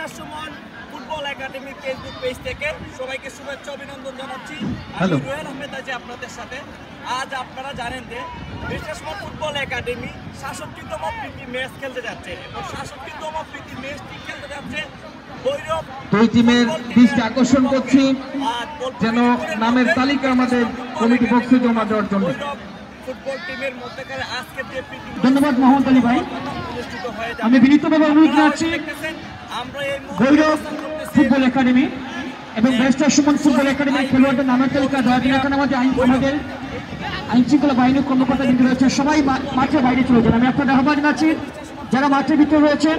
বেশা Suman football academy Facebook page থেকে সবাইকে শুভেচ্ছা অভিনন্দন জানাচ্ছি। আমি রুয়েল আহমেদ আছি আপনাদের সাথে। আজ আপনারা জানেন যে বেশা সুমন ফুটবল একাডেমি ৬৭তম প্রীতি ম্যাচ খেলতে যাচ্ছে এবং ৬৭তম প্রীতি ম্যাচটি খেলতে যাচ্ছে ভৈরব। দুই টিমের দৃষ্টি আকর্ষণ করছি যেন নামের তালিকা আমাদের কমিটি পক্ষে জমা দেওয়ার জন্য। ফুটবল টিমের মধ্যকার আজকে যে প্রীতি ধন্যবাদ মোহাম্মদ আলী ভাই। অনুষ্ঠিত হয়ে যাবে। আমি বিনীতভাবে অনুরোধ জানাচ্ছি আমরা এই ভৈরব ফুটবল একাডেমি এবং বেশা সুমন ফুটবল একাডেমির খেলোয়াড়দের নামের তালিকা দেওয়ার জন্য এখন আমাদের আইনশৃঙ্খলা বাহিনীর কর্মকর্তা কিন্তু রয়েছে, সবাই মাঠের বাইরে চলে যান। আমি আপনাদের আহ্বান জানাচ্ছি যারা মাঠের ভিতরে রয়েছেন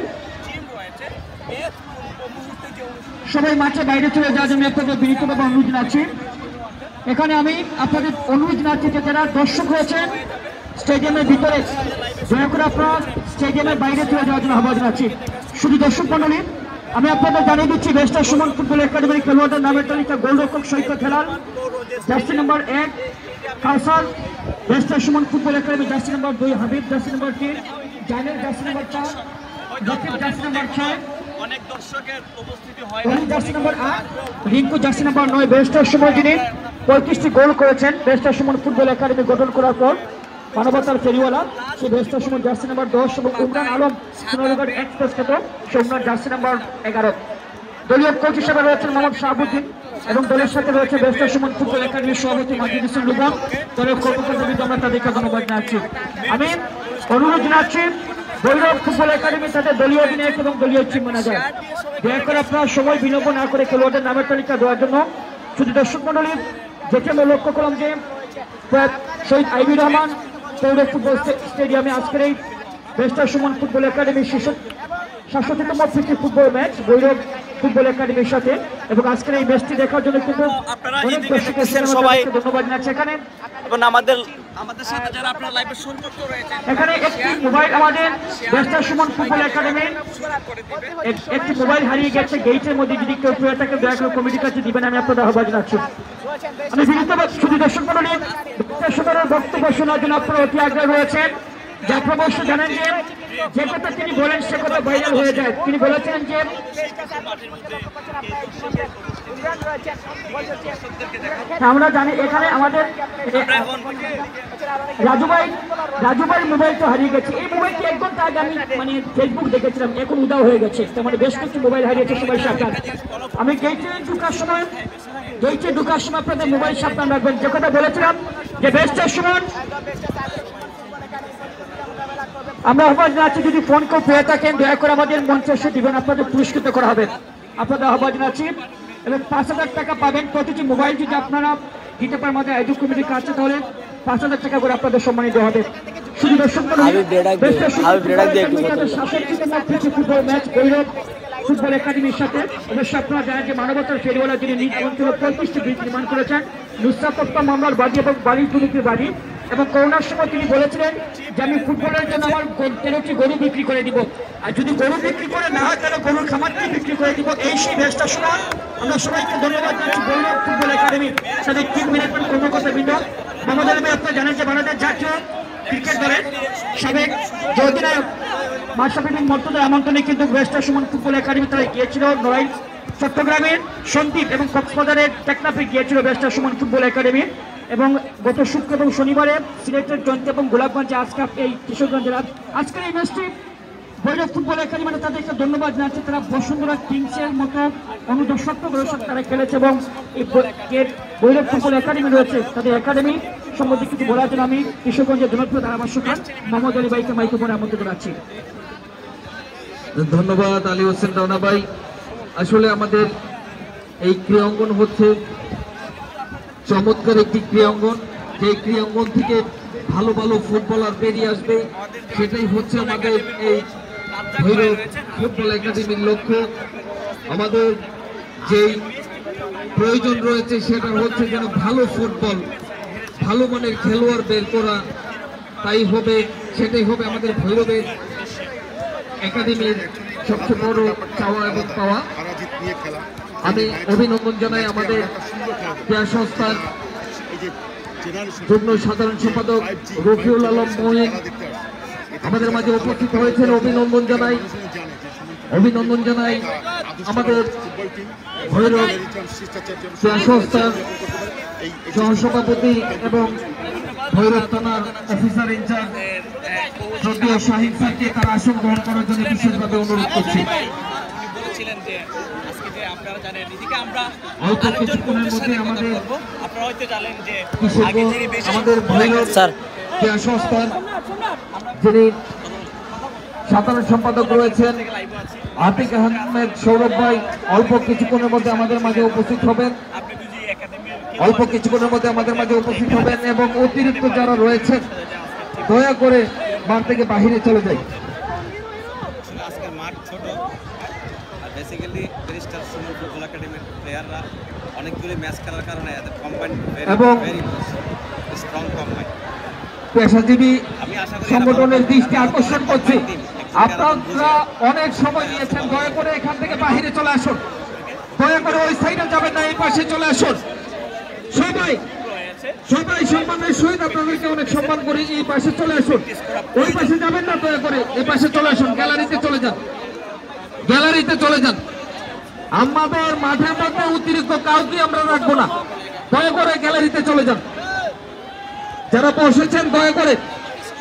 সবাই মাঠের বাইরে চলে যাওয়ার জন্য আপনাদের বিনীতভাবে অনুরোধ জানাচ্ছি। এখানে আমি আপনাদের অনুরোধ জানাচ্ছি যে যারা দর্শক রয়েছেন স্টেডিয়ামের ভিতরে দয়া করে আপনারা স্টেডিয়ামের বাইরে চলে যাওয়ার জন্য আহ্বান জানাচ্ছি। শুধু দর্শক মণ্ডলী, আমি আপনাদের জানিয়ে দিচ্ছি বেশা সুমন ফুটবল একাডেমির খেলোয়াড়দের নামের তালিকা গোলরক্ষক সৈকত হেলাল, জার্সি নম্বর ১ কাউসার, বেশা Suman football academy jersey number ২ Habib, jersey number ৩ জাইনের, jersey number ৪ Latif, jersey number ৬ অনেক দর্শকের উপস্থিতি হয়, jersey number ৮ Rinku, jersey number ৯ বেশার সময় যিনি ৩৫টি গোল করেছেন বেশা সুমন ফুটবল একাডেমি গঠন করার পর মানবতার ফেরিওয়ালা সে বেশা সুমন জার্সি নম্বর ১০ এবং ইমরান আলম সোনারগড় এক্সপ্রেস খ্যাত সোমনাথ জার্সি নম্বর ১১। দলীয় কোচ হিসেবে রয়েছেন মোহাম্মদ শাহাবুদ্দিন এবং দলের সাথে রয়েছে বেশা সুমন ফুটবল একাডেমির সভাপতি মাজিদ হোসেন লুবন। দলের কর্মকর্তাবৃন্দ আমরা তাদেরকে ধন্যবাদ জানাচ্ছি। আমি অনুরোধ জানাচ্ছি ভৈরব ফুটবল একাডেমি তাদের দলীয় অধিনায়ক এবং দলীয় টিম ম্যানেজার দয়া করে আপনারা সময় বিলম্ব না করে খেলোয়াড়দের নামের তালিকা দেওয়ার জন্য। শুধু দর্শক মণ্ডলী, যেটি আমরা লক্ষ্য করলাম যে শহীদ আইবি রহমান পৌর ফুটবল স্টেডিয়ামে আজকের এই বেশা সুমন ফুটবল একাডেমির ৬৭তম প্রীতি ফুটবল ম্যাচ ভৈরব ফুটবল একাডেমির সাথে এবং আজকের এই ম্যাচটি দেখার জন্য কিন্তু অনেক দর্শকের ধন্যবাদ জানাচ্ছি। এখানে আমাদের সাথে যারা আপনারা লাইভে সংযুক্ত রয়েছেন এখানে একটি মোবাইল আমাদের বেশা সুমন ফুটবল একাডেমির একটি মোবাইল হারিয়ে গেছে গেটের মধ্যে, যদি কেউ পেয়ে থাকে দয়া করে কমিটির কাছে দিবেন, আমি আপনাদের আহ্বান জানাচ্ছি। আমি বিনীতভাবে শুধু দর্শক মণ্ডলী দর্শকের বক্তব্য শোনার জন্য আপনারা অতি আগ্রহ রয়েছেন। যে আপনারা অবশ্যই জানেন যে কথা তিনি বলেন সে কথা ভাইরাল হয়ে যায়। তিনি বলেছেন যে আমরা জানি এখানে আমাদের রাজু ভাই মোবাইল তো হারিয়ে গেছে। এই মোবাইলটি ১ ঘন্টা আগে আমি ফেসবুক দেখেছিলাম, এখন উদাও হয়ে গেছে। তার মানে বেশ কিছু মোবাইল হারিয়েছে সবাই সাবধান। আমি গেটে ঢুকার সময় আপনাদের মোবাইল সাবধান রাখবেন। যে কথা বলেছিলাম যে বেশা সুমন আমরা আহ্বান জানাচ্ছি যদি ফোন কেউ পেয়ে থাকেন দয়া করে আমাদের মঞ্চে এসে দিবেন, আপনাদের পুরস্কৃত করা হবে। আপনাদের আহ্বান জানাচ্ছি এবং ৫,০০০ টাকা পাবেন প্রতিটি মোবাইল যদি আপনারা দিতে পারেন আমাদের আয়োজক কমিটির কাছে, তাহলে ৫,০০০ টাকা করে আপনাদের সম্মানী দেওয়া হবে। শুধু দর্শক ফুটবল ম্যাচ ভৈরব ফুটবল একাডেমির সাথে অবশ্যই আপনারা জানেন যে মানবতার ফেরিওয়ালা যিনি নিজ অঞ্চলে ৩৫টি ব্রিজ নির্মাণ করেছেন, নুসরাত আক্তার মামলার বাড়ি এবং বাড়ির দুর্নীতির বাড়ি, এবং করোনার সময় তিনি বলেছিলেন যে আমি ফুটবলের জন্য আমার 13টি গরু বিক্রি করে দিব, আর যদি গরু বিক্রি করে না হয় তাহলে গরুর খামারটি বিক্রি করে দিব। এই সেই বেশা সুমন। আমরা সবাইকে ধন্যবাদ জানাচ্ছি ভৈরব ফুটবল একাডেমি তাদের টিম ম্যানেজমেন্ট কর্মকর্তাবৃন্দ। আমাদের আপনারা জানেন যে বাংলাদেশ জাতীয় ক্রিকেট দলের সাবেক যে অধিনায়ক মাশরাফি বিন মুর্তজার আমন্ত্রণে কিন্তু বেশা সুমন ফুটবল একাডেমি তারা গিয়েছিল নড়াইল, চট্টগ্রামের সন্দ্বীপ এবং কক্সবাজারের টেকনাফে গিয়েছিল বেশা সুমন ফুটবল একাডেমি। এবং গত শুক্র এবং শনিবারে সিলেটের জয়ন্তী এবং গোলাপগঞ্জে আজকে এই কিশোরগঞ্জ জেলার আজকের এই ম্যাচটি ভৈরব ফুটবল একাডেমি তাদেরকে ধন্যবাদ জানাচ্ছে। তারা বসুন্ধরা কিংসের মতো অনুদর্শক তারা খেলেছে এবং এই ভৈরব ফুটবল একাডেমি রয়েছে তাদের একাডেমি সম্বন্ধে কিছু বলার জন্য আমি কিশোরগঞ্জের জনপ্রিয় ধারাভাষ্যকার মোহাম্মদ আলী ভাইকে মাইক্রোফোনে আমন্ত্রণ জানাচ্ছি। ধন্যবাদ আলী হোসেন রানা ভাই। আসলে আমাদের এই ক্রীড়াঙ্গন হচ্ছে চমৎকার একটি ক্রীড়াঙ্গন, যে ক্রীড়াঙ্গন থেকে ভালো ভালো ফুটবলার বেরিয়ে আসবে, সেটাই হচ্ছে আমাদের এই ভৈরব ফুটবল একাডেমির লক্ষ্য। আমাদের যেই প্রয়োজন রয়েছে সেটা হচ্ছে যেন ভালো ফুটবল, ভালো মানের খেলোয়াড় বের করা, সেটাই হবে আমাদের ভৈরবের একাডেমির সবচেয়ে বড় চাওয়া এবং পাওয়া। আমি অভিনন্দন জানাই আমাদের ক্রীড়া সংস্থার যুগ্ম সাধারণ সম্পাদক রফিউল আলম মঈন আমাদের মাঝে উপস্থিত হয়েছেন। অভিনন্দন জানাই আমাদের ভৈরব ক্রীড়া সংস্থার সহসভাপতি এবং ভৈরব থানার অফিসার ইনচার্জ শ্রদ্ধেয় শাহিন স্যারকে তার আসন গ্রহণ করার জন্য বিশেষভাবে অনুরোধ করছি। বলেছিলেন যে আজকে যে আপনারা জানেন এদিকে আমরা অল্প আরেকজন কিছুক্ষণের কোচের মধ্যে সাথে কথা আমাদের বলবো। আপনারা হয়তো জানেন যে কিশোরগঞ্জ আগে যিনি বেশি আমাদের ভৈরব ক্রীড়া সংস্থার যিনি সাধারণ সম্পাদক রয়েছেন আতিক আহমেদ সৌরভ ভাই অল্প কিছুক্ষণের মধ্যে আমাদের মাঝে উপস্থিত হবেন। আপনি যদি একাডেমির অল্প কিছুক্ষণের মধ্যে আমাদের মাঝে উপস্থিত হবেন এবং অতিরিক্ত যারা রয়েছেন দয়া করে মাঠ থেকে বাহিরে চলে যায়। আজকের মাঠ ছোট আর বেসিক্যালি ব্যারিস্টার সুমন ফুটবল একাডেমির প্লেয়াররা অনেকগুলি ম্যাচ খেলার কারণে এদের কম্বাইন্ড এবং ভেরি স্ট্রং কম্বাইন্ড। পেশাজীবী আমি আশা করি সংগঠনের দৃষ্টি আকর্ষণ করছি, আপনারা অনেক সময় নিয়েছেন, দয়া করে এখান থেকে বাহিরে চলে আসুন, দয়া করে ওই সাইডে যাবেন না, এই পাশে চলে আসুন। সবাই সবাই সম্মানের সহিত আপনাদেরকে অনেক সম্মান করি, এই পাশে চলে আসুন, ওই পাশে যাবেন না, দয়া করে এই পাশে চলে আসুন, গ্যালারিতে চলে যান, গ্যালারিতে চলে যান। আমাদের মাঠের মধ্যে অতিরিক্ত কাউকে আমরা রাখবো না, দয়া করে গ্যালারিতে চলে যান। যারা বসেছেন দয়া করে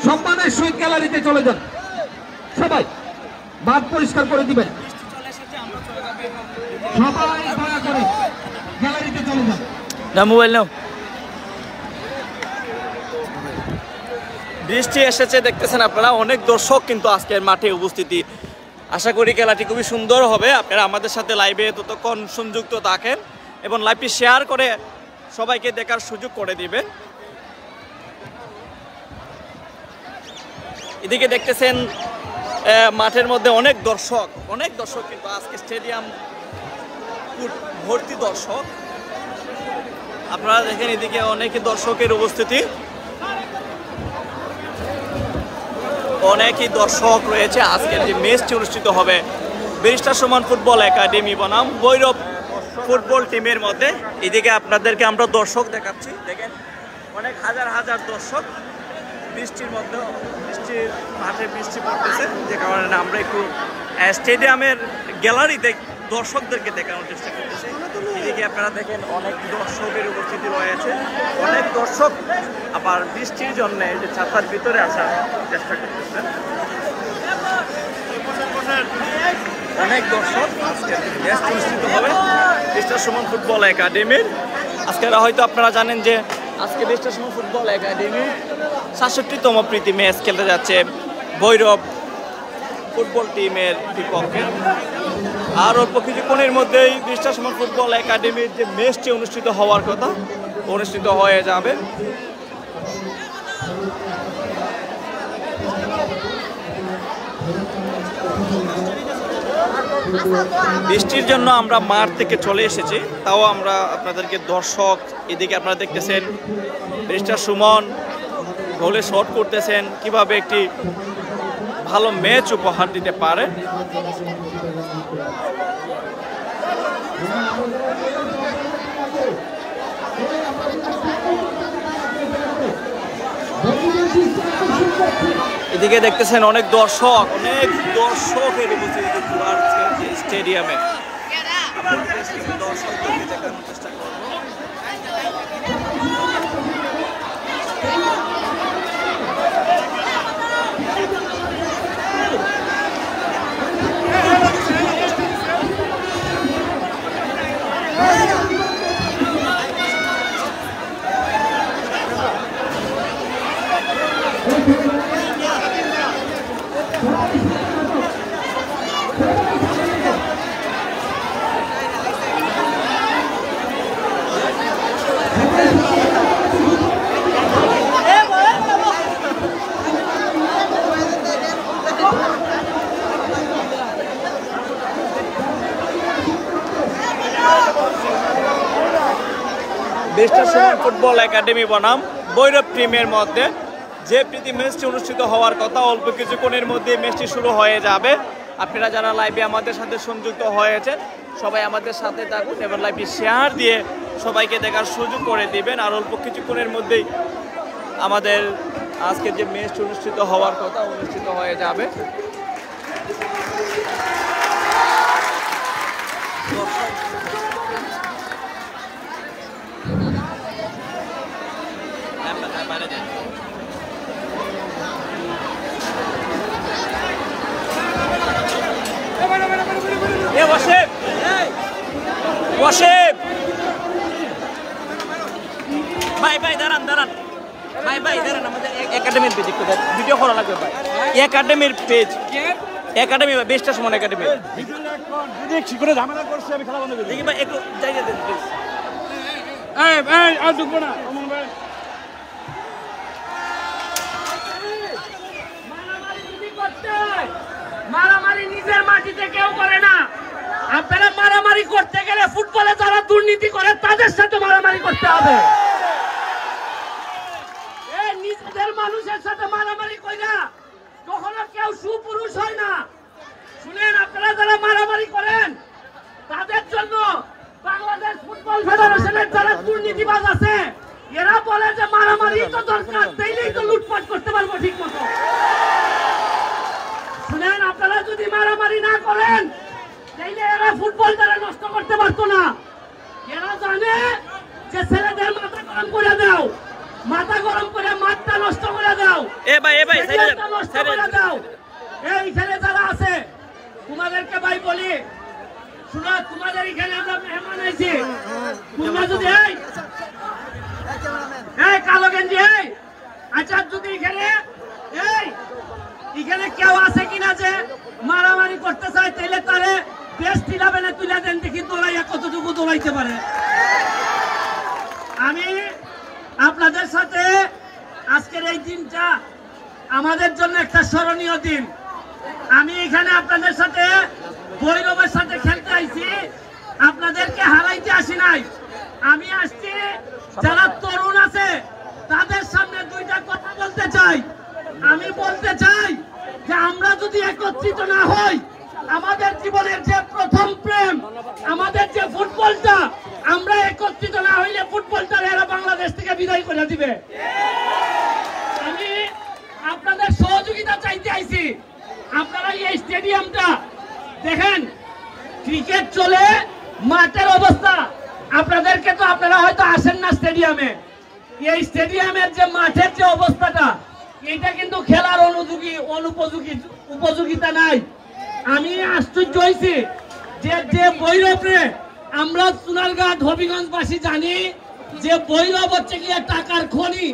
সম্মানের সহিত গ্যালারিতে চলে যান, সবাই মাঠ পরিষ্কার করে দিবেন, সবাই দয়া করে গ্যালারিতে চলে যান। না মোবাইল নাও। বৃষ্টি এসেছে দেখতেছেন আপনারা, অনেক দর্শক কিন্তু আজকের মাঠে উপস্থিতি। আশা করি খেলাটি খুবই সুন্দর হবে। আপনারা আমাদের সাথে লাইভে ততক্ষণ সংযুক্ত থাকেন এবং লাইভটি শেয়ার করে সবাইকে দেখার সুযোগ করে দিবেন। এদিকে দেখতেছেন মাঠের মধ্যে অনেক দর্শক কিন্তু আজকে স্টেডিয়াম ভর্তি দর্শক। আপনারা দেখেন এদিকে অনেক দর্শকের উপস্থিতি, অনেকই দর্শক রয়েছে আজকের যে ম্যাচটি অনুষ্ঠিত হবে ব্যারিস্টার সুমন ফুটবল একাডেমি বনাম ভৈরব ফুটবল টিমের মধ্যে। এদিকে আপনাদেরকে আমরা দর্শক দেখাচ্ছি, দেখেন অনেক হাজার হাজার দর্শক। বৃষ্টির মধ্যে মাঠে বৃষ্টি পড়তেছে, যে কারণে আমরা একটু স্টেডিয়ামের গ্যালারিতে দর্শকদেরকে দেখানোর চেষ্টা করতেছি। এদিকে আপনারা দেখেন অনেক দর্শকের উপস্থিতি রয়েছে, অনেক দর্শক আবার বৃষ্টির জন্য যে ছাতার ভিতরে আসার চেষ্টা করতেছেন। অনেক দর্শক আজকে ম্যাচ অনুষ্ঠিত হবে ব্যারিস্টার সুমন ফুটবল একাডেমির। আজকে হয়তো আপনারা জানেন যে আজকে ব্যারিস্টার সুমন ফুটবল একাডেমি ৬৭তম প্রীতি ম্যাচ খেলতে যাচ্ছে ভৈরব ফুটবল টিমের বিপক্ষে। আর অল্প কিছুক্ষণের মধ্যেই ব্যারিস্টার সুমন ফুটবল একাডেমির যে ম্যাচটি অনুষ্ঠিত হওয়ার কথা অনুষ্ঠিত হয়ে যাবে। বৃষ্টির জন্য আমরা মাঠ থেকে চলে এসেছি, তাও আমরা আপনাদেরকে দর্শক এদিকে আপনারা দেখতেছেন ব্যারিস্টার সুমন গোলে শট করতেছেন, কিভাবে একটি ভালো ম্যাচ উপহার দিতে পারে। এদিকে দেখতেছেন অনেক দর্শকের উপস্থিতি স্টেডিয়ামে। দর্শকদেরকে দেখানোর চেষ্টা করবো। ব্যারিস্টার সুমন ফুটবল একাডেমি বনাম ভৈরব টিমের মধ্যে যে প্রীতি ম্যাচটি অনুষ্ঠিত হওয়ার কথা, অল্প কিছুক্ষণের মধ্যে ম্যাচটি শুরু হয়ে যাবে। আপনারা যারা লাইভে আমাদের সাথে সংযুক্ত হয়েছেন সবাই আমাদের সাথে থাকুন এবং লাইভটি শেয়ার দিয়ে সবাইকে দেখার সুযোগ করে দিবেন। আর অল্প কিছুক্ষণের মধ্যেই আমাদের আজকের যে ম্যাচটি অনুষ্ঠিত হওয়ার কথা অনুষ্ঠিত হয়ে যাবে। ওয়াসিফ ওয়াসিফ ভাই দাঁড়ান ভাই দাঁড়ান আমাদের একাডেমির পেজ একটু ভিডিও করা লাগবে ভাই একাডেমির পেজ একাডেমি বেস্টার সমান একাডেমি দেখছি করে ঝামেলা করছে আমি খেলা বন্ধ করে দেখি ভাই একটু জায়গা দেন প্লিজ এই আর ঢুকবো না অমন ভাই মারামারি নিজের মাটিতে কেউ করে না। আপনারা মারামারি করতে গেলে ফুটবলে যারা দুর্নীতি করে তাদের সাথে মারামারি করতে হবে। এই নিজেদের মানুষের সাথে মারামারি কইরা কখনো কেউ সুপুরুষ হয় না। শুনেন, আপনারা যারা মারামারি করেন তাদের জন্য বাংলাদেশ ফুটবল ফেডারেশনের যারা দুর্নীতিবাজ আছে এরা বলে যে মারামারি তো দরকার, তাইলেই তো লুটপাট করতে পারবো ঠিক মতো। শুনেন, আপনারা যদি মারামারি না করেন তাইলে এরা ফুটবল তারা নষ্ট করতে পারতো না। এরা জানে যে ছেলেদের মাথা গরম করে দাও, মাথা গরম করে মাঠটা নষ্ট করে দাও, স্টেডিয়ামটা নষ্ট করে দাও। এই ছেলে যারা আছে তোমাদেরকে ভাই বলি, শুনো, তোমাদের এখানে আমরা মেহমান আইছি, তোমরা যদি এই কালো গেঞ্জি আচ্ছা যদি এখানে কেউ আছে কিনা যে মারামারি করতে চায় তাইলে তারে বেস্ট 11-এ তুলে দেন, দেখি দৌড়াইয়া কতটুকু দৌড়াইতে পারে। আমি আপনাদের সাথে আজকের এই দিনটা আমাদের জন্য একটা স্মরণীয় দিন। আমি এখানে আপনাদের সাথে ভৈরবের সাথে খেলতে আইছি, আপনাদেরকে হারাইতে আসি নাই। আমি আসছি যারা তরুণ আছে তাদের সামনে দুইটা কথা বলতে চাই। আমি বলতে চাই যে আমরা যদি একত্রিত না হই, আমাদের জীবনের যে প্রথম প্রেম, আমাদের যে ফুটবলটা, আমরা একত্রিত না হইলে ফুটবলটা এরা বাংলাদেশ থেকে বিদায় করে দিবে। আমি আপনাদের সহযোগিতা চাইতে আইছি। আপনারা এই স্টেডিয়ামটা দেখেন, ক্রিকেট চলে, মাঠের অবস্থা আপনাদেরকে তো আপনারা হয়তো আসেন না স্টেডিয়ামে। এই স্টেডিয়ামের যে মাঠের যে অবস্থাটা, এটা কিন্তু খেলার উপযোগিতা নাই। আমি আশ্চর্য হয়েছি যে ভৈরবে আমরা সোনারঘাট হবিগঞ্জবাসী জানি যে ভৈরব হচ্ছে গিয়ে টাকার খনি।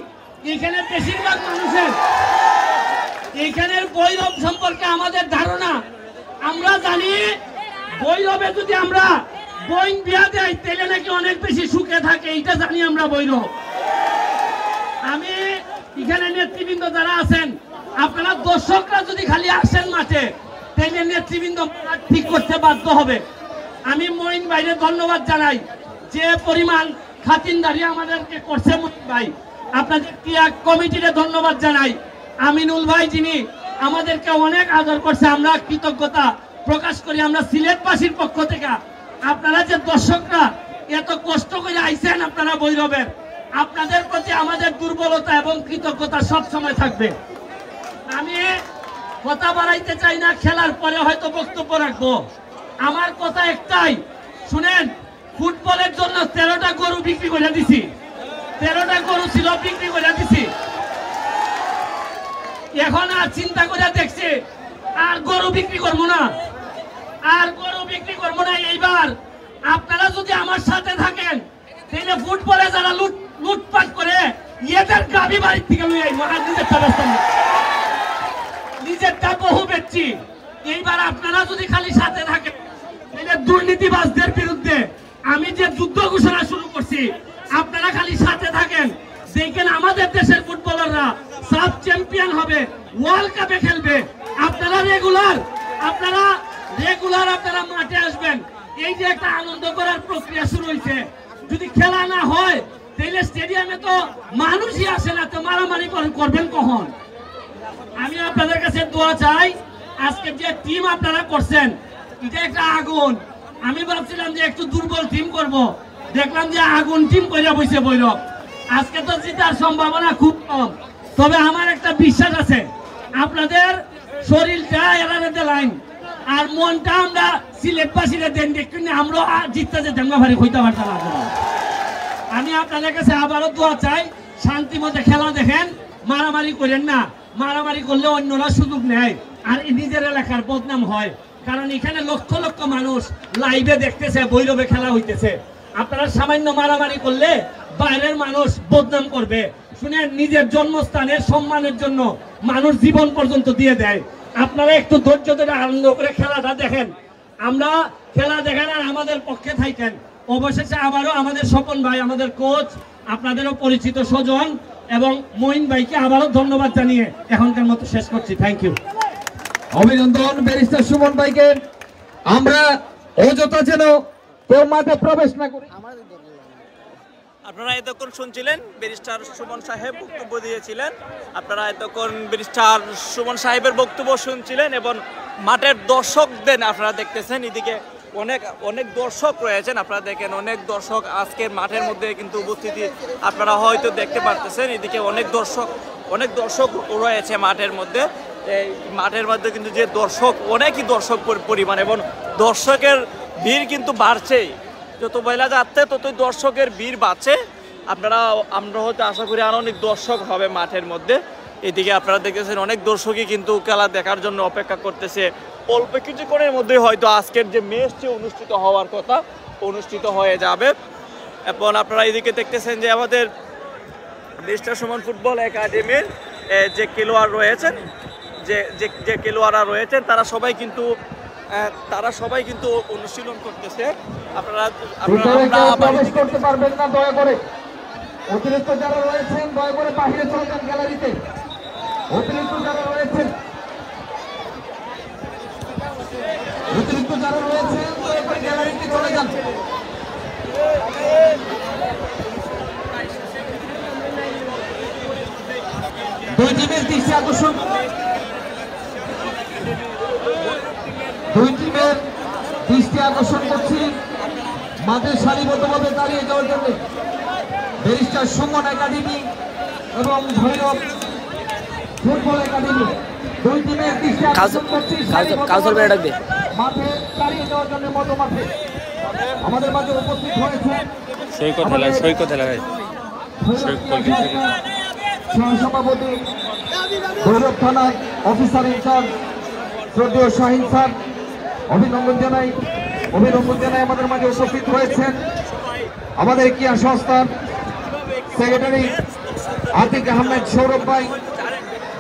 এখানে বেশিরভাগ মানুষের এখানের ভৈরব সম্পর্কে আমাদের ধারণা, আমরা জানি ভৈরবে যদি আমরা বইন বিয়া দেয় তাহলে নাকি অনেক বেশি সুখে থাকে, এটা জানি আমরা ভৈরব। আমি এখানে নেতৃবৃন্দ যারা আছেন, আপনারা দর্শকরা যদি খালি আসেন মাঠে তাহলে নেতৃবৃন্দ ঠিক করতে বাধ্য হবে। আমি মঈন ভাইরে ধন্যবাদ জানাই, যে পরিমাণ খাতিরদারি আমাদেরকে করছে মঈন ভাই। আপনাদের ক্রিয়া কমিটিরে ধন্যবাদ জানাই। আমিনুল ভাই যিনি আমাদেরকে অনেক আদর করছে, আমরা কৃতজ্ঞতা প্রকাশ করি। আমরা সিলেটবাসীর পক্ষ থেকে আপনারা যে দর্শকরা এত কষ্ট করে আইছেন আপনারা ভৈরবের, আপনাদের প্রতি আমাদের দুর্বলতা এবং কৃতজ্ঞতা সব সময় থাকবে। আমি কথা বাড়াইতে চাই না, খেলার পরে হয়তো বক্তব্য রাখবো। আমার কথা একটাই, শুনেন, ফুটবলের জন্য 13টা গরু বিক্রি করে দিছি, 13টা গরু ছিল বিক্রি করে দিছি। এখন আর চিন্তা করে দেখছি আর গরু বিক্রি করবো না, আর গরু বিক্রি করবো না। এইবার আপনারা যদি আমার সাথে থাকেন তাহলে ফুটবলে যারা লুটপাট করে এদের গাবি বাড়ির থেকে নিজেরটা বহু বেচছি। এইবার আপনারা যদি খালি সাথে থাকেন তাহলে দুর্নীতিবাজদের বিরুদ্ধে আমি যে যুদ্ধ ঘোষণা শুরু করছি, আপনারা খালি সাথে থাকেন, দেখেন আমাদের দেশের ফুটবলাররা সাব চ্যাম্পিয়ন হবে, ওয়ার্ল্ড কাপে খেলবে। আপনারা রেগুলার আপনারা মাঠে আসবেন। এই যে একটা আনন্দ করার প্রক্রিয়া শুরু হয়েছে, যদি খেলা না হয় তাহলে স্টেডিয়ামে তো মানুষই আসে না, তো মারামারি করবেন কখন? আমি আপনাদের কাছে দোয়া চাই, আজকে যে টিম আপনারা করছেন এটা একটা আগুন। আমি ভাবছিলাম যে একটু দুর্বল টিম করব, দেখলাম যে আগুন টিম করে বসে ভৈরব। আজকে তো জিতার সম্ভাবনা খুব কম, তবে আমার একটা বিশ্বাস আছে আপনাদের শরীরটা এরাতে লাইন আর মনটা আমরা সিলেটবাসীরা দেন, কিন্তু আমরা জিততে যেতাম না, ভারী হইতে পারতাম না। আমি আপনাদের কাছে আবারও দোয়া চাই, শান্তি মতে খেলা দেখেন, মারামারি করেন না। মারামারি করলে অন্যরা সুযোগ নেয় আর নিজের এলাকার বদনাম হয়। কারণ এখানে লক্ষ লক্ষ মানুষ লাইভে দেখতেছে, ভৈরবে খেলা হইতেছে। আপনারা সামান্য মারামারি করলে বাইরের মানুষ বদনাম করবে। শুনে নিজের জন্মস্থানের সম্মানের জন্য মানুষ জীবন পর্যন্ত দিয়ে দেয়। আপনারা একটু ধৈর্য ধরে আনন্দ করে খেলাটা দেখেন। আমরা খেলা দেখেন আর আমাদের পক্ষে থাকেন। অবশেষে আবারও আমাদের স্বপন ভাই, আমাদের কোচ, আপনাদেরও পরিচিত স্বজন এবং মঈন ভাইকে আবারও ধন্যবাদ জানিয়ে এখনকার মতো শেষ করছি। Thank you. অভিনন্দন ব্যারিস্টার সুমন ভাইকে। আমরা অযথা যেন কেউ মাঠে প্রবেশ না করি। আপনারা এতক্ষণ শুনছিলেন ব্যারিস্টার সুমন সাহেব বক্তব্য দিয়েছিলেন। আপনারা এতক্ষণ ব্যারিস্টার সুমন সাহেবের বক্তব্য শুনছিলেন এবং মাঠের দর্শকদের আপনারা দেখতেছেন। এদিকে অনেক দর্শক রয়েছেন। আপনারা দেখেন অনেক দর্শক আজকের মাঠের মধ্যে কিন্তু উপস্থিতি আপনারা হয়তো দেখতে পারতেছেন। এদিকে অনেক দর্শক রয়েছে মাঠের মধ্যে। এই মাঠের মধ্যে কিন্তু যে দর্শক, অনেকই দর্শক পরিমাণ এবং দর্শকের ভিড় কিন্তু বাড়ছেই। যত বেলা যাচ্ছে ততই দর্শকের ভিড় বাড়ছে। আমরা হয়তো আশা করি আরও অনেক দর্শক হবে মাঠের মধ্যে। এদিকে আপনারা দেখতেছেন অনেক দর্শকই কিন্তু খেলা দেখার জন্য অপেক্ষা করতেছে। অল্প কিছুক্ষণের মধ্যে হয়তো আজকের যে ম্যাচটি অনুষ্ঠিত হওয়ার কথা অনুষ্ঠিত হয়ে যাবে। এবং আপনারা এদিকে দেখতেছেন যে আমাদের ব্যারিস্টার সুমন ফুটবল একাডেমির যে খেলোয়াড় রয়েছেন, যে খেলোয়াড়রা রয়েছেন তারা সবাই কিন্তু অনুশীলন করতেছে। আপনারা প্রবেশ করতে পারবেন না, দয়া করে অতিরিক্ত যারা রয়েছেন দয়া করে বাইরে চলে যান গ্যালারিতে। অতিরিক্ত যারা রয়েছেন দয়া করে গ্যালারিতে চলে যান। দুই টিমের দৃষ্টি আকর্ষণ করছি মাঠে সারিবদ্ধভাবে দাঁড়িয়ে যাওয়ার জন্য ব্যারিস্টার সুমন একাডেমি এবং ভৈরব ফুটবল একাডেমি দুই টিমের দৃষ্টি আকর্ষণ করছি মাঠে দাঁড়িয়ে যাওয়ার জন্য মধ্যমাঠে আমাদের মাঝে উপস্থিত হয়েছে সহসভাপতি ভৈরব থানার অফিসার ইনচার্জ শ্রদ্ধেয় শাহিন স্যার। অভিনন্দন জানাই আমাদের মাঝে উপস্থিত হয়েছেন আমাদের ক্রীড়া সংস্থার সেক্রেটারি আতিক আহমেদ সৌরভ ভাই,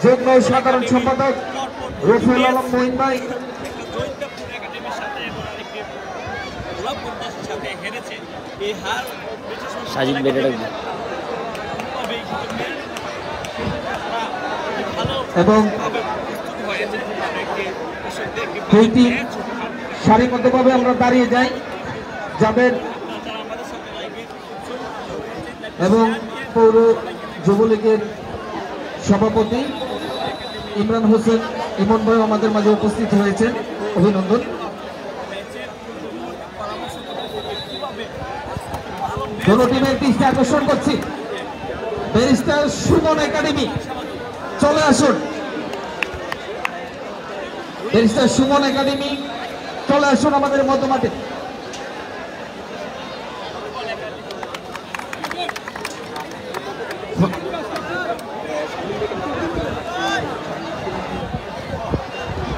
যুগ্ম সাধারণ সম্পাদক রফিউল আলম মঈন ভাই। এবং দুইটি সারিবদ্ধভাবে আমরা দাঁড়িয়ে যাই যাদের এবং পৌর যুবলীগের সভাপতি ইমরান হোসেন ইমন ভাই আমাদের মাঝে উপস্থিত হয়েছেন। অভিনন্দন। দোনো টিমের দৃষ্টি আকর্ষণ করছি ব্যারিস্টার সুমন একাডেমি চলে আসুন। ব্যারিস্টার সুমন একাডেমি চলে আসুন আমাদের মধ্যমাঠে।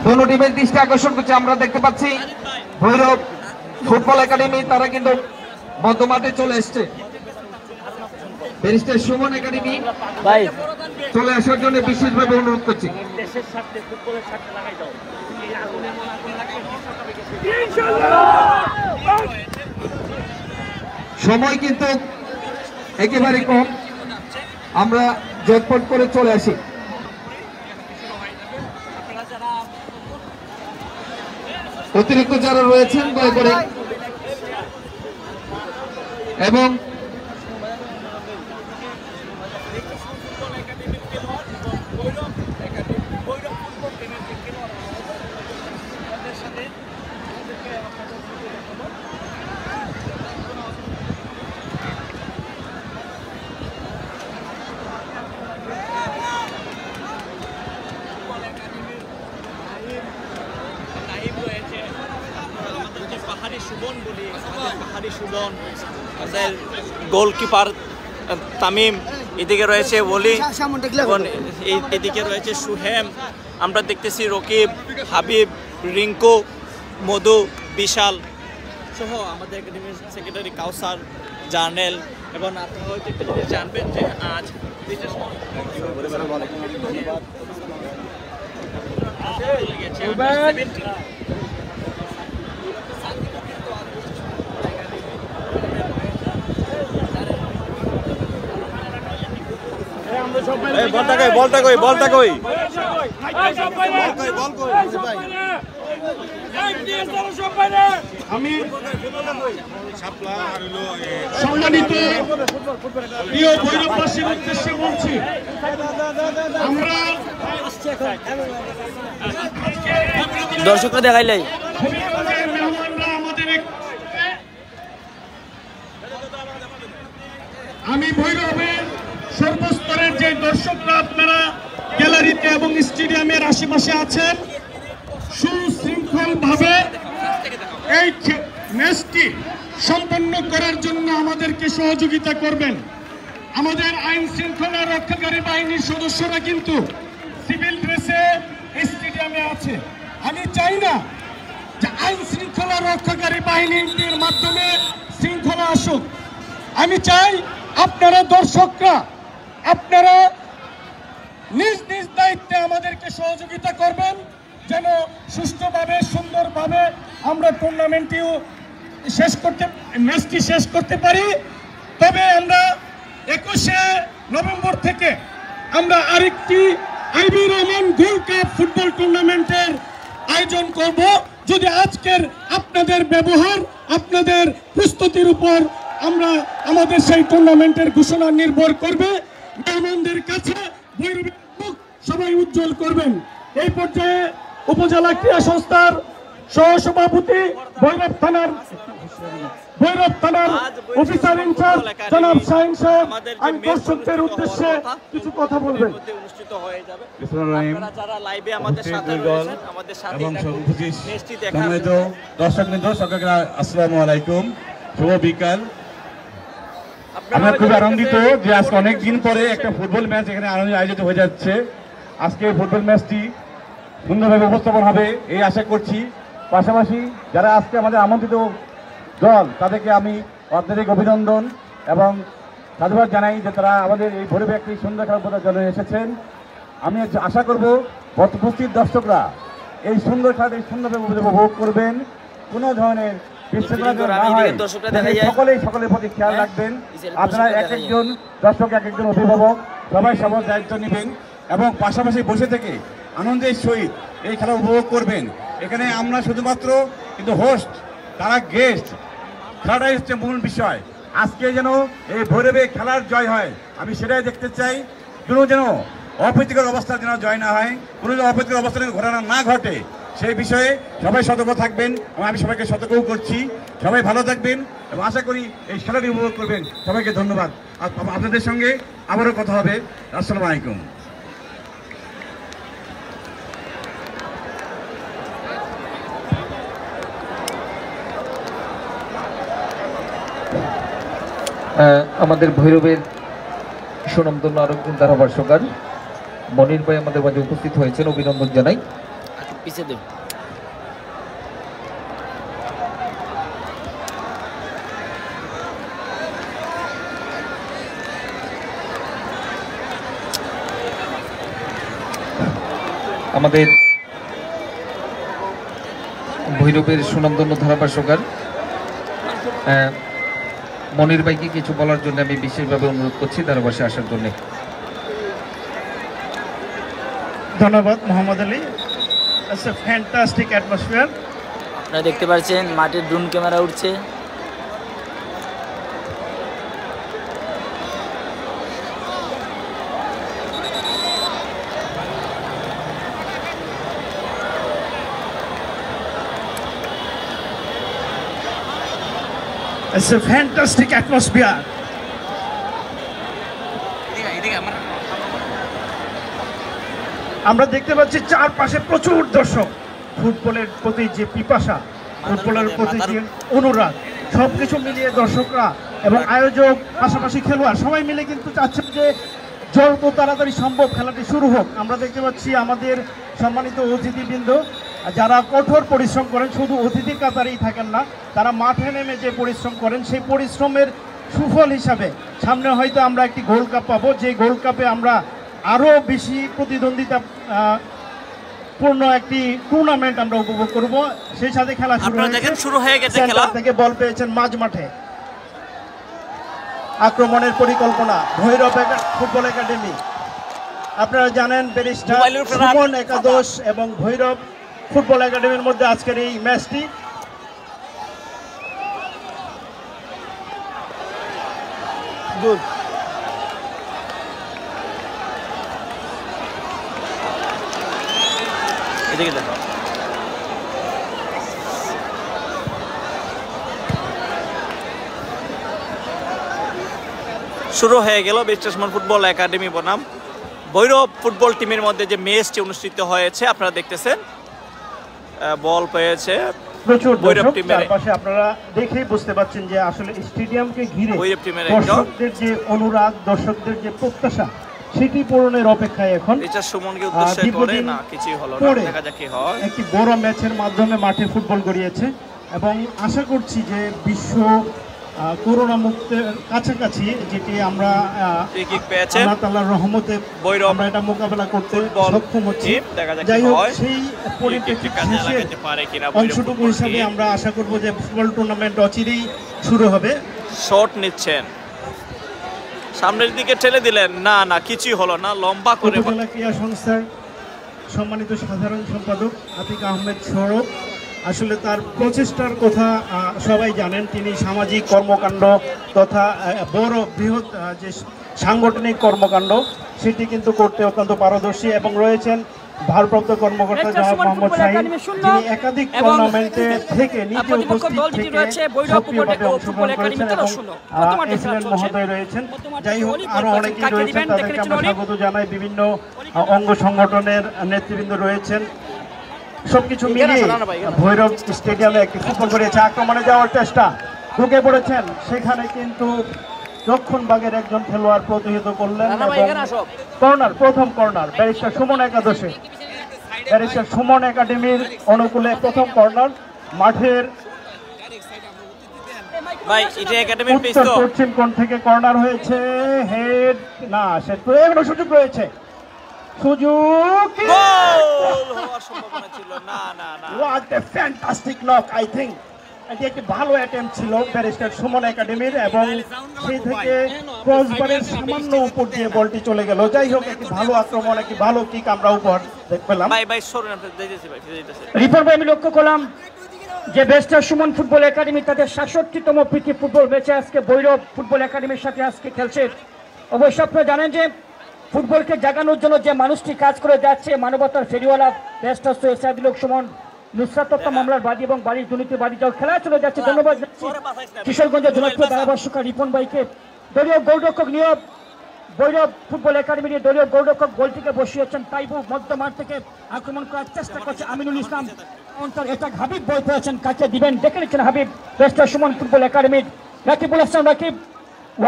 দোনো টিমের দৃষ্টি আকর্ষণ করছে। আমরা দেখতে পাচ্ছি ভৈরব ফুটবল একাডেমি তারা কিন্তু মধ্যমাঠে চলে এসছে। ব্যারিস্টার সুমন একাডেমি চলে আসার জন্য বিশেষভাবে অনুরোধ করছি। সময় কিন্তু একেবারে কম, আমরা ঝটপট করে চলে আসি। অতিরিক্ত যারা রয়েছেন দয়া করে এবং গোলকিপার তামিম, এদিকে রয়েছে ওলি, এদিকে রয়েছে সুহেম, আমরা দেখতেছি রকিব, হাবিব, রিঙ্কু, মধু, বিশাল সহ আমাদের একাডেমির সেক্রেটারি কাউসার, জার্নেল এবং আপনারা হয়তো একটু জিনিস জানবেন যে আজ বিশেষ বলটা কই আমি সম্মানিত প্রিয় ভৈরববাসীর উদ্দেশ্যে বলছি, আমরা দর্শকরা দেখাইলাই আমি ভৈরবের সর্বস্তরের যে দর্শকরা আপনারা গ্যালারিতে এবং স্টেডিয়ামের আশেপাশে আছেন, সুশৃঙ্খল ভাবে এই ম্যাচটি সম্পন্ন করার জন্য আমাদেরকে সহযোগিতা করবেন। আমাদের আইন শৃঙ্খলা রক্ষাকারী বাহিনীর সদস্যরা কিন্তু সিভিল ড্রেসে স্টেডিয়ামে আছে। আমি চাই না যে আইন শৃঙ্খলা রক্ষাকারী বাহিনীর মাধ্যমে শৃঙ্খলা আসুক। আমি চাই আপনারা দর্শকরা আপনারা নিজ নিজ দায়িত্বে আমাদেরকে সহযোগিতা করবেন, যেন সুষ্ঠুভাবে সুন্দরভাবে আমরা টুর্নামেন্টটিও ম্যাচটি শেষ করতে পারি। তবে আমরা 21শে নভেম্বর থেকে আমরা আরেকটি IB Rahman gold cup football টুর্নামেন্টের আয়োজন করব। যদি আজকের আপনাদের ব্যবহার, আপনাদের প্রস্তুতির উপর আমরা আমাদের সেই টুর্নামেন্টের ঘোষণা নির্ভর করবে। মেহমানদের কাছে ভৈরবের মুখ সবাই উজ্জ্বল করবেন। এই পর্যায়ে উপজেলা ক্রীড়া সংস্থার সহসভাপতি ভৈরব থানার অফিসার ইনচার্জ জনাব শাহিন সাহেব আমি দর্শকদের উদ্দেশ্যে কিছু কথা বলবেন। অনুষ্ঠিত হয়ে যাবে। আপনারা যারা লাইভে আমাদের সাথে রয়েছেন, আমাদের সাথে ম্যাচটি দেখার দর্শকবৃন্দ সকলকে আসসালামু আলাইকুম, শুভ বিকাল। আমরা খুব আনন্দিত যে আজকে অনেক দিন পরে একটা ফুটবল ম্যাচ এখানে আয়োজিত হয়ে যাচ্ছে। আজকে ফুটবল ম্যাচটি সুন্দরভাবে উপস্থাপন হবে এই আশা করছি। পাশাপাশি যারা আজকে আমাদের আমন্ত্রিত দল তাদেরকে আমি অত্যধিক অভিনন্দন এবং সাধুবাদ জানাই যে তারা আমাদের এই ভৈরবে একটি সুন্দর খেলার জন্য এসেছেন। আমি আশা করব উপস্থিত দর্শকরা এই সুন্দর খেলাটি সুন্দরভাবে উপভোগ করবেন, কোনো ধরনের সকলের প্রতি খেয়াল রাখবেন। আপনারা এক একজন দর্শক, এক একজন অভিভাবক সবাই সবার দায়িত্ব নেবেন এবং পাশাপাশি বসে থেকে আনন্দের সহিত এই খেলা উপভোগ করবেন। এখানে আমরা শুধুমাত্র কিন্তু হোস্ট, তারা গেস্ট, খেলাটাই হচ্ছে মূল বিষয়। আজকে যেন এই ভৈরবে খেলার জয় হয়, আমি সেটাই দেখতে চাই। কোনো যেন অপ্রীতিকর অবস্থা যেন জয় না হয়, কোনো যেন অপ্রীতিকর অবস্থা ঘটনা না ঘটে, সেই বিষয়ে সবাই সতর্ক থাকবেন এবং আমি সবাইকে সতর্কও করছি। সবাই ভালো থাকবেন এবং আশা করি এই খেলাটি উপভোগ করবেন। সবাইকে ধন্যবাদ। আপনাদের সঙ্গে আবারও কথা হবে। আসসালামু আলাইকুম। আমাদের ভৈরবের সুনামধন্য আরেকজন ধারাভাষ্যকার মনির ভাই আমাদের মাঝে উপস্থিত হয়েছেন, অভিনন্দন জানাই। পিছিয়ে দেব। আমাদের ভৈরবের সুনামধন্য ধারাভাষ্যকার মনির ভাইকে কিছু বলার জন্য আমি বিশেষভাবে অনুরোধ করছি ধারাভাষ্যে আসার জন্য। ধন্যবাদ Mohammad Ali. It's a fantastic atmosphere. আপনারা দেখতে পাচ্ছেন মাঠের ড্রোন ক্যামেরা উঠছে। It's a fantastic atmosphere. আমরা দেখতে পাচ্ছি চারপাশে প্রচুর দর্শক। ফুটবলের প্রতি যে পিপাসা, ফুটবলের প্রতি যে অনুরাগ, সবকিছু মিলিয়ে দর্শকরা এবং আয়োজক পাশাপাশি খেলোয়াড় সবাই মিলে কিন্তু চাচ্ছেন যে যত তাড়াতাড়ি সম্ভব খেলাটি শুরু হোক। আমরা দেখতে পাচ্ছি আমাদের সম্মানিত অতিথিবৃন্দ যারা কঠোর পরিশ্রম করেন, শুধু অতিথি কাতারেই থাকেন না, তারা মাঠে নেমে যে পরিশ্রম করেন সেই পরিশ্রমের সুফল হিসাবে সামনে হয়তো আমরা একটি গোল্ড কাপ পাবো, যে গোল্ড কাপে আমরা আরও বেশি প্রতিদ্বন্দ্বিতা পূর্ণ একটি টুর্নামেন্ট আমরা উপভোগ করব। সেই সাথে খেলা শুরু হয়ে গেছে। খেলা থেকে বল পেয়েছেন মাঝ মাঠে, আক্রমণের পরিকল্পনা ভৈরব ফুটবল একাডেমি। আপনারা জানেন ব্যারিস্টার সুমন একাদশ এবং ভৈরব ফুটবল একাডেমির মধ্যে আজকের এই ম্যাচটি। গুড, এদিকে দেখো। শুরু হয়ে গেল ব্যারিস্টার সুমন ফুটবল একাডেমি বনাম ভৈরব ফুটবল টিমের মধ্যে যে ম্যাচটি অনুষ্ঠিত হয়েছে আপনারা দেখতেছেন। বল পেয়েছে প্রচুর ভৈরব টিমের পাশে, আপনারা দেখেই বুঝতে পারছেন যে আসলে স্টেডিয়ামকে ঘিরে ভৈরব টিমের দর্শকদের যে অনুরাগ, দর্শকদের যে প্রত্যাশা, সেটি পূরণের অপেক্ষায় এখন ব্যারিস্টার সুমনকে উদ্দেশ্য করে না কিছুই হলো না, দেখা যাক কি হয়। একটি বড় ম্যাচের মাধ্যমে মাঠে ফুটবল গড়িয়েছে এবং আশা করছি যে বিশ্ব করোনা মুক্তের কাছাকাছি, যেটি আমরা আল্লাহ তাআলার রহমতে আমরা এটা মোকাবেলা করতে সক্ষম হচ্ছি। যাই হোক, সেই পরিপ্রেক্ষিতে অংশটুকু হিসাবে আমরা আশা করব যে ফুটবল টুর্নামেন্ট অচিরেই শুরু হবে। শট নিচ্ছেন, সামনের দিকে ঠেলে দিলেন, না না কিছুই হলো না, লম্বা করে। উপজেলা ক্রীড়া সংস্থার সম্মানিত সাধারণ সম্পাদক আতিক আহমেদ সৌরভ, আসলে তার প্রচেষ্টার কথা সবাই জানেন। তিনি সামাজিক কর্মকাণ্ড তথা বড় বৃহৎ যে সাংগঠনিক কর্মকাণ্ড সেটি কিন্তু করতে অত্যন্ত পারদর্শী এবং রয়েছেন ভারপ্রাপ্ত কর্মকর্তা জনাব মোহাম্মদ শাহিন, যিনি একাধিক টুর্নামেন্টে থেকে নিজে উপস্থিত থেকে সক্রিয়ভাবে অংশগ্রহণ করেছেন এবং এসএলএন মহোদয় রয়েছেন। যাই হোক, আরো অনেকেই রয়েছেন, তাদেরকে আমরা স্বাগত জানাই। বিভিন্ন অঙ্গ সংগঠনের নেতৃবৃন্দ রয়েছেন। সবকিছু মিলিয়ে ভৈরব স্টেডিয়ামে একটি ফুটবল গড়িয়েছে। আক্রমণে যাওয়ার চেষ্টা, ঢুকে পড়েছেন, সেখানে কিন্তু দক্ষিণবাগের একজন খেলোয়াড় প্রতিহত করলেন। কর্নার, প্রথম কর্নার ব্যারিস্টার সুমন একাদশে, ব্যারিস্টার সুমন একাডেমির অনুকূলে প্রথম কর্নার। মাঠের পশ্চিম কোণ থেকে কর্নার হয়েছে, হেড না, সে এখনো সুযোগ রয়েছে, সুযোগ ফ্যান্টাস্টিক নক। আই থিঙ্ক এটি একটি ভালো অ্যাটেম্পট ছিল ব্যারিস্টার সুমন একাডেমির এবং সেই থেকে ক্রসবারের সামান্য উপর দিয়ে বলটি চলে গেল। যাই হোক, একটি ভালো আক্রমণ, একটি ভালো কিক আমরা উপহার পেলাম। রিপন ভাই, আমি লক্ষ্য করলাম যে ব্যারিস্টার সুমন ফুটবল একাডেমি তাদের ৬৭তম প্রীতি ফুটবল ম্যাচে আজকে ভৈরব ফুটবল একাডেমির সাথে আজকে খেলছে। অবশ্য আপনারা জানেন যে ফুটবলকে জাগানোর জন্য যে মানুষটি কাজ করে যাচ্ছে, মানবতার ফেরিওয়ালা ব্যারিস্টার সৈয়দ সাইদুল হক সুমন, নুসরাত হত্যা মামলার বাদী এবং বাড়ির দুর্নীতিবাদী যাও খেলা চলে যাচ্ছে। ধন্যবাদ কিশোরগঞ্জের জনপ্রিয় ধারাভাষ্যকার রিপন ভাইকে। দলীয় গোলরক্ষক নিয়োগ ভৈরব ফুটবল একাডেমির দলীয় গোলরক্ষক গোলটিকে বসিয়েছেন তাইবু। মধ্যমাঠ থেকে আক্রমণ করার চেষ্টা করছে আমিনুল ইসলাম, এটা হাবিব বল পেয়েছেন, কাছে দিবেন, দেখে নিচ্ছেন হাবিব। ব্যারিস্টার সুমন ফুটবল একাডেমির রাকিবুল হাসান রাকিব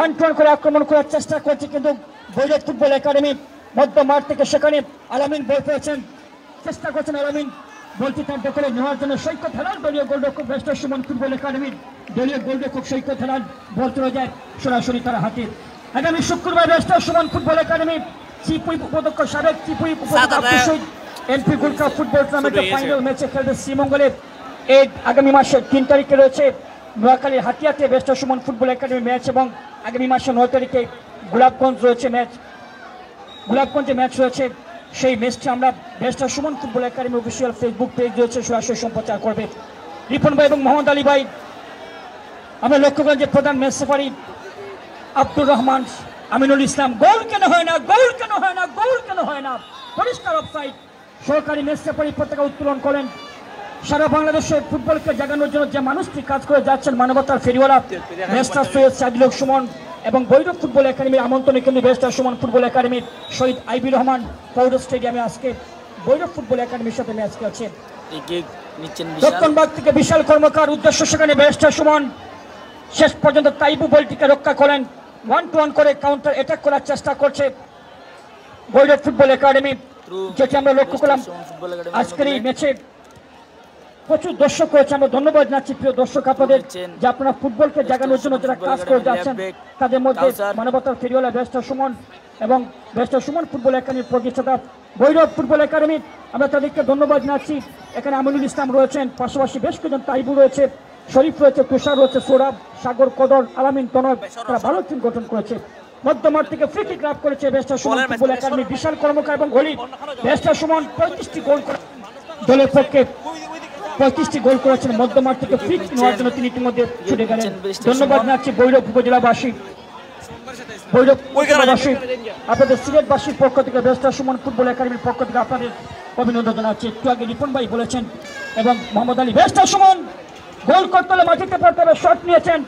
1-2 করে আক্রমণ করার চেষ্টা করছে, কিন্তু ভৈরব ফুটবল একাডেমি মধ্যমাঠ থেকে সেখানে আলামিন বল পেয়েছেন, চেষ্টা করছেন আলামিন বলটি তার দখলে নেওয়ার জন্য। সৈকত হেলাল দলীয় গোলরক্ষক ব্যারিস্টার সুমন ফুটবল একাডেমির দলীয় গোলরক্ষক সৈকত হেলাল বল চলে যায় সরাসরি তার হাতে। আগামী শুক্রবার barrister Suman football academy chief whip উপাধ্যক্ষ সাবেক চিফ হুইপ উপাধ্যক্ষ এমপি গোল্ড কাপ ফুটবল টুর্নামেন্টের ফাইনাল ম্যাচে খেলবে শ্রীমঙ্গলে। এই আগামী মাসের 3 তারিখে রয়েছে নোয়াখালীর হাতিয়াতে barrister Suman football academy match এবং আগামী মাসের 9 তারিখে গোলাপগঞ্জ রয়েছে ম্যাচ, গোলাপগঞ্জে ম্যাচ রয়েছে। সেই ম্যাচটি আমরা barrister Suman football academy official Facebook page রয়েছে, সরাসরি সম্প্রচার করবে। রিপন ভাই এবং মোহাম্মদ আলী ভাই, আমরা লক্ষ্য করেন যে প্রধান ম্যাচ রেফারি আব্দুর রহমান আমিনুল ইসলাম, গোল কেন হয় না, গোল কেন হয় না, গোল কেন হয় না, পরিষ্কার অফসাইড। সহকারী ম্যাচ রেফারি পতাকা উত্তোলন করেন। সারা বাংলাদেশে ফুটবলকে জাগানোর জন্য যে মানুষটি কাজ করে যাচ্ছেন, মানবতার ফেরিওয়ালা ব্যারিস্টার সৈয়দ সাইদুল হক সুমন এবং ভৈরব ফুটবল একাডেমির আমন্ত্রণে কেন্দ্রে ব্যারিস্টার সুমন ফুটবল একাডেমির শহীদ আইবি রহমান পৌর স্টেডিয়ামে আজকে ভৈরব ফুটবল একাডেমির সাথে ম্যাচ খেলছে। দক্ষিণবাগ থেকে বিশাল কর্মকার উদ্দেশ্য, সেখানে ব্যারিস্টার সুমন শেষ পর্যন্ত তাইবু বলটিকে রক্ষা করেন। 1-1 করে কাউন্টার অ্যাটাক করার চেষ্টা করছে ভৈরব ফুটবল একাডেমি, যেটি আমরা লক্ষ্য করলাম আজকের এই ম্যাচে প্রচুর দর্শক রয়েছে। আমরা ধন্যবাদ জানাচ্ছি প্রিয় দর্শক আপনাদের যে আপনারা ফুটবলকে জাগানোর জন্য যারা কাজ করে যাচ্ছেন, তাদের মধ্যে মানবতার ফেরিওয়ালা ব্যারিস্টার সুমন এবং ব্যারিস্টার সুমন ফুটবল একাডেমির প্রতিষ্ঠাতা ভৈরব ফুটবল একাডেমি, আমরা তাদেরকে ধন্যবাদ জানাচ্ছি। এখানে আমিনুল ইসলাম রয়েছেন, পাশাপাশি বেশ কয়েকজন তাইবু রয়েছে, শরীফ রয়েছে, তুষার রয়েছে, সৌরভ, সাগর, কদর, আলামিন, তনব, তারা ভালো টিম গঠন করেছে। মধ্যমাঠ থেকে ফ্রি কিক লাভ করেছে ব্যারিস্টার সুমন ফুটবল একাডেমি, বিশাল কর্মকার এবং গোলি। ব্যারিস্টার সুমন 35টি গোল করে দলের পক্ষে 35টি গোল করেছেন। মধ্যমাঠ থেকে ফ্রি কিক নেওয়ার জন্য তিনি ইতিমধ্যে ছুটে গেলেন। ধন্যবাদ জানাচ্ছি ভৈরব উপজেলাবাসী, ভৈরব উপজেলাবাসী, আপনাদের সিলেটবাসীর পক্ষ থেকে ব্যারিস্টার সুমন ফুটবল একাডেমির পক্ষ থেকে আপনাদের অভিনন্দন জানাচ্ছি। একটু আগে রিপন ভাই বলেছেন এবং মোহাম্মদ আলী, ব্যারিস্টার সুমন গোল করতে হলে মাটিতে পড়তে হবে, শট নিয়েছেন,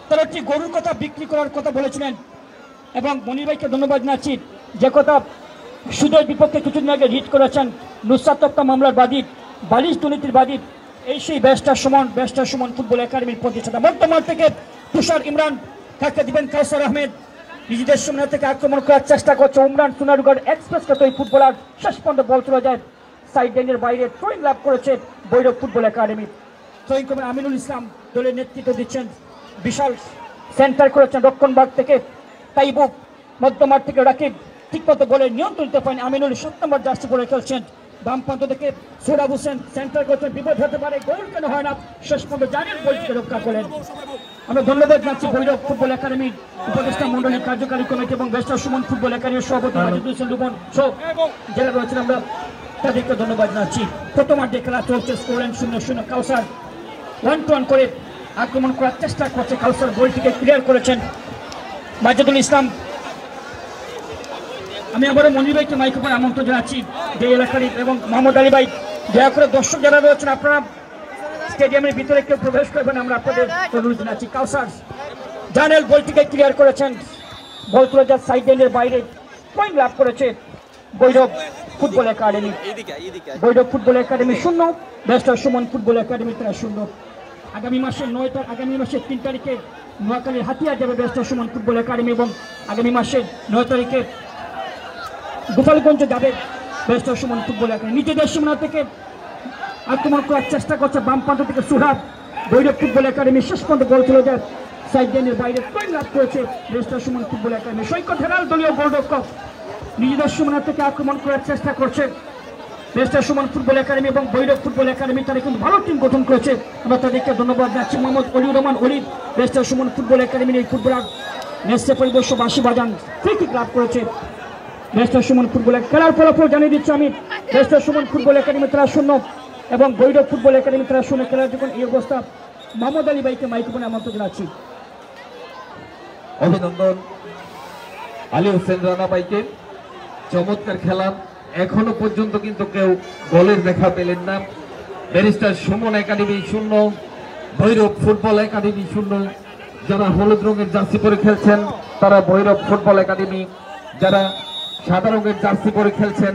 তারা একটি গরুর কথা বিক্রি করার কথা বলেছিলেন। এবং মনির ভাইকে ধন্যবাদ জানাচ্ছি যে কথা সুদয়ের বিপক্ষে কিছুদিন আগে রিট করেছেন নুসরাত হত্যা মামলার বাদী, বালিশ দুর্নীতির বাদী, এই সেই ব্যারিস্টার সুমন ফুটবল একাডেমির প্রতিষ্ঠাতা। বর্তমান থেকে তুষার, ইমরান, কাকে দিবেন কাউসার আহমেদ, নিজেদের সামনে থেকে আক্রমণ করার চেষ্টা করছে উমরান, সোনারুগড় এক্সপ্রেস কত এই ফুটবলার, শেষ পর্যন্ত বল চলে যায় সাইড লাইনের বাইরে। থ্রোইং লাভ করেছে ভৈরব ফুটবল একাডেমি। থ্রোইং করেন আমিনুল ইসলাম, দলের নেতৃত্ব দিচ্ছেন, বিশাল সেন্টার করেছেন রক্ষণভাগ থেকে তাইবু, মধ্যমাঠ থেকে রাকিব, ঠিকমতো গোলের নিয়ন্ত্রণ দিতে পারেন আমিনুল, 7 নম্বর জার্সি পরে খেলছেন। বাম প্রান্ত থেকে সৌরভ হোসেন সেন্টার করছেন, বিপদ হতে পারে, গোল কেন হয় না, শেষ পর্যন্ত জানিয়ে গোলটিকে রক্ষা করেন। আমরা ধন্যবাদ জানাচ্ছি ভৈরব ফুটবল একাডেমির উপদেষ্টা মন্ডলীর কার্যকারী কমিটি এবং ব্যারিস্টার সুমন ফুটবল একাডেমির সভাপতি মাজিদুল হোসেন রুবন সব যারা রয়েছেন, আমরা তাদেরকে ধন্যবাদ জানাচ্ছি। প্রথমার্ধে খেলা চলছে, স্কোরলাইন 0-0। কাউসার 1-1 করে আক্রমণ করার চেষ্টা করছে, কাউসার গোলটিকে ক্লিয়ার করেছেন মাজিদুল ইসলাম। আমি আবারও মনির ভাইকে মাইক্রোফোন আমন্ত্রণ জানাচ্ছি যে এলাকার এবং মোহাম্মদ আলী ভাই, দয়া করে দর্শক যারা রয়েছেন আপনারা স্টেডিয়ামের ভিতরে কেউ প্রবেশ করবেন, আমরা আপনাদের অনুরোধ জানাচ্ছি। কাউসার জানেল বলটিকে ক্লিয়ার করেছেন, বল তুলে যায় সাইড লাইনের বাইরে, পয়েন্ট লাভ করেছে Bhairab football academy. Bhairab football academy 0, barrister Suman football academy তারা 0। আগামী মাসের 3 তারিখে নোয়াখালীর হাতিয়া যাবে ব্যারিস্টার সুমন ফুটবল একাডেমি এবং আগামী মাসের 9 তারিখে গোপালগঞ্জে যাবে ব্যারিস্টার সুমন ফুটবল একাডেমি। নিজেদের সীমানা থেকে আক্রমণ করার চেষ্টা করছে বাম প্রান্ত থেকে সুহাব, ভৈরব ফুটবল একাডেমি, শেষ পর্যন্ত গোল চলে যায় সাইড লাইনের বাইরে, পয়েন্ট লাভ করেছে ব্যারিস্টার সুমন ফুটবল একাডেমি। সৈকত হেরাল দলীয় গোলরক্ষক নিজেদের সীমানা থেকে আক্রমণ করার চেষ্টা করছে ব্যারিস্টার সুমন ফুটবল একাডেমি এবং ভৈরব ফুটবল একাডেমি, তারা কিন্তু ভালো টিম গঠন করেছে, আমরা তাদেরকে ধন্যবাদ জানাচ্ছি। মোহাম্মদ অলিউর রহমান অলি, ব্যারিস্টার সুমন ফুটবল একাডেমির এই ফুটবলার নেসে পরিবেশ বাসি বাজান ফ্রি কিক লাভ করেছে ব্যারিস্টার সুমন ফুটবল। খেলার ফলাফল জানিয়ে দিচ্ছি আমি, ব্যারিস্টার সুমন ফুটবল একাডেমি তারা 0 এবং ভৈরব ফুটবল একাডেমি তারা 0। খেলার যখন এই অবস্থা, মোহাম্মদ আলী ভাইকে মাইক্রোফোনে আমন্ত্রণ জানাচ্ছি। অভিনন্দন আলী হোসেন রানা ভাইকে, চমৎকার খেলা। এখনো পর্যন্ত কিন্তু কেউ গোলের দেখা পেলেন না। Barrister Suman academy 0, Bhairab football academy 0। যারা হলুদ রঙের জার্সি পরে খেলছেন তারা ভৈরব ফুটবল একাডেমি, যারা সাদা রঙের জার্সি পরে খেলছেন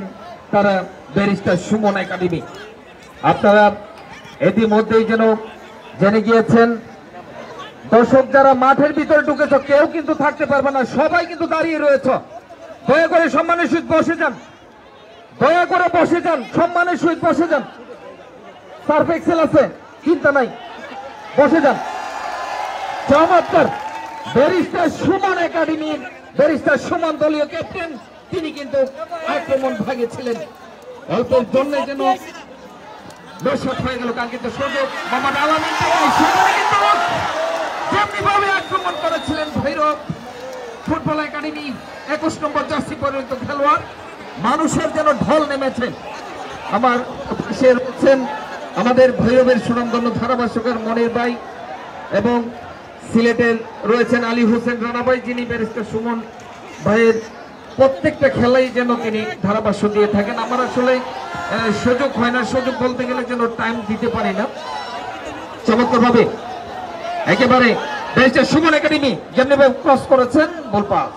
তারা ব্যারিস্টার সুমন একাডেমি। আপনারা ইতিমধ্যেই যেন জেনে গিয়েছেন, দর্শক যারা মাঠের ভিতরে ঢুকেছ কেউ কিন্তু থাকতে পারবে না, সবাই কিন্তু দাঁড়িয়ে রয়েছ। দয়া করে সম্মানের সহিত বসে যান, দয়া করে বসে যান, সম্মানের সহিত বসে যান। সার্ফ এক্সেল আছে, চিন্তা নাই, বসে যান। চমৎকার ব্যারিস্টার সুমন একাডেমির ব্যারিস্টার সুমন দলীয় ক্যাপ্টেন, তিনি কিন্তু আক্রমণ ভাগে ছিলেন। অল্পের জন্য যেন দর্শক হয়ে গেল কাঙ্ক্ষিত সুযোগ। মোহাম্মদ আলামিন যেমনিভাবে আক্রমণ করেছিলেন ভৈরব ফুটবল একাডেমি 21 নম্বর জার্সি পর্যন্ত খেলোয়াড়, মানুষের যেন ঢল নেমেছে। আমার পাশে রয়েছেন আমাদের ভৈরবের সুনামধন্য ধারাভাষ্যকার মনির ভাই এবং সিলেটের রয়েছেন আলী হোসেন রানা ভাই, যিনি ব্যারিস্টার সুমন ভাইয়ের প্রত্যেকটা খেলাই যেন তিনি ধারাভাষ্য দিয়ে থাকেন। আমার আসলে সুযোগ হয় না, সুযোগ বলতে গেলে যেন টাইম দিতে পারি না। চমৎকার ভাবে একেবারে ব্যারিস্টার সুমন একাডেমি যেমনি ভাবে ক্রস করেছেন, বল পাস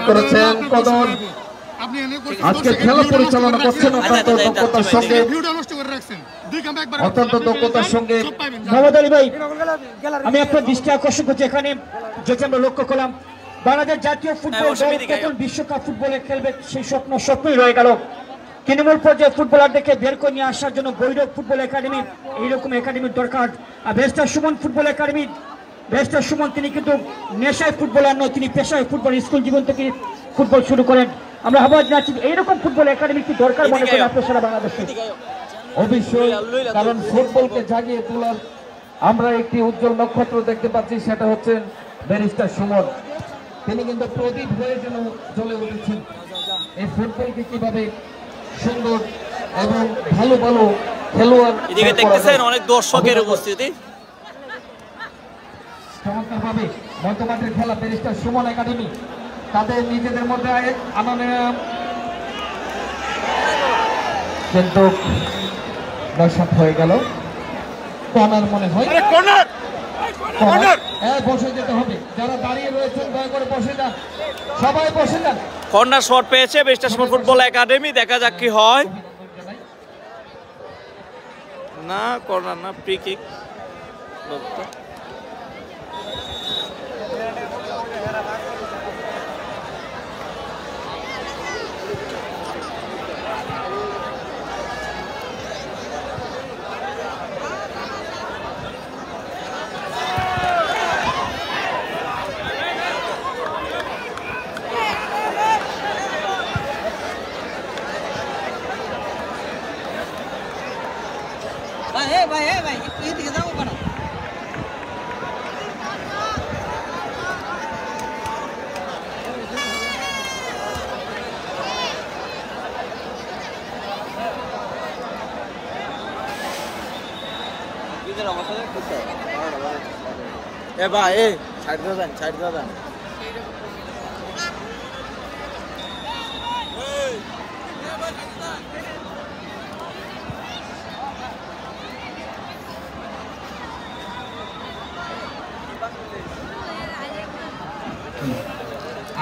করেছেন কদর। আজকে খেলা পরিচালনা করছেন অত্যন্ত দক্ষতার সঙ্গে, অত্যন্ত দক্ষতার সঙ্গে মোহাম্মদ আলী ভাই। আমি আপনার দৃষ্টি আকর্ষণ করছি, এখানে যেটা আমরা লক্ষ্য করলাম, বাংলাদেশ জাতীয় ফুটবল দল কখন বিশ্বকাপ ফুটবলে খেলবে সেই স্বপ্নই রয়ে গেল। তৃণমূল পর্যায়ে ফুটবলারদেরকে বের করে নিয়ে আসার জন্য গৈরব ফুটবল একাডেমি এইরকম একাডেমির দরকার। আর barrister Suman football academy, barrister Suman তিনি কিন্তু নেশায় ফুটবলার নয়, তিনি পেশায় ফুটবল, স্কুল জীবন থেকে ফুটবল শুরু করেন। আমরা আহ্বান জানাচ্ছি এইরকম ফুটবল একাডেমি কি দরকার মনে করেন আপনার সারা বাংলাদেশে? অবশ্যই, কারণ ফুটবলকে জাগিয়ে তোলার আমরা একটি উজ্জ্বল নক্ষত্র দেখতে পাচ্ছি, সেটা হচ্ছে ব্যারিস্টার সুমন। তিনি কিন্তু প্রদীপ হয়ে যেন জ্বলে উঠেছেন। এই ফুটবলকে কিভাবে সুন্দর এবং ভালো ভালো খেলোয়াড়, এদিকে দেখতেছেন অনেক দর্শকের উপস্থিতি। চমৎকারভাবে মধ্যমাঠের খেলা ব্যারিস্টার সুমন একাডেমি তাদের নিজেদের মধ্যে আনন্দ, কিন্তু দর্শক হয়ে গেল কর্নার মনে হয়। বসে যেতে হবে, যারা দাঁড়িয়ে রয়েছেন দয়া করে বসে যান, সবাই বসে যান। কর্নার শট পেয়েছে ব্যারিস্টার সুমন ফুটবল একাডেমি, দেখা যাক কি হয়। না কর্নার না, ফ্রি কিক।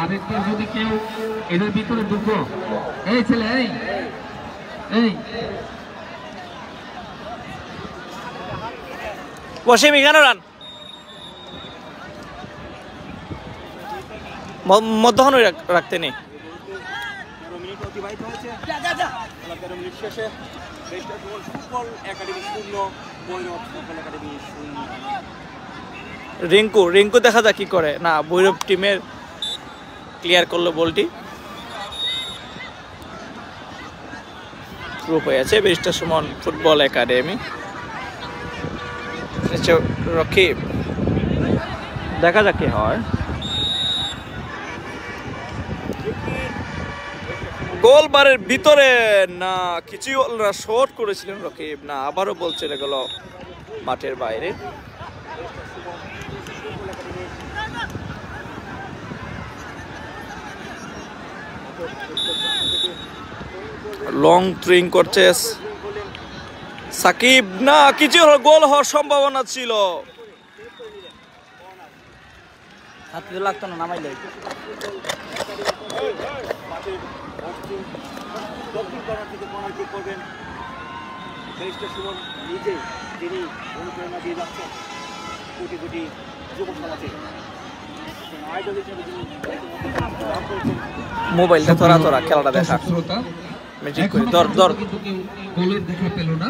আরেকটা যদি কেউ এদের ভিতরে ঢুকো, এই ছেলে, এই ওয়াসিম এখানে রান মধ্যখানে রাখতে নেই। রিঙ্কু দেখা যাক কি করে। না, ভৈরব টিমের ক্লিয়ার করলো বলটি, গ্রুপ হয়ে আছে barrister Suman football academy. Rakib, দেখা যাক কি হয়। গোল বারের ভিতরে না, কিছু শর্ট করেছিলেন রকিব, না আবারও বল চলে গেল মাঠের বাইরে। লং থ্রিং করছে সাকিব, না কিছু গোল হওয়ার সম্ভাবনা ছিল। লাগতো না, নামাইলে মোবাইলটা তোরা খেলাটা দেখা। গোলের দেখা পেল না।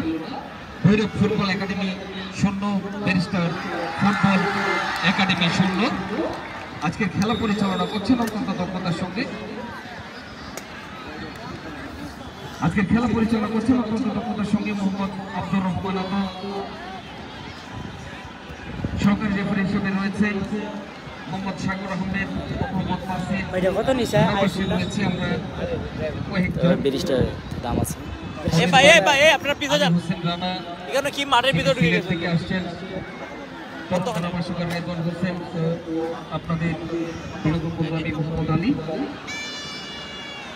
Bhairab football academy 0, barrister football academy 0। আজকে খেলা পরিচালনা করছেন অত্যন্ত দক্ষতার সঙ্গে, মোহাম্মদ আব্দুর রহমান। সহকারী রেফারি হিসেবে রয়েছেন মোহাম্মদ সাগর আহমেদ, মোহাম্মদ মাসিদ। ব্যারিস্টার দাম আছে। আপনার পিছনে যান, এখানে কি মাঠের ভিতরে ঢুকে গেছে। আপনাদের মোহাম্মদ আলী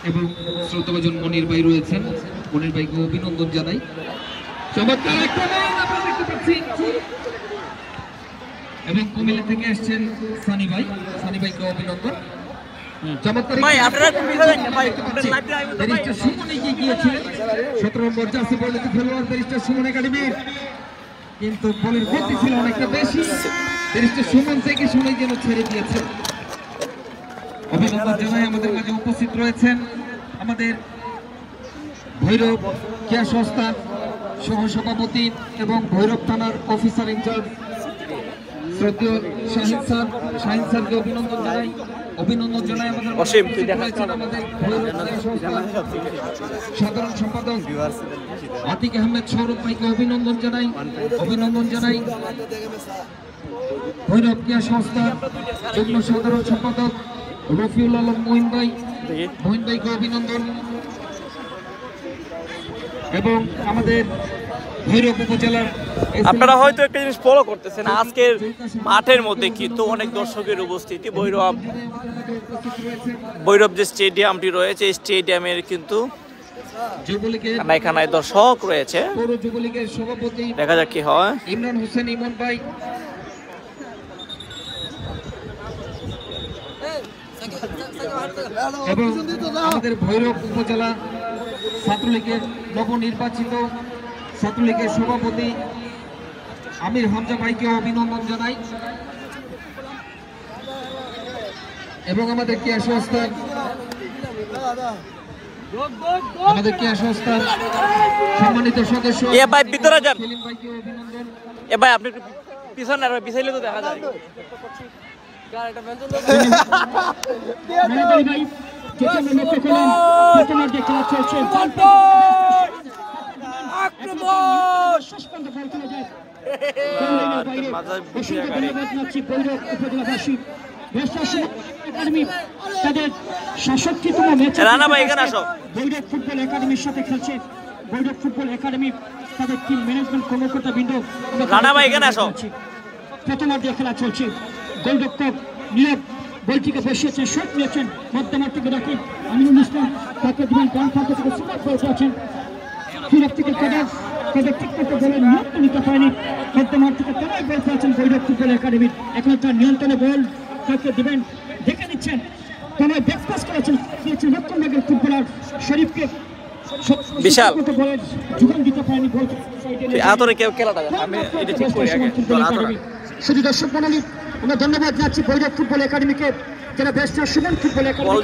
এবং শ্রোতাভাজন মনির ভাই রয়েছেন, মনির ভাইকে অভিনন্দন জানাই। চমৎকার একটা আমরা দেখতে পাচ্ছি। এবং কুমিল্লা থেকে এসেছেন সানি ভাইকে অভিনন্দন। চমৎকার ভাই, আপনারা ভাই ব্যারিস্টার সুমন এগিয়ে গিয়েছিলেন। 17 নম্বর জার্সি পরিহিত খেলোয়াড় ব্যারিস্টার সুমন একাডেমির, কিন্তু বলের গতি ছিল অনেকটা বেশি। ব্যারিস্টার সুমন থেকে শুনে যেন ছেড়ে দিয়েছে। অভিনন্দন জানাই। আমাদের মাঝে উপস্থিত রয়েছেন আমাদের ভৈরব ক্রীড়া সংস্থার সহসভাপতি এবং ভৈরব থানার অফিসার ইনচার্জ শ্রদ্ধেয় শাহিন স্যারকে অভিনন্দন জানাই আমাদের সাধারণ সম্পাদক আতিক আহমেদ সৌরভ ভাইকে অভিনন্দন জানাই ভৈরব ক্রীড়া সংস্থার যুগ্ম সাধারণ সম্পাদক রফিউল আলম মহিন ভাইকে অভিনন্দন এবং আমাদের ভৈরব উপজেলার আপনারা হয়তো একটা জিনিস ফলো করতেছেন, আজকের মাঠের মধ্যে কিন্তু অনেক দর্শকের উপস্থিতি। ভৈরব যে স্টেডিয়ামটি রয়েছে এই স্টেডিয়ামের কিন্তু খানায় দর্শক রয়েছে, দেখা যাক কি হয়। ইমরান হোসেন ইমন ভাই এবং আমাদের ভৈরব উপজেলা ছাত্রলীগের নবনির্বাচিত ছাত্রলীগের সভাপতি আমির হামজা ভাইকে অভিনন্দন জানাই এবং আমাদের ক্রীড়া সংস্থার সম্মানিত সদস্য ভিতরে যান সেলিম ভাইকে অভিনন্দন। ভাই আপনি পিছনে পিছাইলে তো দেখা যায়। রানা ভাই এখানে আসো। ভৈরব ফুটবল একাডেমির সাথে খেলছে ভৈরব ফুটবল একাডেমি তাদের টিম ম্যানেজমেন্ট কর্মকর্তা বৃন্দ। রানা ভাই এখানে আসো। প্রথমার্ধে খেলা চলছে, গোলরক্ষক নীরব বলটিকে বসিয়েছেন, শট নিয়েছেন, মধ্যমাঠ থেকে রাখেন আমিনুল ইসলাম, তাকে দিবেন ডান প্রান্ত থেকে সুপার বল করেছেন ফিরব থেকে কাদের ঠিক মতো বলের নিয়ন্ত্রণ নিতে পারেনি, মধ্যমাঠ থেকে তারাই বল পেয়েছেন ভৈরব ফুটবল একাডেমির। এখন তার নিয়ন্ত্রণে বল তাকে দিবেন, দেখে নিচ্ছেন তারা ব্যাকপাস করেছেন, দিয়েছেন রক্ষণভাগের ফুটবলার শরীফকে বিশাল বলের যোগান দিতে পারেনি। বল শুধু দর্শক মন্ডলী আমরা ধন্যবাদ জানাচ্ছি ভৈরব ফুটবল একাডেমিকে, যারা বেস্টার সুমন ফুটবল একাডেমি।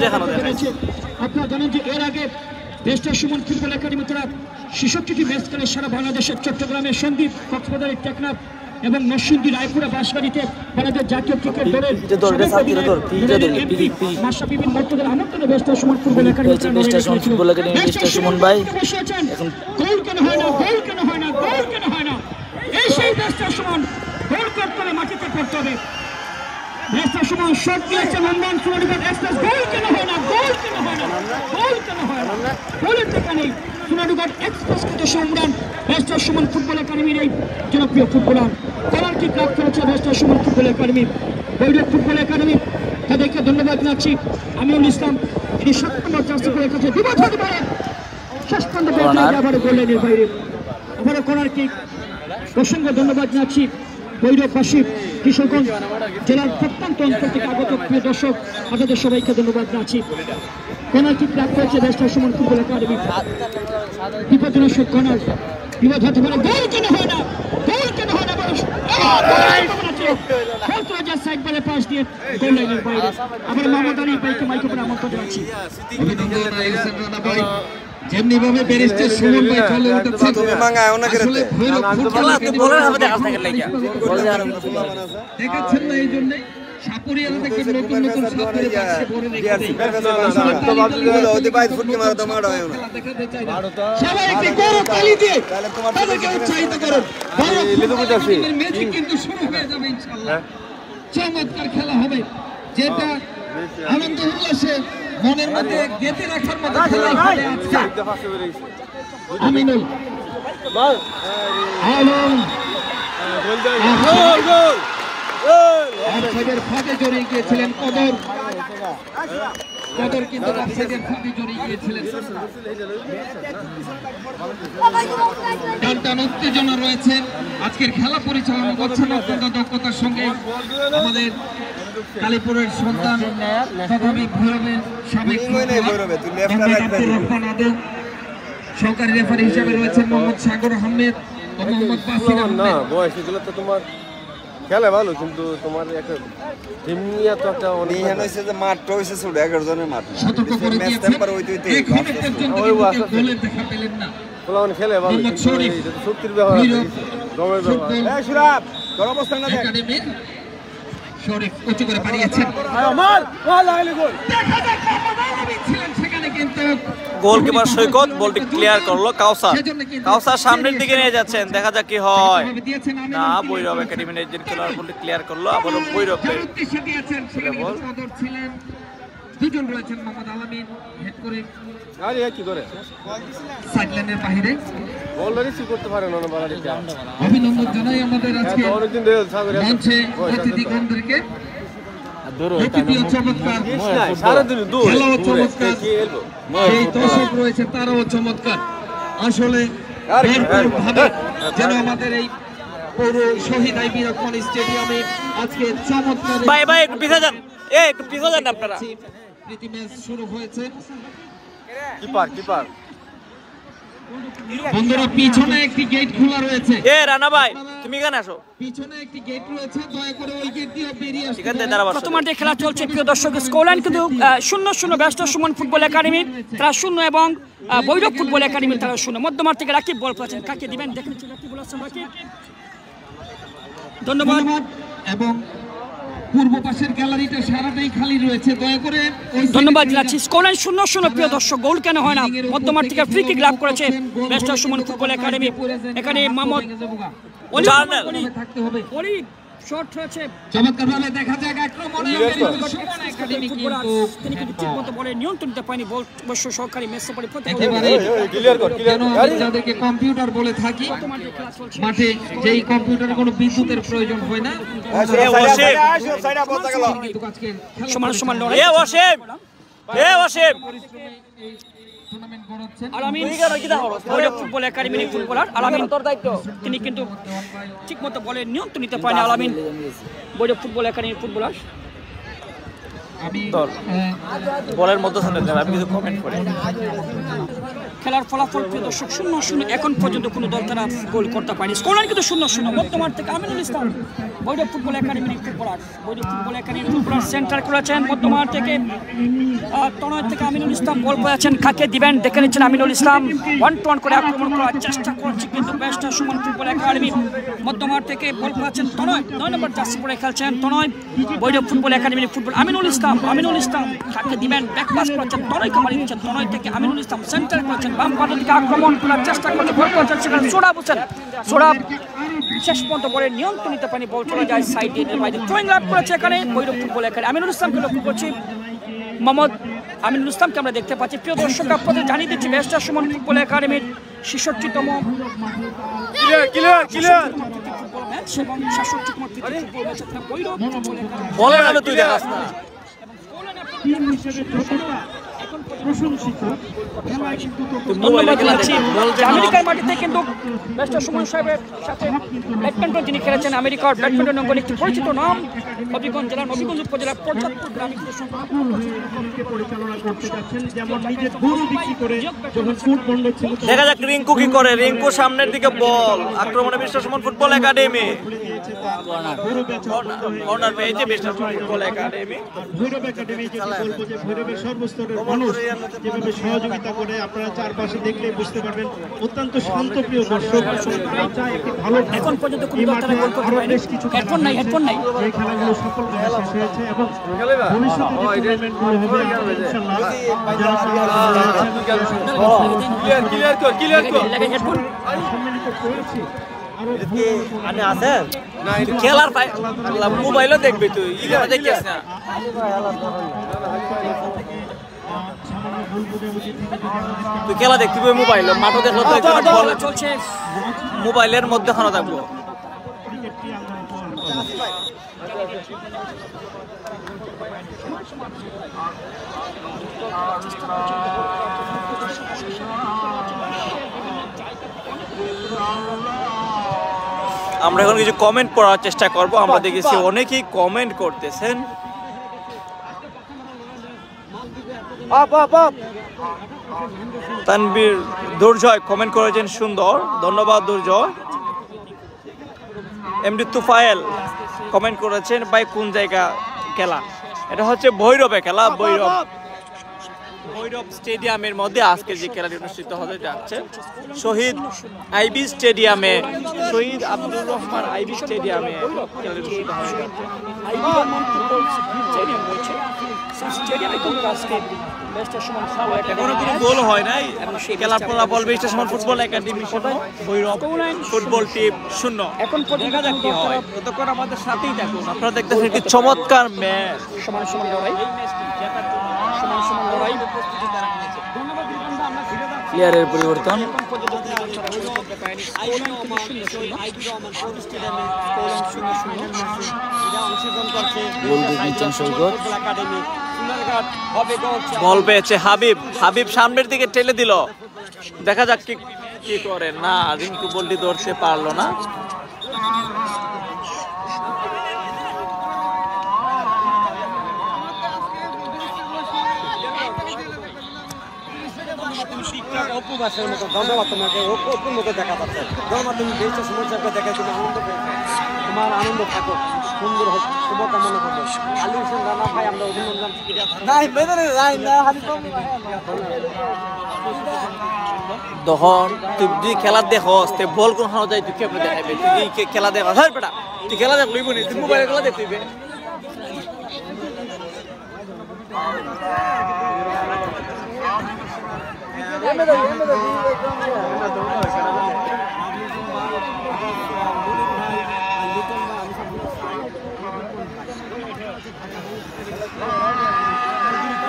আপনারা জানেন যে এর আগে বেস্টার সুমন ফুটবল একাডেমি তারা 66টি ম্যাচ খেলে সারা বাংলাদেশের চট্টগ্রামের সন্দ্বীপ, কক্সবাজারের টেকনাফ এবং নরসিংদী রায়পুরা বাঁশবাড়িতে বাংলাদেশ জাতীয় ক্রিকেট দলের মাশরাফিবিন মর্তুজার আমন্ত্রণে বেস্টার সুমন ফুটবল একাডেমি সুমন ভাই গোল কেন হয় না, গোল কেন হয় না, গোল কেন হয় না, এই সেই বেস্টার সুমন গোল করতে হলে মাটিতে করতে হবে। বেস্টার সুমন শট দিয়েছে লন্ডন সুনারুঘাট এক্সপ্রেস, গোল কেন হয় না, গোল কেন হয় না, গোল কেন হয় না, গোলের টাকা নেই। সুনারুঘাট এক্সপ্রেস কিন্তু সংগ্রাম বেস্টার সুমন ফুটবল একাডেমির এই জনপ্রিয় ফুটবলার কলার কি ক্লাব করেছে barrister Suman football academy, Bhairab football academy, তাদেরকে ধন্যবাদ জানাচ্ছি। আমিনুল ইসলাম তিনি 7 নম্বর জার্সি পরে রেখেছে, বিপদ হতে পারে শেষ পর্যন্ত আবার গোলের বাইরে আবারও কলার কিক। প্রসঙ্গে ধন্যবাদ জানাচ্ছি ভৈরববাসী কিশোরগঞ্জ জেলার প্রত্যন্ত অঞ্চল থেকে আগত প্রিয় দর্শক, আপনাদের সবাইকে ধন্যবাদ জানাচ্ছি। কর্নার কিক লাভ করেছে barrister Suman football academy, বিপদনাশক corner, বিপদ হতে পারে, গোল কেন হয় না, গোল কেন হয় না, সাইড বলে পাস দিয়ে গোল লাইনের বাইরে। আবার মোহাম্মদ আলী ভাইকে মাইকে করে আমন্ত্রণ জানাচ্ছি। যেমনি ভাবে ব্যারিস্টার সুমন ভাই চলে উঠেছেন, আসলে ভৈরব ফুটবল দেখাচ্ছেন না, এই জন্য সাপুরিয়ারা দেখবেন নতুন নতুন সাপুরে বাক্সে ভরে রেখেছে। সবাই একটি গৌরব তালি দিয়ে তাদেরকে উৎসাহিত করুন। ম্যাচিং কিন্তু শুরু হয়ে যাবে ইনশাআল্লাহ, চমৎকার খেলা হবে, যেটা আনন্দ উল্লাসে মনের মধ্যে গেঁথে রাখার মতো খেলা হবে আজকে। আমিনুল অফসাইডের ফাঁদে জড়িয়ে গিয়েছিলেন কদর, কদর কিন্তু অফসাইডের ফাঁদে জড়িয়ে গিয়েছিলেন। টানটান উত্তেজনা রয়েছে, আজকের খেলা পরিচালনা করছেন অত্যন্ত দক্ষতার সঙ্গে আমাদের কালীপুরের সন্তান তথাপি ভৈরবের সাবেক সহকারী রেফারি হিসেবে রয়েছেন মোহাম্মদ সাগর আহমেদ ও মোহাম্মদ বাসির আহমেদ। খেলে ভালো, কিন্তু তোমার একটা টিম নিয়ে তো একটা অনেক হয়েছে যে মাঠটা হয়েছে ছোট 11 জনের মাঠ সতর্ক করে ম্যাচ দিয়েছেন টেম্পার হইতে এই ক্ষেত্রে একজন গোলের দেখা পেলেন না পোলাওন খেলে ভালো, মোহাম্মদ কিন্তু শরীফ, এই যে শক্তির ব্যবহার আছে, দমের ব্যবহার। ফুটবল সুরাব তোর অবস্থা না দেখ একাডেমির শরীফ উঁচু করে পাঠিয়েছেন। আমার বল লাগাইলে গোল। দেখা যাক মোহাম্মদ আলামিন ছিলেন সেখানে, কিন্তু গোলকিপার সৈকত বলটি ক্লিয়ার করলো কাউসার। কাউসার সামনের দিকে নিয়ে যাচ্ছেন, দেখা যাক কি হয়। দিয়েছেন না, ভৈরব একাডেমির একজন খেলোয়াড় বলটি ক্লিয়ার করলো, আবারও ভৈরবের উদ্দেশ্য দিয়েছেন সেখানে বল। সদর ছিলেন দুজন রয়েছেন মোহাম্মদ আলামিন হেড করে আরে কি করে সাইডলাইনের বাইরে। বলটা রিসিভ করতে পারে না বালারিটা। অভিনন্দন জানাই আমাদের আজকে অনেকদিন ধরে সাগরে মঞ্চে অতিথিগণদেরকে। অতিথিও চমৎকার, সারাদিন দূর খেলাও চমৎকার, সেই দর্শক রয়েছে তারাও চমৎকার। আসলে ভরপুরভাবে যেন আমাদের এই পৌর শহীদ আইবি রহমান স্টেডিয়ামে আজকে চমৎকার ভাই ভাই একটু পিছা যান, একটু পিছা যান আপনারা। প্রীতি ম্যাচ শুরু হয়েছে। কিপার বন্ধুরা পিছনে একটি গেট খোলা রয়েছে, রানা ভাই তুমি এখানে আসো। পিছনে একটি গেট রয়েছে, দয়া করে ওই গেট দিয়ে বেরিয়ে আসুন। এখান থেকে দাঁড়াবো। বর্তমানে খেলা চলছে প্রিয় দর্শক, স্কোরলাইন কিন্তু 0-0 ব্যস্ত সুমন ফুটবল একাডেমি তারা 0 এবং ভৈরব ফুটবল একাডেমি তারা 0। মধ্যমাঠ থেকে রাকিব বল পাচ্ছেন, কাকে দিবেন দেখেন রাকিব বল আসছেন। রাকিব ধন্যবাদ। এবং পূর্ব পাশের গ্যালারিটা সারাটাই খালি রয়েছে, দয়া করে ধন্যবাদ জানাচ্ছি। স্কোরলাইন 0-0 প্রিয় দর্শক, গোল কেন হয় না? মধ্যমাঠ থেকে ফ্রি কিক লাভ করেছে ব্যস্ত সুমন ফুটবল একাডেমি। এখানে মোহাম্মদ থাকতে হবে। শর্ট হয়েছে চমৎকারভাবে দেখা যাক আক্রমণে সুমন একাডেমি কিন্তু তিনি কিন্তু ঠিকমতো বলে নিয়ন্ত্রণ নিতে পারেনি। বল অবশ্য সহকারী ম্যাচ রেফারি একেবারে কেন আমরা যাদেরকে কম্পিউটার বলে থাকি, মাঠে যেই কম্পিউটারে কোনো বিদ্যুতের প্রয়োজন হয় না, সমান সমান লড়াই। টুর্নামেন্ট গড়াচ্ছেন আলামিন ভৈরব ফুটবল একাডেমির ফুটবলার আলামিন, তিনি কিন্তু ঠিকমতো বলে নিয়ন্ত্রণ নিতে পারেনি। আলামিন ভৈরব ফুটবল একাডেমির ফুটবলার। আমি বলের মধ্যে আমি কিছু কমেন্ট করি। খেলার ফলাফল প্রিয় দর্শক 0-0, এখন পর্যন্ত কোনো দল তারা গোল করতে পারেনি। স্কোরলাইন কিন্তু 0-0। বর্তমান থেকে আমিনুল ইসলাম ভৈরব ফুটবল একাডেমির ফুটবলার, ভৈরব ফুটবল একাডেমির ফুটবলার সেন্টার করেছেন। বর্তমান থেকে তনয় থেকে আমিনুল ইসলাম বল পেয়েছেন, কাকে দিবেন দেখে নিচ্ছেন আমিনুল ইসলাম। 1-1 করে আক্রমণ করার চেষ্টা করছে কিন্তু বেস্ট সুমন ফুটবল একাডেমি। মধ্যমাঠ থেকে বল পেয়েছেন তনয়, 9 নম্বর জার্সি পরে খেলছেন তনয়, ভৈরব ফুটবল একাডেমির ফুটবল। আমিনুল ইসলাম কাকে দিবেন, ব্যাক পাস করেছেন তনয়, কামারি দিচ্ছেন তনয় থেকে আমিনুল ইসলাম সেন্টার করেছেন, বাম পাশ থেকে আক্রমণ করার চেষ্টা করছে, বল করেছেন সেখানে সোরাব হোসেন। সোরাব শেষ পর্যন্ত বলে নিয়ন্ত্রণ নিতে পারেনি, বল চলে যায় সাইডের বাইরে। থ্রোয়িং লাভ করেছে এখানে ভৈরব ফুটবল একাডেমি। আমিনুল ইসলামকে লক্ষ্য করছি, মোহাম্মদ আমিনুল ইসলামকে আমরা দেখতে পাচ্ছি। প্রিয় দর্শক আপনাদের জানিয়ে দিচ্ছি ব্যস্ত সুমন ফুটবল একাডেমির 66তম ফুটবল ম্যাচ এবং 66তম ফুটবল ম্যাচ আপনার ভৈরব ফুটবল একাডেমি। বলের আলো তুই দেখাস না। আমেরিকার মাটিতে কিন্তু ব্যস্ত সুমন সাহেবের সাথে ব্যাডমিন্টন যিনি খেলেছেন, আমেরিকার ব্যাডমিন্টন অঙ্গনে একটি পরিচিত নাম, হবিগঞ্জ জেলার নবীগঞ্জ উপজেলার পর্যাপ্ত গ্রামে দেখা যাক রিঙ্কু কি করে। রিঙ্কু সামনের দিকে বল, আক্রমণে ব্যস্ত সুমন ফুটবল একাডেমি। কর্নার পেয়েছে ব্যস্ত Suman football academy. Bhairab academy যেটা বলবো যে ভৈরবের সর্বস্তরের মানুষ যেভাবে সহযোগিতা করে আপনারা চারপাশে দেখলে বুঝতে পারবেন, অত্যন্ত শান্তপ্রিয় দর্শক। একটি ভালো এখন পর্যন্ত কোনো দল তারা গোল করতে পারেনি। হেডফোন নাই এই খেলাগুলো সফলভাবে শেষ হয়েছে এবং ভবিষ্যতে টুর্নামেন্টগুলো হবে ইনশাআল্লাহ। সম্মিলিত করেছি খেলার মোবাইলও দেখবি তুই, দেখিস না। তুই খেলা দেখবি মোবাইল, মাঠও দেখলো চলছে মোবাইলের মধ্যে খানা থাকবো। আমরা এখন কিছু কমেন্ট পড়ার চেষ্টা করব। আমরা দেখেছি অনেকেই কমেন্ট করতেছেন। তানবীর দুর্জয় কমেন্ট করেছেন সুন্দর, ধন্যবাদ দুর্জয়। এমডি তুফায়েল কমেন্ট করেছেন ভাই কোন জায়গা খেলা। এটা হচ্ছে ভৈরবে খেলা, ভৈরব স্টেডিয়ামের মধ্যে আজকে যে খেলাটি অনুষ্ঠিত হতে যাচ্ছে শহীদ আইবি স্টেডিয়ামে, শহীদ আব্দুর রহমান আইবি স্টেডিয়ামে খেলাটি অনুষ্ঠিত হতে যাচ্ছে। এখনো কোনো গোল হয় নাই, খেলার ফলাফল barrister Suman football academy 0, Bhairab football team 0। এখন দেখা যাক কি হয়, ততক্ষণ আমাদের সাথেই থাকুন। আপনারা দেখতেছেন একটি চমৎকার ম্যাচ, সমান সমান লড়াই, প্লেয়ারের পরিবর্তন। বল পেয়েছে হাবিব, সামনের দিকে ঠেলে দিল, দেখা যাক কি করে। না, রিঙ্কু বলটি ধরতে পারলো না। ধন্যবাদ তোমাকে, অপুর মতো দেখা যাচ্ছে। ধন্যবাদ, তুমি বেশি সমস্যাকে দেখে তুমি আনন্দ পেয়েছো, তোমার আনন্দ থাকো, সুন্দর হোক, শুভকামনা করবো। আলী হোসেন রানা ভাই, আমরা অভিনন্দন। তখন তুই যদি খেলা দেখো বল কোন হানো যায়, তুই কেমন দেখাইবে? তুই খেলা দেখো, হ্যাঁ বেটা তুই খেলা দেখ লইব নি, তুই মোবাইলে খেলা দেখবি।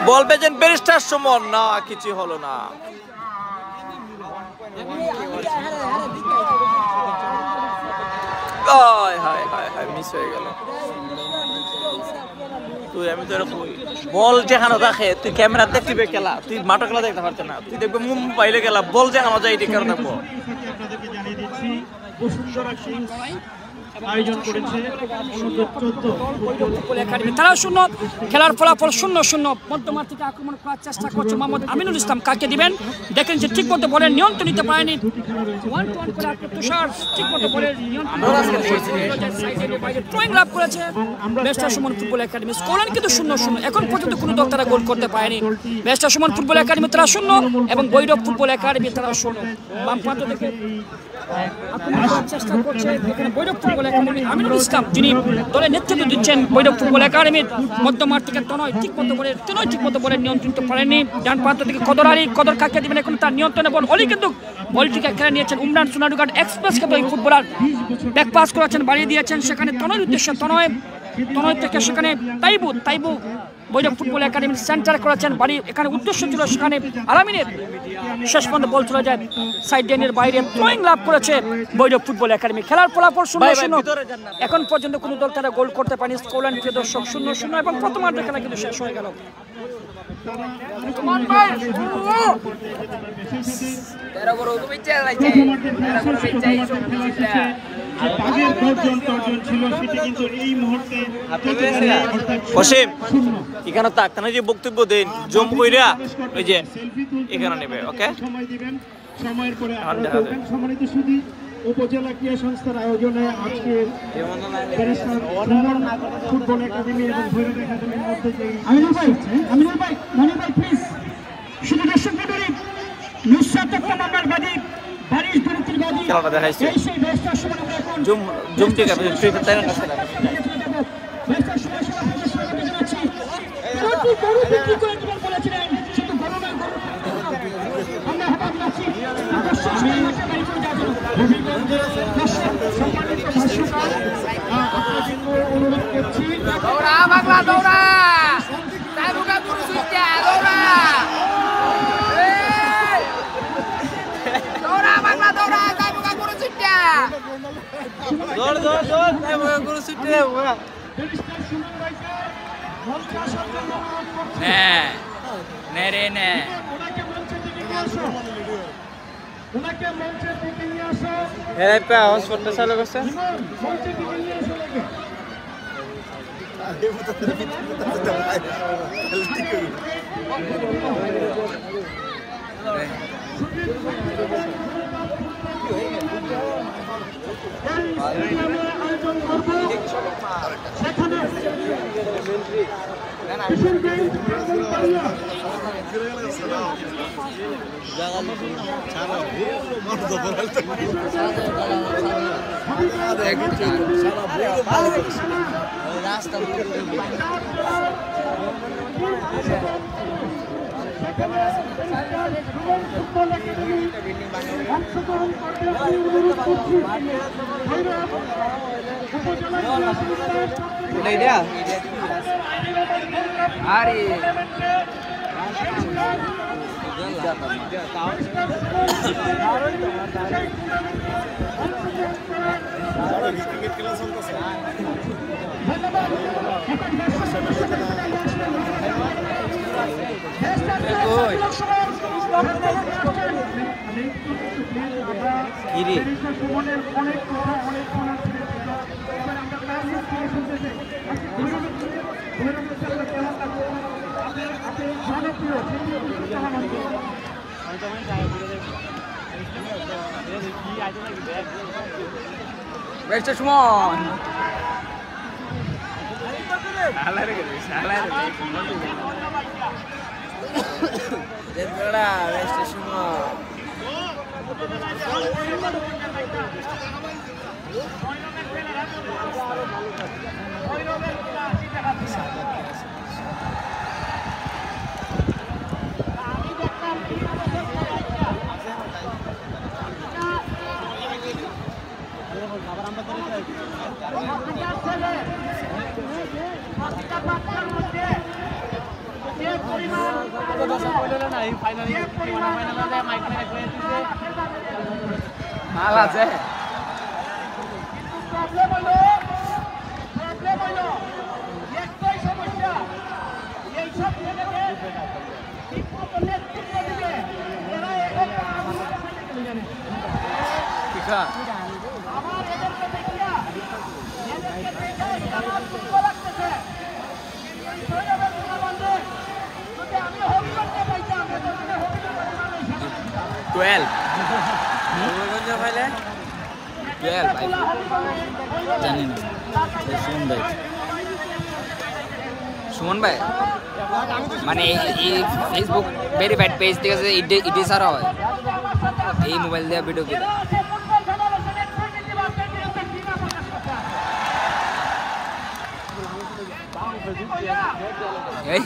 বল পেয়েছেন ব্যারিস্টার সুমন, না কিছু হলো না। মিস হয়ে গেল। তুই আমি তো বল যেখানে দেখে তুই ক্যামেরা দেখবি খেলা, তুই মাঠে খেলা দেখতে পারছ না, তুই দেখবি মোবাইলে খেলা, বল যেখানে যায় এটি কেন দেখবো। আয়োজন করেছে তারা 0, খেলার ফলাফল 0-0। মধ্যমাঠ থেকে আক্রমণ করার চেষ্টা করছে মোহাম্মদ আমিনুল ইসলাম, কাকে দিবেন দেখেন যে ঠিক মতো বলের নিয়ন্ত্রণ নিতে পারেনি। তুষার ঠিক মতো বলের নিয়ন্ত্রণ লাভ করেছে barrister Suman football academy. Scoreline কিন্তু 0-0, এখন পর্যন্ত কোনো দল তারা গোল করতে পারেনি। বেস্টার সুমন ফুটবল একাডেমি তারা 0 এবং ভৈরব ফুটবল একাডেমি তারা 0। বাম প্রান্ত থেকে আক্রমণ করার চেষ্টা করছে এখানে ভৈরব ফুটবল একাডেমি আমিনুল ইসলাম, যিনি দলের নেতৃত্ব দিচ্ছেন ভৈরব ফুটবল একাডেমির। মধ্যমাঠ থেকে তনয় ঠিক মতো বলে নিয়ন্ত্রিত পারেননি। ডান প্রান্ত থেকে কদর আলী, কদর কাকে দিবেন এখন তার নিয়ন্ত্রণে বল। অলি কিন্তু বলটিকে খেলে নিয়েছেন। উমরান সোনারুঘাট এক্সপ্রেস কিন্তু এই ফুটবলার ব্যাক পাস করেছেন, বাড়িয়ে দিয়েছেন সেখানে তনয়ের উদ্দেশ্যে। তনয় থেকে সেখানে তাইবু ভৈরব ফুটবল একাডেমির সেন্টার করেছেন বাড়ি, এখানে উদ্দেশ্য ছিল সেখানে আলামিনের, শেষ পর্যন্ত বল চলে যায় সাইড লাইনের বাইরে। থ্রোয়িং লাভ করেছে ভৈরব ফুটবল একাডেমি। খেলার ফলাফল 0-0, এখন পর্যন্ত কোনো দল তারা গোল করতে পারেনি। স্কোরলাইন প্রিয় দর্শক 0-0 এবং প্রথমার্ধের খেলা কিন্তু শেষ হয়ে গেল। এখানে তাকানো যে বক্তব্য দেন জম কইরা ওই যে এখানে নেবে। ওকে, সময়ের পরে সম্মানিত সুধী, উপজেলা ক্রীড়া সংস্থার আয়োজনে আজকে ফুটবল একাডেমি এবং ভৈরব একাডেমির মধ্যে যে আমিনুল ভাই প্লিজ, শুধু দর্শক মণ্ডলী, নুসরাত মামলার বাদী, বারিশ দুর্নীতির বাদী, খেলাটা দেখাইছে সেই বেস্টার সুমন এখন জুম ঠিক আছে, তাই না? বেস্টার সুমন জানাচ্ছি গরু বিক্রি করে দিবেন বলেছিলেন, কিন্তু গরু নয়, গরু আমরা হাত দিচ্ছি। অনুরোধ করছি, দৌড়া বাংলা দৌড়া, তাই বুকা গুরু সুইটা দৌড়া, দৌড়া বাংলা দৌড়া, তাই বুকা গুরু সুইটা, দৌড় তাই বুকা গুরু সুইটা। হ্যাঁ নে রে নে, ওনাকে মঞ্চের দিকে নিয়ে আসো। হ্যাঁ পা হসপিটাল চালু করছে। মঞ্চের দিকে নিয়ে আসো লোকে। আয়োজন করব সেখানে অংশগ্রহণ করতে অনুরোধ করছি। Where's Shumon? সুমন ভাই মানে এই ফেসবুক ভেরিফাইড পেজ থেকে ইডি সারা হয় এই মোবাইল দিয়ে ভিডিও করে এই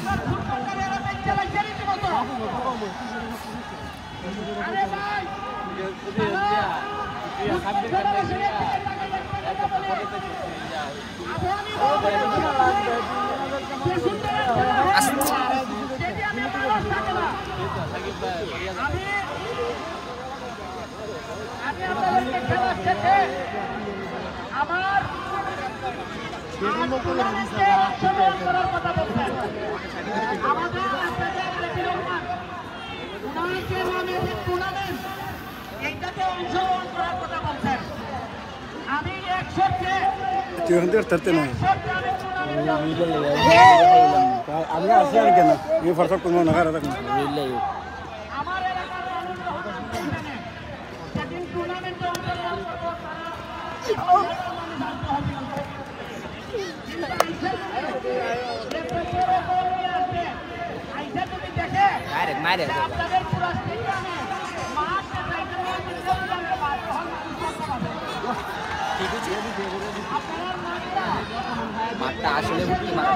আমি আছি আর কেন এই ফটো কোনো না করে দেখুন মারে মাঠটা আসলে হুকি মারা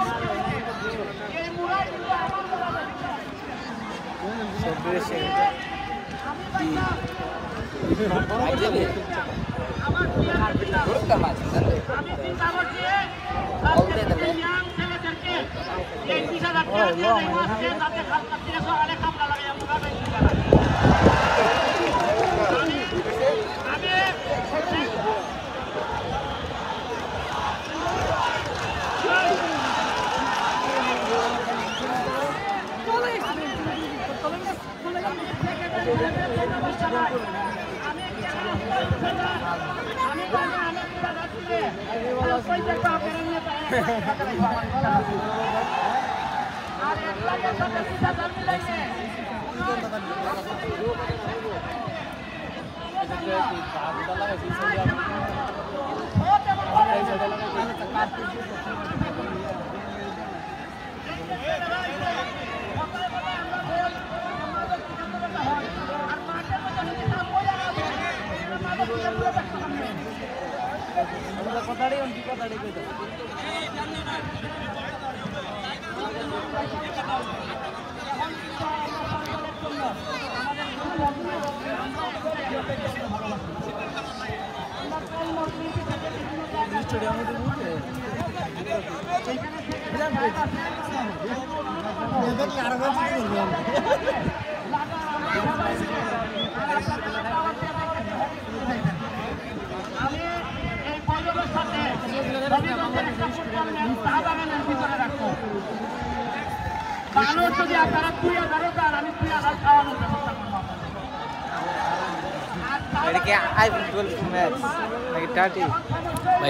Oke,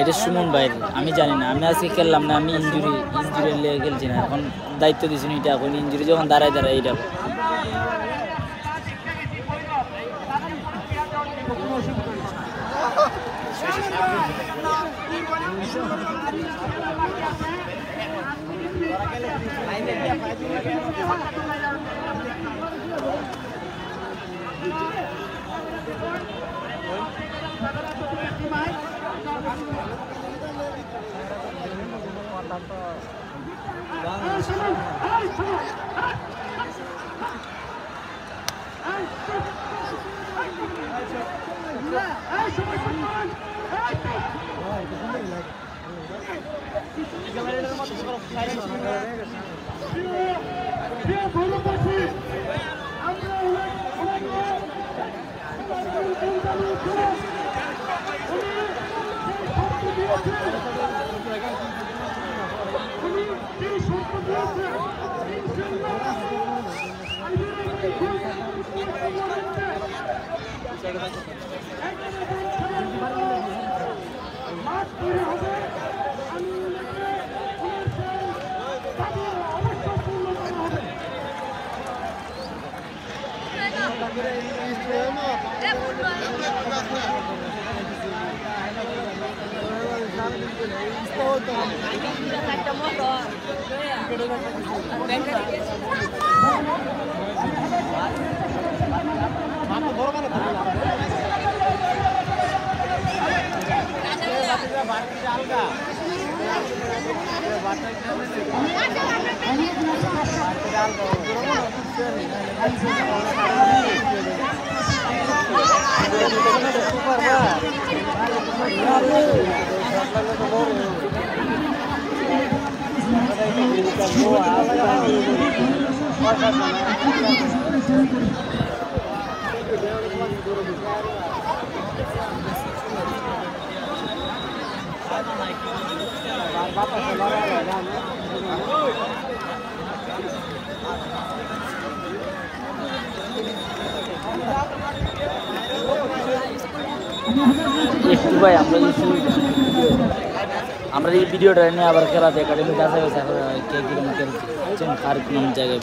এটা সুমন ভাই, আমি জানি না, আমি আজকে খেললাম না, আমি ইঞ্জুরি লেগে খেলছি না, এখন দায়িত্ব দিয়েছি এটা, এখন ইঞ্জুরি যখন দাঁড়ায় এটা ভাই আমরা এই ভিডিওটা নিয়ে আবার খেলা একাডেমি কাছাকাছি কে কিরকম খেলছেন কার কোন জায়গায়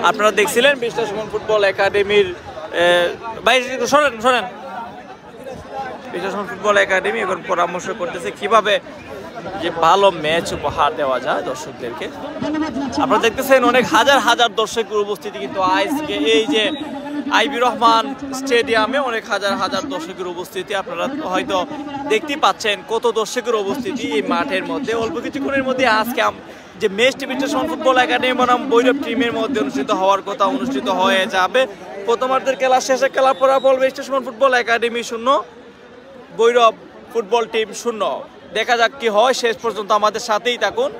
আপনারা দেখছিলেন বিশ্বাস সুমন ফুটবল একাডেমির বিশ্বাস সুমন ফুটবল একাডেমি এখন পরামর্শ করতেছে কিভাবে যে ভালো ম্যাচ উপহার দেওয়া যায় দর্শকদেরকে। আপনারা দেখতেছেন অনেক হাজার হাজার দর্শকের উপস্থিতি কিন্তু আজকে এই যে আইবি রহমান স্টেডিয়ামে অনেক হাজার হাজার দর্শকের উপস্থিতি। আপনারা হয়তো দেখতেই পাচ্ছেন কত দর্শকের উপস্থিতি এই মাঠের মধ্যে। অল্প কিছুক্ষণের মধ্যে আজকে যে মেস্ট বিশ্ব ফুটবল একাডেমি বনাম ভৈরব টিমের মধ্যে অনুষ্ঠিত হওয়ার কথা অনুষ্ঠিত হয়ে যাবে। প্রথমার্ধের খেলা শেষে খেলার ফলাফল বিশ্ব football academy 0, Bhairab football team 0। দেখা যাক কি হয়, শেষ পর্যন্ত আমাদের সাথেই থাকুন।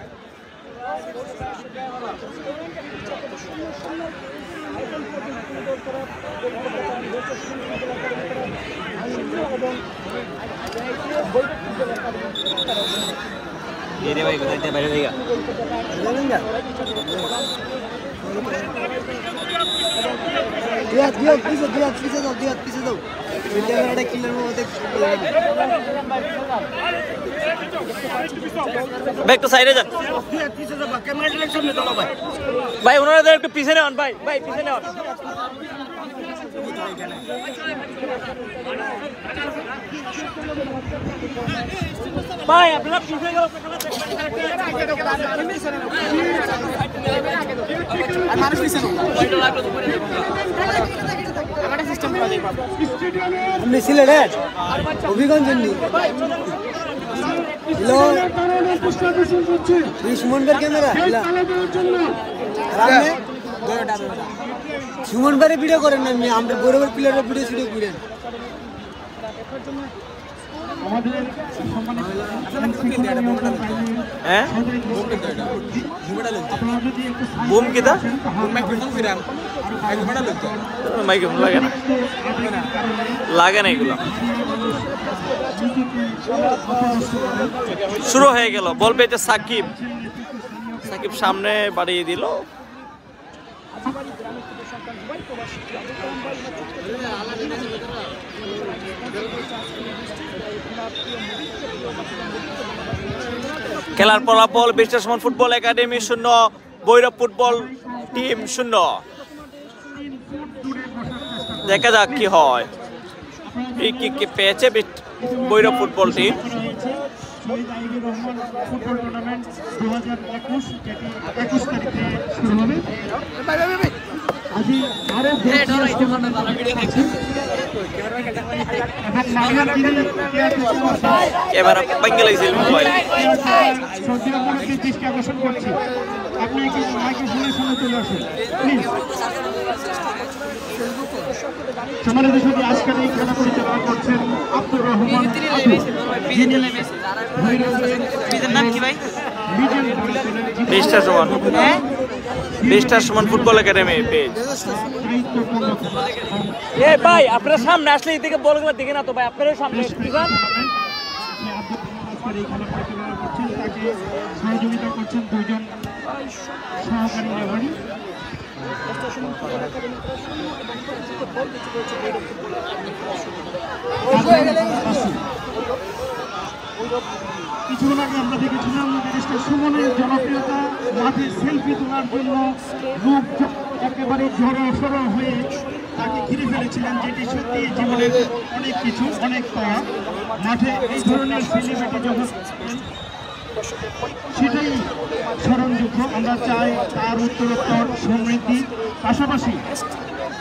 একটু সাইডে যান ভাই, ওনারা একটু পিছনে হন ভাই, ভাই পিছনে হন। ভাই আপনারা পিছনে গেল আপনি সিলেটের অভিগঞ্জ সুমনবের ক্যামেরা সুমনবারে ভিডিও করেন না, আমরা বরাবর প্লেয়ারের ভিডিও সিডিও করেন। বুম কিতা লাগে না, এগুলো শুরু হয়ে গেল। বল পেয়েছে সাকিব, সাকিব সামনে বাড়িয়ে দিল। খেলার ফলাফল বিশ্ব football academy 0, Bhairab football team 0। দেখা যাক কি হয়। ফ্রি কিক পেয়েছে ভৈরব ফুটবল টিম। এবার ভাঙ্গে লাগছে মোবাইল। আপনি কি মাইক্রোফোনের সামনে চলে আসেন প্লিজ। সমাজের সাথে আজকের এই খেলা পরিচালনা করছেন Abdur Rahman. বেস্টার Suman football academy page. এ ভাই আপনারা সামনে আসলে এদিকে বলগুলো দেখে না তো ভাই, আপনারা সামনে সহযোগিতা করছেন 2 জন সহকারী রেফারি। কিছুক্ষণ আগে আমরা দেখেছিলাম সুমনের জনপ্রিয়তা, মাঠে সেলফি তোলার জন্য লোক একেবারে জড়ো সড়ো হয়ে তাকে ঘিরে ফেলেছিলেন, যেটি সত্যি জীবনের অনেক কিছু অনেক পাওয়া। মাঠে এই ধরনের সেলিব্রিটি যখন সেটাই স্মরণযোগ্য। আমরা চাই তার উত্তরোত্তর সমৃদ্ধি। পাশাপাশি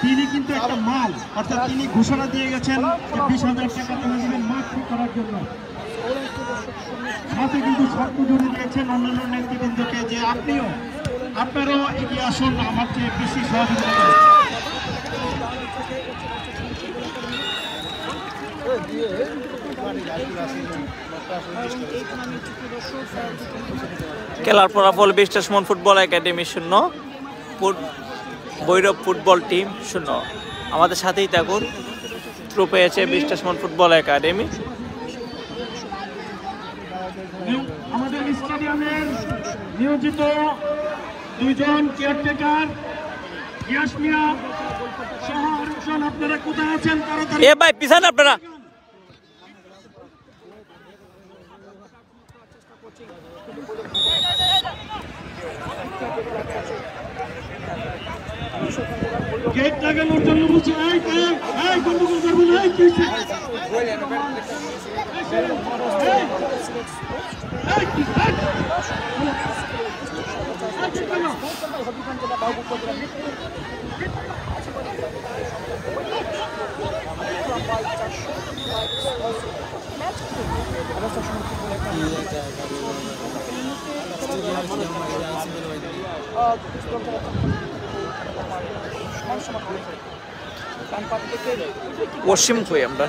তিনি কিন্তু একটা মাল, অর্থাৎ তিনি ঘোষণা দিয়ে গেছেন যে 20,000 টাকা তুলে দিবেন মাঠ ঠিক করার জন্য। সাথে কিন্তু শর্ত জুড়ে দিয়েছেন অন্যান্য নেতৃবৃন্দকে যে আপনারাও এগিয়ে আসুন, আমার চেয়ে বেশি সহযোগিতা করুন। খেলার ফলাফল বিশ্ব football academy 0, Bhairab football team 0। আমাদের সাথেই থাকুন। থ্রু পেয়েছে বিশ্ব ফুটবল একাডেমি। আমাদের স্টেডিয়ামের নিয়োজিত 2 জন কেয়ারটেকার ইয়াসমিয়া সহ আরেকজন, আপনারা কোথায় আছেন? তাড়াতাড়ি এ ভাই পিছান আপনারা। গেট লাগানোর জন্য বলছি। গন্ডগোল করবেন না, পশ্চিম কই আমরা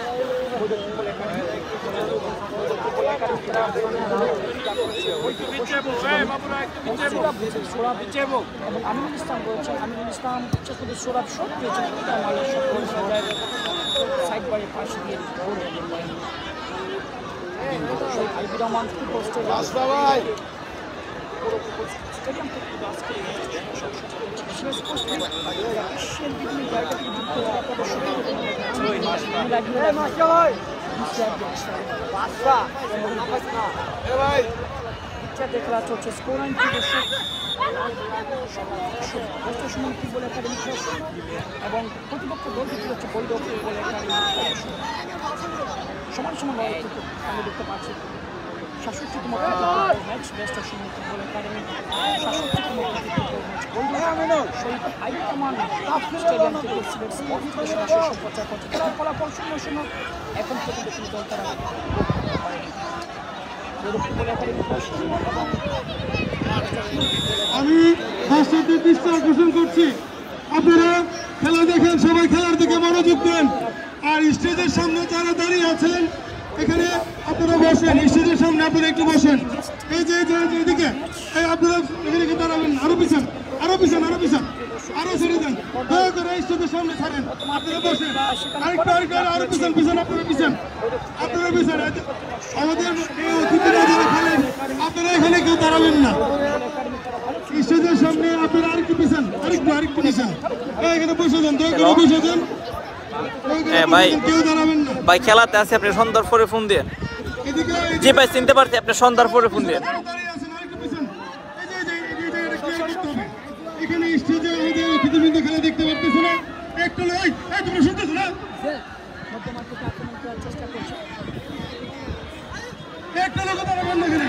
আমিনুল ইসলাম বলছেন, আমিনুল ইসলাম সোরাব শট পেয়েছেন, সাইড বারের পাশে দিয়ে আইবুর রহমান স্টেডিয়াম থেকে দেখলা চলছে স্কোর ফুটবল একাডেমি এবং প্রতিপক্ষ দল দুটি হচ্ছে বৈরব ফুটবল একাডেমি। সমান সমান লড়াইটুকু আমরা দেখতে পাচ্ছি। 67তম match best of Suman football academy 67তম শহীদ আইবুর রহমান স্টেডিয়াম থেকে সিলেট স্পোর্টস স্টেশন শেষ প্রচার করছে। তার ফলাফল 0-0 এখন পর্যন্ত কোনো দল তারা আমি দর্শকদের দৃষ্টি আকর্ষণ করছি, আপনারা খেলা দেখেন, সবাই খেলার দিকে মনোযোগ দেন। আর স্টেজের সামনে যারা দাঁড়িয়ে আছেন এখানে আপনারা বসেন, স্টেজের সামনে আপনারা একটু বসেন। এই যে এদিকে আপনারা এখানে দাঁড়াবেন, আরো পিছন আরো ছেড়ে দেন, দয়া করে স্টেজের সামনে ছাড়েন, আপনারা বসেন। আরেকটু আরো পিছন আপনারা পিছন। আমাদের অতিথিরা যারা খেলেন আপনারা এখানে কেউ দাঁড়াবেন না, স্টেজের সামনে আপনারা আরেকটু পিছন, আরেকটু পিছন এখানে বসে যান, দয়া করে বসে যান। ভাই খেলাতে আছে, আপনি সন্ধ্যার পরে ফোন দিয়ে। জি ভাই চিনতে পারছি, আপনি সন্ধ্যার পরে ফোন দিয়ে। এখানে স্টেজে আমাদের অতিথিবৃন্দ খেলা দেখতে পারতেছে না, একটু তোমরা শুনতেছো না? একটা লোক দাঁড়াবেন না এখানে।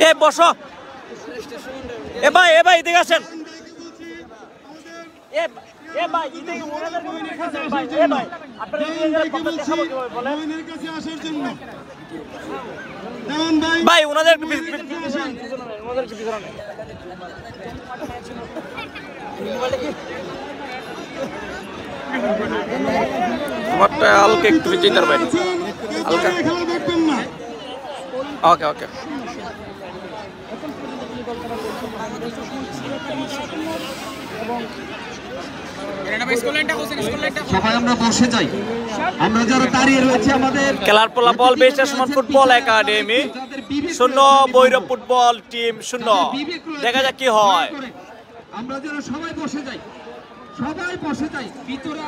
এ বসো, এ ভাই এদিকে আসেন। ভাই ওনাদের আমারটা হালকা একটু চিন্তার বাইরে হালকা। ওকে ওকে সবাই আমরা বসে যাই, আমরা যারা দাঁড়িয়ে রয়েছে আমাদের খেলার ফলাফল best Sumon football academy 0, Bhairab football team 0। দেখা যাক কি হয়। আমরা যারা সবাই বসে যাই,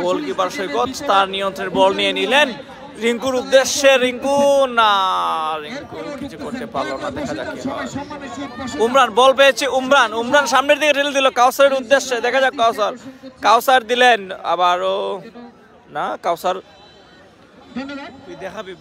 গোলকিপার সৈকত তার নিয়ন্ত্রণের বল নিয়ে নিলেন রিঙ্কুর উদ্দেশ্যে। রিঙ্কু না, রিঙ্কু কিছু করতে পারলো না। দেখা যাক কি হয়। উমরান বল পেয়েছে, উমরান সামনের দিকে ঠেলে দিল কাউসারের উদ্দেশ্যে। দেখা যাক কাউসার দিলেন আবারও না, কাউসার তুই দেখাবি।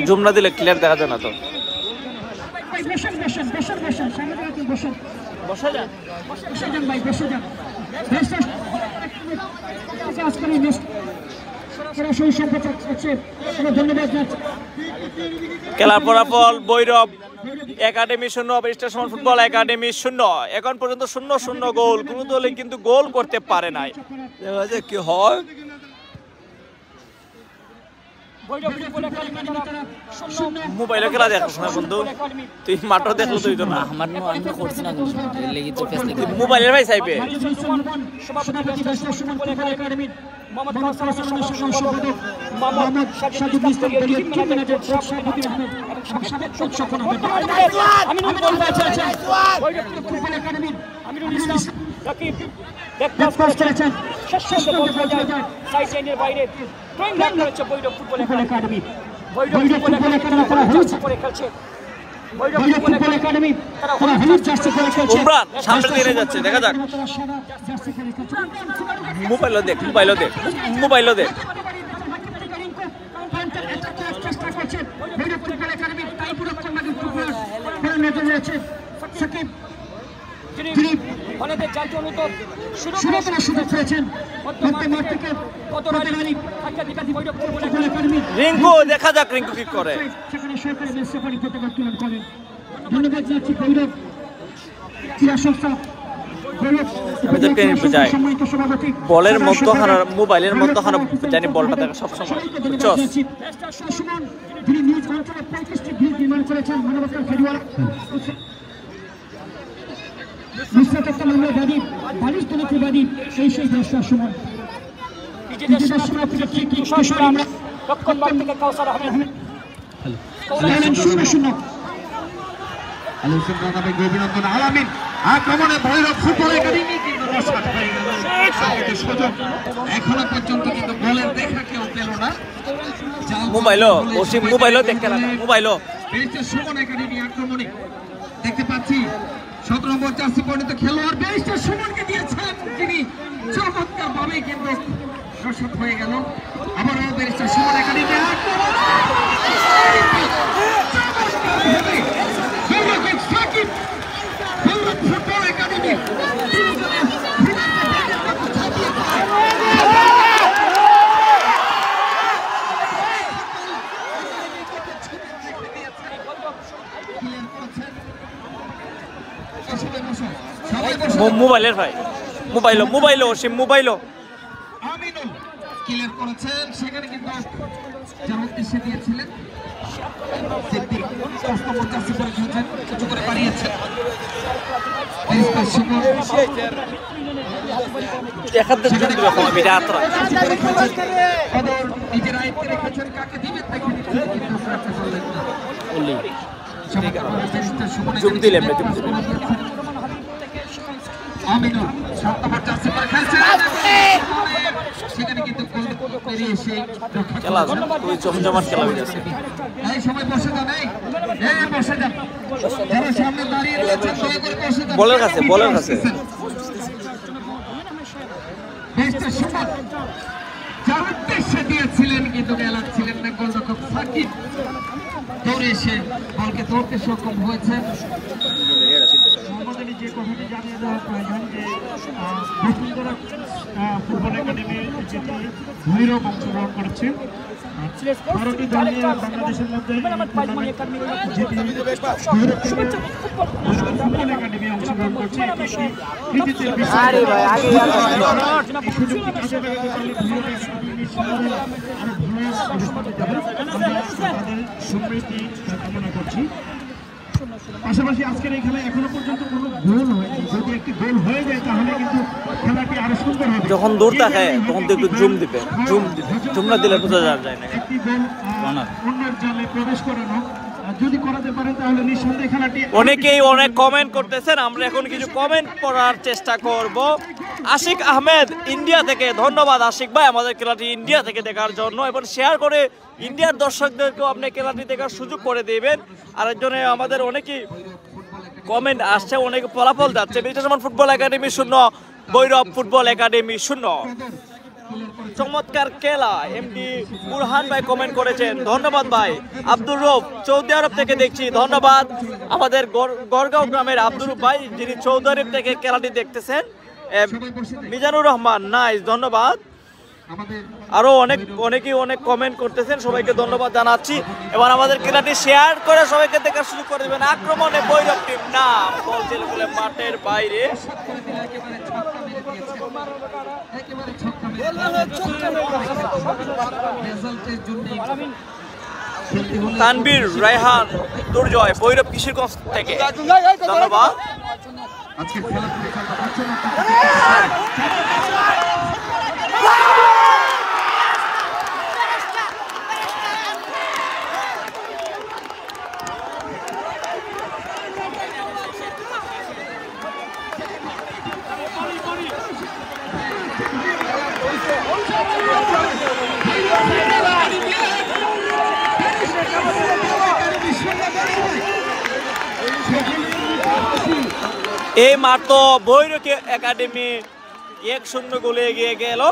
জুমনা দিলে ক্লিয়ার দেখা যায় না তো। খেলার ফলাফল Bhairab academy 0, best Sumon football academy 0। এখন পর্যন্ত 0-0 গোল, কোনো দলে কিন্তু গোল করতে পারে নাই। দেখা যাক কি হয়। মোবাইলে খেলা দেখছ না বন্ধু, তুই মাঠও দেখলো তুই তো না। আমার আমি করছি না কিন্তু লেগে তো ফেস মোবাইলের ভাই চাইবে। মোহাম্মদ কাউসার সম্পাদক মোহাম্মদ সাজিদুল ইসলাম দলীয় টিম ম্যানেজার সভাপতি আহমেদ এবং সাবেক কোচ স্বপন আহমেদ আমিনুল ফুটবল একাডেমির আমিনুল ইসলাম রাকিব ব্যাকপাস করেছেন শেষ পর্যন্ত সাইড লাইনের বাইরে ড্রয়িং লাইন করেছে Bhairab football academy Bhairab football academy তারা হলুদ করে খেলছে বৈরব ফুটবল একাডেমি তারা হলুদ জার্সি পরে খেলছে উমরান সামনে দিয়ে যাচ্ছে দেখা যাক মোবাইলও দেখ মোবাইলও দেখ চেষ্টা করছে বৈরব ফুটবল একাডেমি তাই পুরো কর্নার ফুটবল নেতা রয়েছে সাকিব তিনি অনেকের জাতীয় অনুরোধ শুরু করেছেন মধ্যমাঠ থেকে কতরানি একাধিক বৈরব ফুটবল একাডেমি রিঙ্কু দেখা যাক রিঙ্কু কি করে সেখানে সরকারি মেসেফারি পতাকা উত্তোলন করেন ধন্যবাদ জানাচ্ছি বৈরব ক্রীড়া সংস্থা বলের মধ্যখানে মোবাইলের মধ্যখানে জানি বলটা দেখা সবসময় তিনি নিজ অঞ্চলে 35টি গ্রিল নির্মাণ করেছেন মানবতার ফেরিওয়ালা বাদী সেই দর্শক সুমন অভিনন্দন আলামিন আক্রমণে ভৈরব ফুটবল একাডেমি এখনো পর্যন্ত কিন্তু গোলের দেখা কেউ পেল না মোবাইলও দেখতে মোবাইলও সুমন একাডেমি আক্রমণে দেখতে পাচ্ছি 17 নম্বর জার্সি পরিণত খেলোয়াড় বেরিস্টার সুমনকে দিয়েছেন তিনি চমৎকার ভাবে কিন্তু দর্শক হয়ে গেল আবারও barrister Suman academy football academy মোবাইলের ভাই মোবাইলও সে মোবাইলও আমিনুল ক্লিয়ার করেছেন সেখানে কিন্তু যার উদ্দেশ্যে দিয়েছিলেন সিদ্দিক কষ্টমর জার্সি পরে খেলছেন কিছু করে বাড়িয়েছেন নিজের আয়ত্তে রেখেছেন কাকে দিবেন জুম দিলেন আমিনুল 7 নম্বর জার্সি পরে খেলছেন সেখানে কিন্তু পেরিয়ে এসে খেলা খুবই জমজমাট খেলা হয়ে যাচ্ছে এই সময় বসে যান এই বসে যান যারা সামনে দাঁড়িয়ে রয়েছেন দয়া করে বসে যান বলের কাছে বেস্টার সুমন যার উদ্দেশ্যে দিয়েছিলেন কিন্তু গেলাচ্ছিলেন না গোলরক্ষক সাকিব দৌড়ে এসে বলকে ধরতে সক্ষম হয়েছে আমাদের যে কথাটি জানিয়ে দেওয়া প্রয়োজন যে বসুন্ধরা ফুটবল একাডেমি যেটি ভৈরব অংশগ্রহণ করেছে 12টি দল নিয়ে বাংলাদেশের মধ্যে যেটি ফুটবল একাডেমি অংশগ্রহণ করছে ক্রিকেটের বিষয়ে সুযোগটি কাজে লাগাতে পারলে ভৈরব একাডেমির শহরে আরো ভালো অবস্থানে যাবে আমরা তাদের সমৃদ্ধি কামনা করছি পাশাপাশি আজকের এই খেলায় এখনো পর্যন্ত কোনো গোল হয়নি যদি একটি গোল হয়ে যায় তাহলে কিন্তু খেলাটি আরো সুন্দর হবে যখন দূর থাকে তখন তো একটু জুম দিবে জুম না দিলে বোঝা যায় না একটি গোল অন্যের জালে প্রবেশ করানো যদি করাতে পারে তাহলে নিঃসন্দেহে খেলাটি অনেকেই অনেক কমেন্ট করতেছেন আমরা এখন কিছু কমেন্ট পড়ার চেষ্টা করব আশিক আহমেদ ইন্ডিয়া থেকে ধন্যবাদ আশিক ভাই আমাদের খেলাটি ইন্ডিয়া থেকে দেখার জন্য এবং শেয়ার করে ইন্ডিয়ার দর্শকদেরকেও আপনি খেলাটি দেখার সুযোগ করে দেবেন আরেকজনে আমাদের অনেকেই কমেন্ট আসছে অনেক ফলাফল যাচ্ছে বিশ্বমান football academy 0 Bhairab football academy 0 চমৎকার খেলা এমডি বুরহান ভাই কমেন্ট করেছেন ধন্যবাদ ভাই আব্দুর রব সৌদি আরব থেকে দেখছি ধন্যবাদ আমাদের গড়গাঁও গ্রামের আব্দুর রব ভাই যিনি সৌদি আরব থেকে খেলাটি দেখতেছেন মিজানুর রহমান নাইস ধন্যবাদ আরো অনেকেই অনেক কমেন্ট করতেছেন সবাইকে ধন্যবাদ জানাচ্ছি এবার আমাদের খেলাটি শেয়ার করে সবাইকে দেখার সুযোগ করে দেবেন আক্রমণে ভৈরব টিম না বল ছিল বলে মাঠের বাইরে তানবীর রায়হান দুর্জয় ভৈরব কিশোরগঞ্জ থেকে ধন্যবাদ আজকে খেলা এই মাত্র ভৈরব একাডেমি 1-0 গোলে এগিয়ে গেল।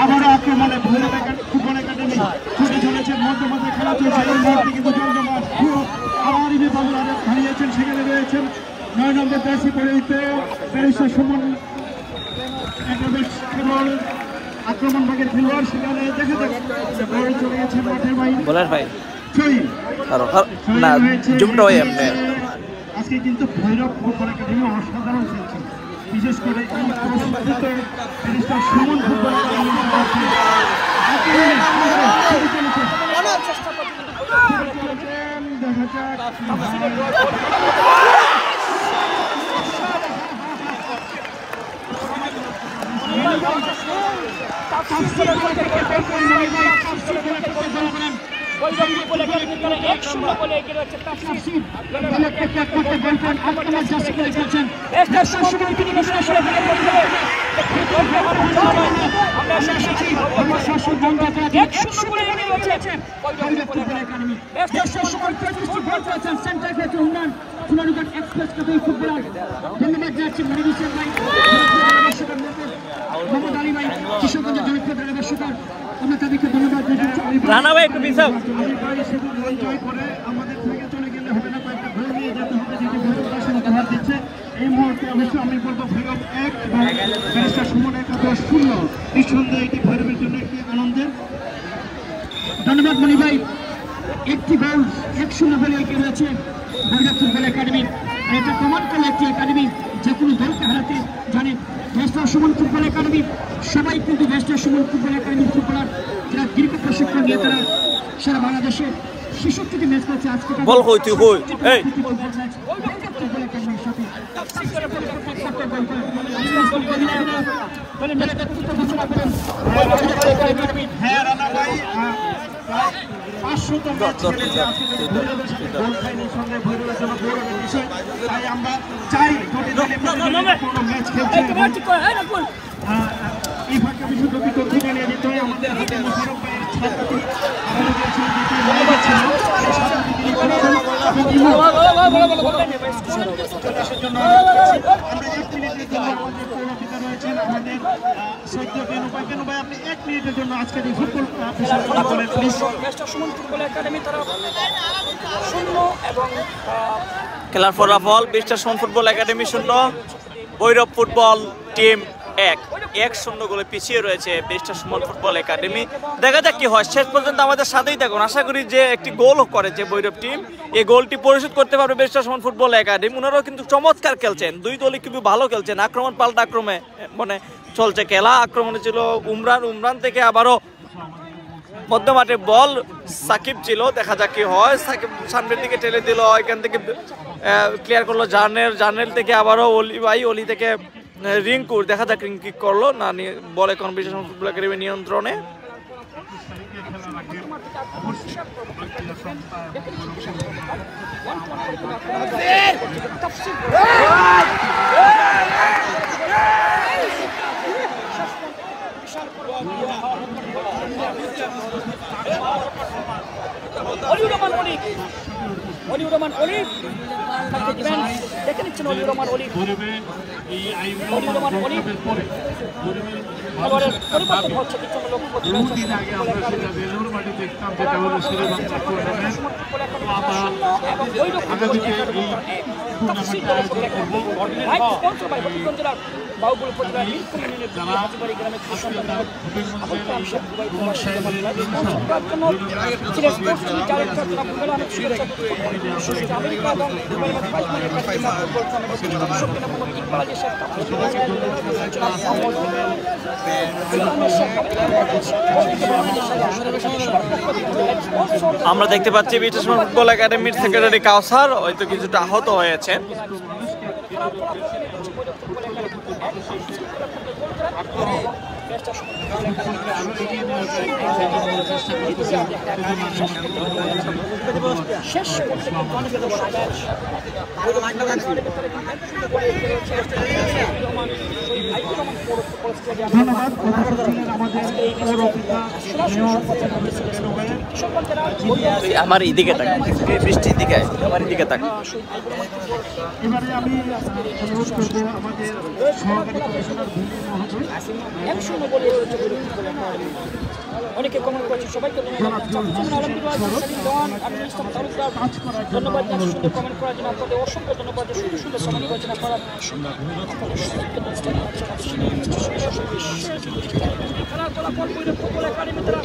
আবারও আক্রমণে ভৈরব ফুটবল একাডেমি ছুটে চলেছে, মধ্যে মধ্যে খেলা চলছে, এই মুহূর্তে কিন্তু জমজমাট আবার বাবুরা হারিয়েছেন, সেখানে রয়েছেন 9 নম্বর জার্সি পরিহিত ব্যারিস্টার সুমন কেবল আক্রমণ ভাগের খেলোয়াড়, সেখানে দেখা যাচ্ছে বল চলে গেছেন মাঠের বাইরে। আজকে কিন্তু ভৈরব ফুটবল একাডেমি অসাধারণ খেলছে, বিশেষ করে এই barrister Suman football academy Rana ভাই একটু পিছাও। এই মুহূর্তে অবশ্যই আমি বলবো ভৈরব 1 এবং ব্যারিস্টার সুমন 0 নিঃসন্দেহে এটি ভৈরবের জন্য একটি আনন্দের। ধন্যবাদ মনি ভাই। একটি গোল 1-0 বলে এগিয়ে রয়েছে ভৈরব ফুটবল একাডেমি। এটা প্রমাণ করলো একটি একাডেমি যে কোনো দলকে হারাতে জানে। ব্যারিস্টার সুমন ফুটবল একাডেমি সবাই কিন্তু ব্যারিস্টার সুমন ফুটবল একাডেমির ফুটবলার, যারা দীর্ঘ প্রশিক্ষণ নিয়ে তারা সারা বাংলাদেশে 66টি ম্যাচ করেছে। আজকে বল কই তুই কই এই হ্যাঁ রানা ভাই 500 তাই আমরা চাই ম্যাচ খেলছে। এই ফাঁকে আমি শুধু বিতর্ক জানিয়ে দিতে হয় আমাদের হাতে মোশাররফ ভাইয়ের ছাত্রী আমাদের সৈদ্য কেন ভাই আপনি 1 মিনিটের জন্য আজকের এই ফুটবল খেলার ফলাফল barrister Suman football academy 0, Bhairab football team 1-0 গোলে পিছিয়ে রয়েছে ব্যারিস্টার সুমন ফুটবল একাডেমি। দেখা যাক কি হয়, শেষ পর্যন্ত আমাদের সাথেই থাকুন। আশা করি যে একটি গোল করেছে ভৈরব টিম, এই গোলটি পরিশোধ করতে পারবে ব্যারিস্টার সুমন ফুটবল একাডেমি। ওনারাও কিন্তু চমৎকার খেলছেন, দুই দলই খুবই ভালো খেলছেন। আক্রমণ পাল্টা আক্রমণে মানে চলছে খেলা। আক্রমণে ছিল উমরান থেকে আবারও মধ্যমাঠে বল সাকিব ছিল, দেখা যাক কি হয়। সাকিব সামনের দিকে ঠেলে দিল, এখান থেকে ক্লিয়ার করলো জার্নেল থেকে আবারও অলি থেকে রিঙ্কুর, দেখা যাক রিঙ্ক কি করলো না, বলে কম্পিটিশন ফুটবল একাডেমি নিয়ন্ত্রণে। দেখে নিচ্ছেন অলিউর রহমান অলি। পরিবর্তন হচ্ছে বহুদিন আগে আমরা সেটা বেলুর মাটি দেখতাম, যেটা হলো শ্রীলঙ্কা টুর্নামেন্ট। আগামীতে এই টুর্নামেন্টটা আয়োজন করবো। আমরা দেখতে পাচ্ছি ব্যারিস্টার সুমন ফুটবল একাডেমির সেক্রেটারি কাউসার হয়তো কিছুটা আহত হয়েছে। বেস্টার সুমন ফুটবল একাডেমি শেষ আমার এদিকে তাক বৃষ্টির দিকে আমার এদিকে তাক এবারে আমি অনুরোধ করব আমাদের সহকারী কমিশনার অনেকে কমেন্ট করেছে সবাইকে ধন্যবাদ কমেন্ট করার জন্য আপনাদের অসংখ্য ধন্যবাদ সুন্দর সুন্দর সময় নির্বাচন আপনারা খেলার ফলাফল ফুটবল একাডেমি তারা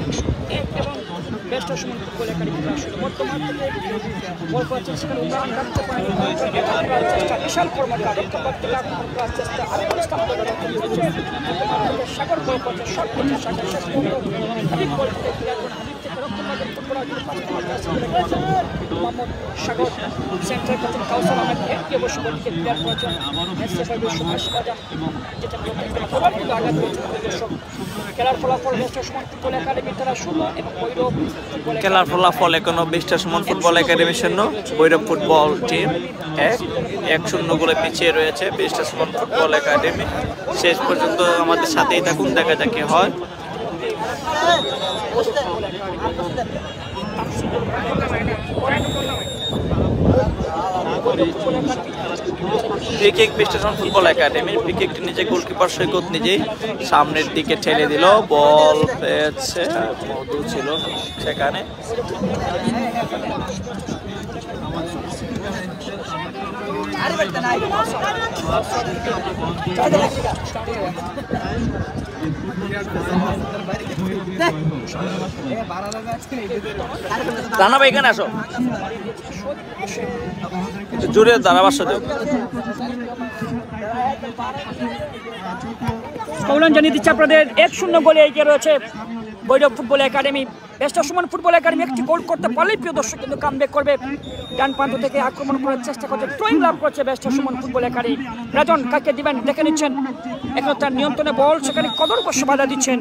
এবং বেস্টার সুমন ফুটবল একাডেমি বর্তমান থেকে বল পাচ্ছেন সেখানে উন্নয়ন রাখতে পারেন বিশাল কর্মকার চেষ্টা আরেকটা সাগর বল পাচ্ছে শর্ট করছে সাগর শেষ পর্যন্ত হাবিব বল থেকে রক্ষণবাদের ফুটবলার মোহাম্মদ সাগর সেন্টার করছেন কাউসার আহমেদ একটি অবশ্য বলকে ক্লিয়ার করেছেন সুভাষ বাজা যেটা কিন্তু আঘাত করেছে দর্শক খেলার ফলাফল বেস্টার সুমন ফুটবল একাডেমি তারা 0 এবং ভৈরব খেলার ফলাফল এখনো barrister Suman football academy 0 Bhairab football team 1-0 গোলে পিছিয়ে রয়েছে বেস্টার সুমন ফুটবল একাডেমি শেষ পর্যন্ত আমাদের সাথেই থাকুন দেখা যাক কি হয় free kick barrister Suman football academy free কিকটি নিজে গোলকিপার সৈকত নিজেই সামনের দিকে ঠেলে দিল বল পেয়েছে মধু ছিল সেখানে রানা ভাই এখানে আসো জোরে ধারাভাষ্য দেব কৌলন জানিয়ে দিচ্ছে আপনাদের 1-0 গোলে এগিয়ে রয়েছে Bhairab football academy বেস্টার Suman football academy একটি গোল করতে পারলেই প্রিয় দর্শক কিন্তু কামব্যাক করবে ডান প্রান্ত থেকে আক্রমণ করার চেষ্টা করছে থ্রোইং লাভ করছে বেস্টার সুমন ফুটবল একাডেমি রাজন কাকে দিবেন দেখে নিচ্ছেন এখন তার নিয়ন্ত্রণে বল সেখানে কদর বর্ষ বাধা দিচ্ছেন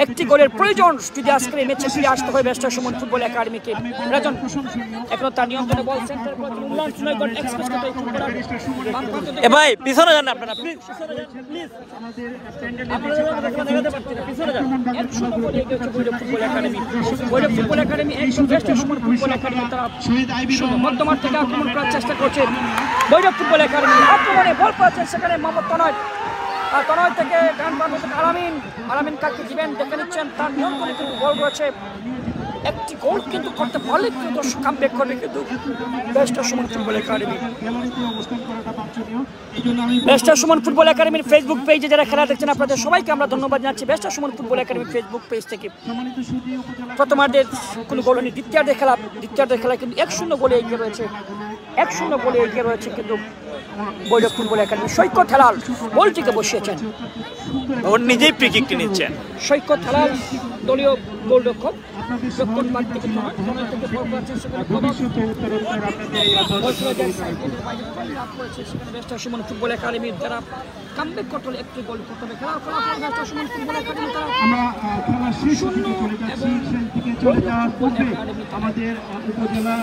একটি গোলের প্রয়োজন যদি আজকের এই ম্যাচে ফিরে আসতে হয় বেস্টার সুমন ফুটবল একাডেমিকে রাজন এখন তার নিয়ন্ত্রণে বল সেন্টার উল্লাস নয়গণ এক্সপ্রেস করতে এ ভাই পিছনে যান আপনারা প্লিজ ভৈরব ফুটবল একাডেমি একজন বেস্টার সুমন ফুটবল একাডেমি তারা মধ্যমাঠ থেকে আক্রমণ করার চেষ্টা করছে ভৈরব ফুটবল একাডেমি আক্রমণে বল পাচ্ছেন সেখানে মোহাম্মদ তনয় আর তনয় থেকে ডান প্রান্ত থেকে আলামিন কাকে দিবেন দেখে নিচ্ছেন তার নিয়ন্ত্রণে কিন্তু বল রয়েছে একটি গোল কিন্তু করতে পারলে কিন্তু দর্শক কামব্যাক করবে কিন্তু বেস্টার Suman football academy বেস্টার Suman football একাডেমির ফেসবুক পেজে যারা খেলা দেখছেন আপনাদের সবাইকে আমরা ধন্যবাদ জানাচ্ছি বেস্টার সুমন ফুটবল একাডেমির ফেসবুক পেজ থেকে প্রথমার্ধের কোনো গোল নেই দ্বিতীয়ার্ধের খেলা কিন্তু 1-0 গোলে এগিয়ে রয়েছে 1-0 গোলে এগিয়ে রয়েছে কিন্তু ভৈরব ফুটবল একাডেমি সৈকত হেলাল বলটিকে বসিয়েছেন ওর নিজেই ফ্রি কিকটি নিচ্ছেন সৈকত হেলাল দলীয় গোলরক্ষক দক্ষিণ পাক থেকে বল পাচ্ছেন সেখানে বেস্টার সুমন ফুটবল একাডেমির যারা কামব্যাক করতে হলে একটি গোল করতে হবে খেলার ফলাফল বেস্টার সুমন ফুটবল একাডেমি তারা আমরা খেলা শেষ দিকে চলে যাওয়ার পূর্বে আমাদের উপজেলা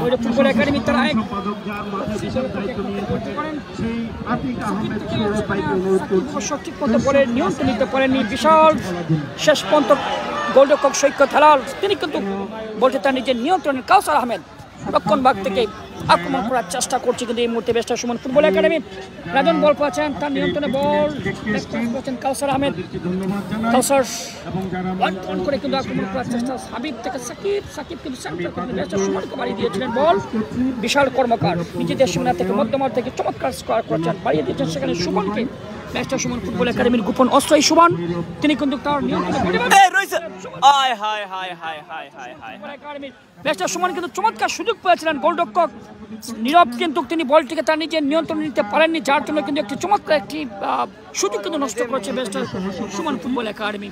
ভৈরব ফুটবল একাডেমি তারা সম্পাদক যার মাথায় বিশাল দায়িত্ব নিয়েছেন সেই আতিক আহমেদ সৌরভ ভাইকে অনুরোধ করছি সঠিক মতো বলের নিয়ন্ত্রণ নিতে পারেননি বিশাল শেষ পর্যন্ত গোলরক্ষক সৈকত হেলাল তিনি কিন্তু বলতে তার নিজের নিয়ন্ত্রণের কাউসার আহমেদ রক্ষণ ভাগ থেকে আক্রমণ করার চেষ্টা করছে কিন্তু এই মুহূর্তে বেস্টার সুমন ফুটবল একাডেমি রাজন বল পাচ্ছেন তার নিয়ন্ত্রণে বল করছেন কাউসার আহমেদ কাউসার ওয়ান করে কিন্তু আক্রমণ করার চেষ্টা হাবিব থেকে সাকিব কিন্তু সেন্টার করে বেস্টার সুমনকে বাড়িয়ে দিয়েছিলেন বল বিশাল কর্মকার নিজেদের সীমানা থেকে মধ্যমাঠ থেকে চমৎকার স্কোয়ার করেছেন বাড়িয়ে দিয়েছেন সেখানে সুমনকে বেস্টার সুমন ফুটবল একাডেমির গোপন অস্ত্রই সুমন তিনি কিন্তু তার নিয়ন্ত্রণে বেস্টার সুমন কিন্তু চমৎকার সুযোগ পেয়েছিলেন গোলরক্ষক নীরব কিন্তু তিনি বলটিকে তার নিজের নিয়ন্ত্রণে নিতে পারেননি যার জন্য কিন্তু একটি চমৎকার একটি সুযোগ কিন্তু নষ্ট করেছে বেস্টার সুমন ফুটবল একাডেমি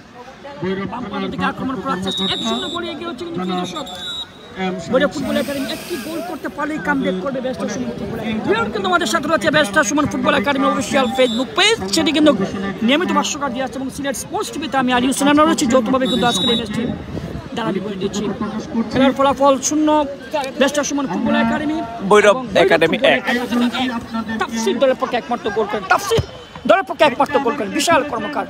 আক্রমণ করার চেষ্টা 1-0 গোলে এগিয়ে হচ্ছে কিন্তু দর্শক ভৈরব ফুটবল একাডেমি একটি গোল করতে পারলেই কামব্যাক করবে বেস্টার সুমন ফুটবল একাডেমি। কিন্তু আমাদের সাথে রয়েছে বেস্টার Suman football academy official Facebook page, সেটি কিন্তু নিয়মিত ভাষ্যকার দিয়ে আসছে এবং সিলেট স্পোর্টস টিভিতে আমি আলী হোসেন আমরা রয়েছি যৌথভাবে কিন্তু আজকের এই ম্যাচটি দাঁড়াবি করে দিচ্ছি। খেলার ফলাফল 0 বেস্টার Suman football academy Bhairab academy 1। Tafsir দলের পক্ষে একমাত্র গোল করেন, তাফসির দলের পক্ষে একমাত্র গোল করেন বিশাল কর্মকার।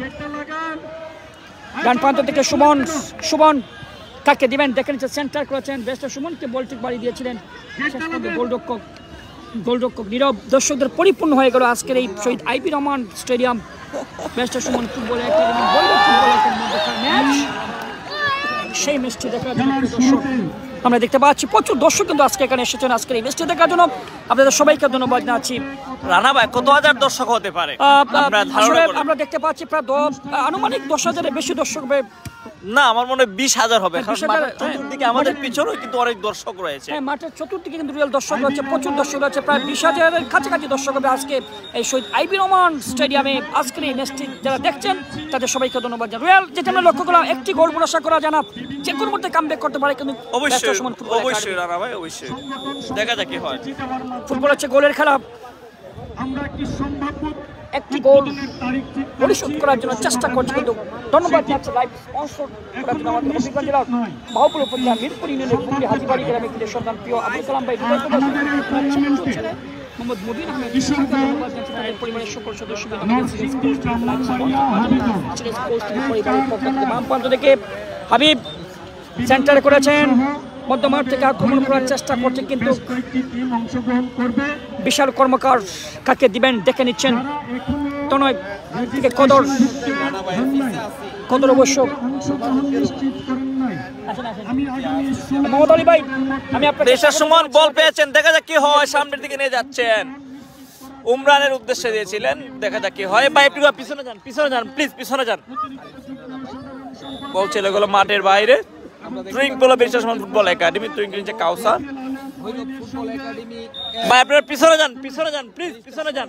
ডান প্রান্ত থেকে সুমন কাকে দিবেন দেখে নিচ্ছে, সেন্টার করেছেন বেস্টার সুমনকে বল ঠিক বাড়ি দিয়েছিলেন, শেষ পর্যন্ত গোলরক্ষক নীরব। দর্শকদের পরিপূর্ণ হয়ে গেল আজকের এই শহীদ আইবি রহমান স্টেডিয়াম বেস্টার Suman football academy Bhairab football একাডেমির ম্যাচ। সেই ম্যাচটি দেখার জন্য দর্শক আমরা দেখতে পাচ্ছি প্রচুর দর্শক কিন্তু আজকে এখানে এসেছেন আজকের এই ম্যাচটি দেখার জন্য। আপনাদের সবাইকে ধন্যবাদ জানাচ্ছি। রানা ভাই কত হাজার দর্শক হতে পারে আমরা দেখতে পাচ্ছি প্রায় আনুমানিক 10,000-এর বেশি দর্শক হবে। না, আমার মনে হয় 20,000 হবে, কারণ মাঠের চতুর্দিকে আমাদের পিছনেও কিন্তু অনেক দর্শক রয়েছে। হ্যাঁ, মাঠের চতুর্দিকে কিন্তু রিয়েল দর্শক রয়েছে, প্রচুর দর্শক রয়েছে, প্রায় 20,000-এর কাছাকাছি দর্শক হবে আজকে এই শহীদ আইবি রহমান স্টেডিয়ামে আজকের এই ম্যাচটি যারা দেখছেন তাদের সবাইকে ধন্যবাদ জানাই। রিয়েল যেটা আমরা লক্ষ্য করলাম একটি গোল ভরসা করা জানা যে কোনো মধ্যে কামব্যাক করতে পারে, কিন্তু অবশ্যই রানা ভাই অবশ্যই দেখা যাক কি হয়। ফুটবল হচ্ছে গোলের খেলা, একটি গোল পরিশোধ করার জন্য চেষ্টা করছে, কিন্তু ধন্যবাদ জানাচ্ছি লাইভ স্পন্সর করার জন্য আমাদের হবিগঞ্জ জেলার বাহুপুর উপজেলা মিরপুর ইউনিয়নের পুকুরি হাজিবাড়ি গ্রামে ক্রীড়া সন্ধান প্রিয় আবুল কালাম ভাই মোহাম্মদ মুবিন আহমেদ পরিবারের সকল সদস্য বাম প্রান্ত থেকে হাবিব সেন্টার করেছেন, মধ্যমাঠ থেকে আক্রমণ করার চেষ্টা করছে, কিন্তু বিশাল কর্মকার কাকে দিবেন দেখে নিচ্ছেন। তনয় থেকে কদর অবশ্য মোহাম্মদ আলী ভাই আমি আপনার সুমন বল পেয়েছেন, দেখা যাক কি হয়, সামনের দিকে নিয়ে যাচ্ছেন, উমরানের উদ্দেশ্যে দিয়েছিলেন, দেখা যাক কি হয়। ভাই একটু পিছনে যান প্লিজ, পিছনে যান। বল চলে গেল মাঠের বাইরে। টুইঙ্কল বেস্টার সুমন ফুটবল একাডেমি, টুইঙ্কল নিচে কাউসার। ভাই আপনারা পিছনে যান প্লিজ, পিছনে যান।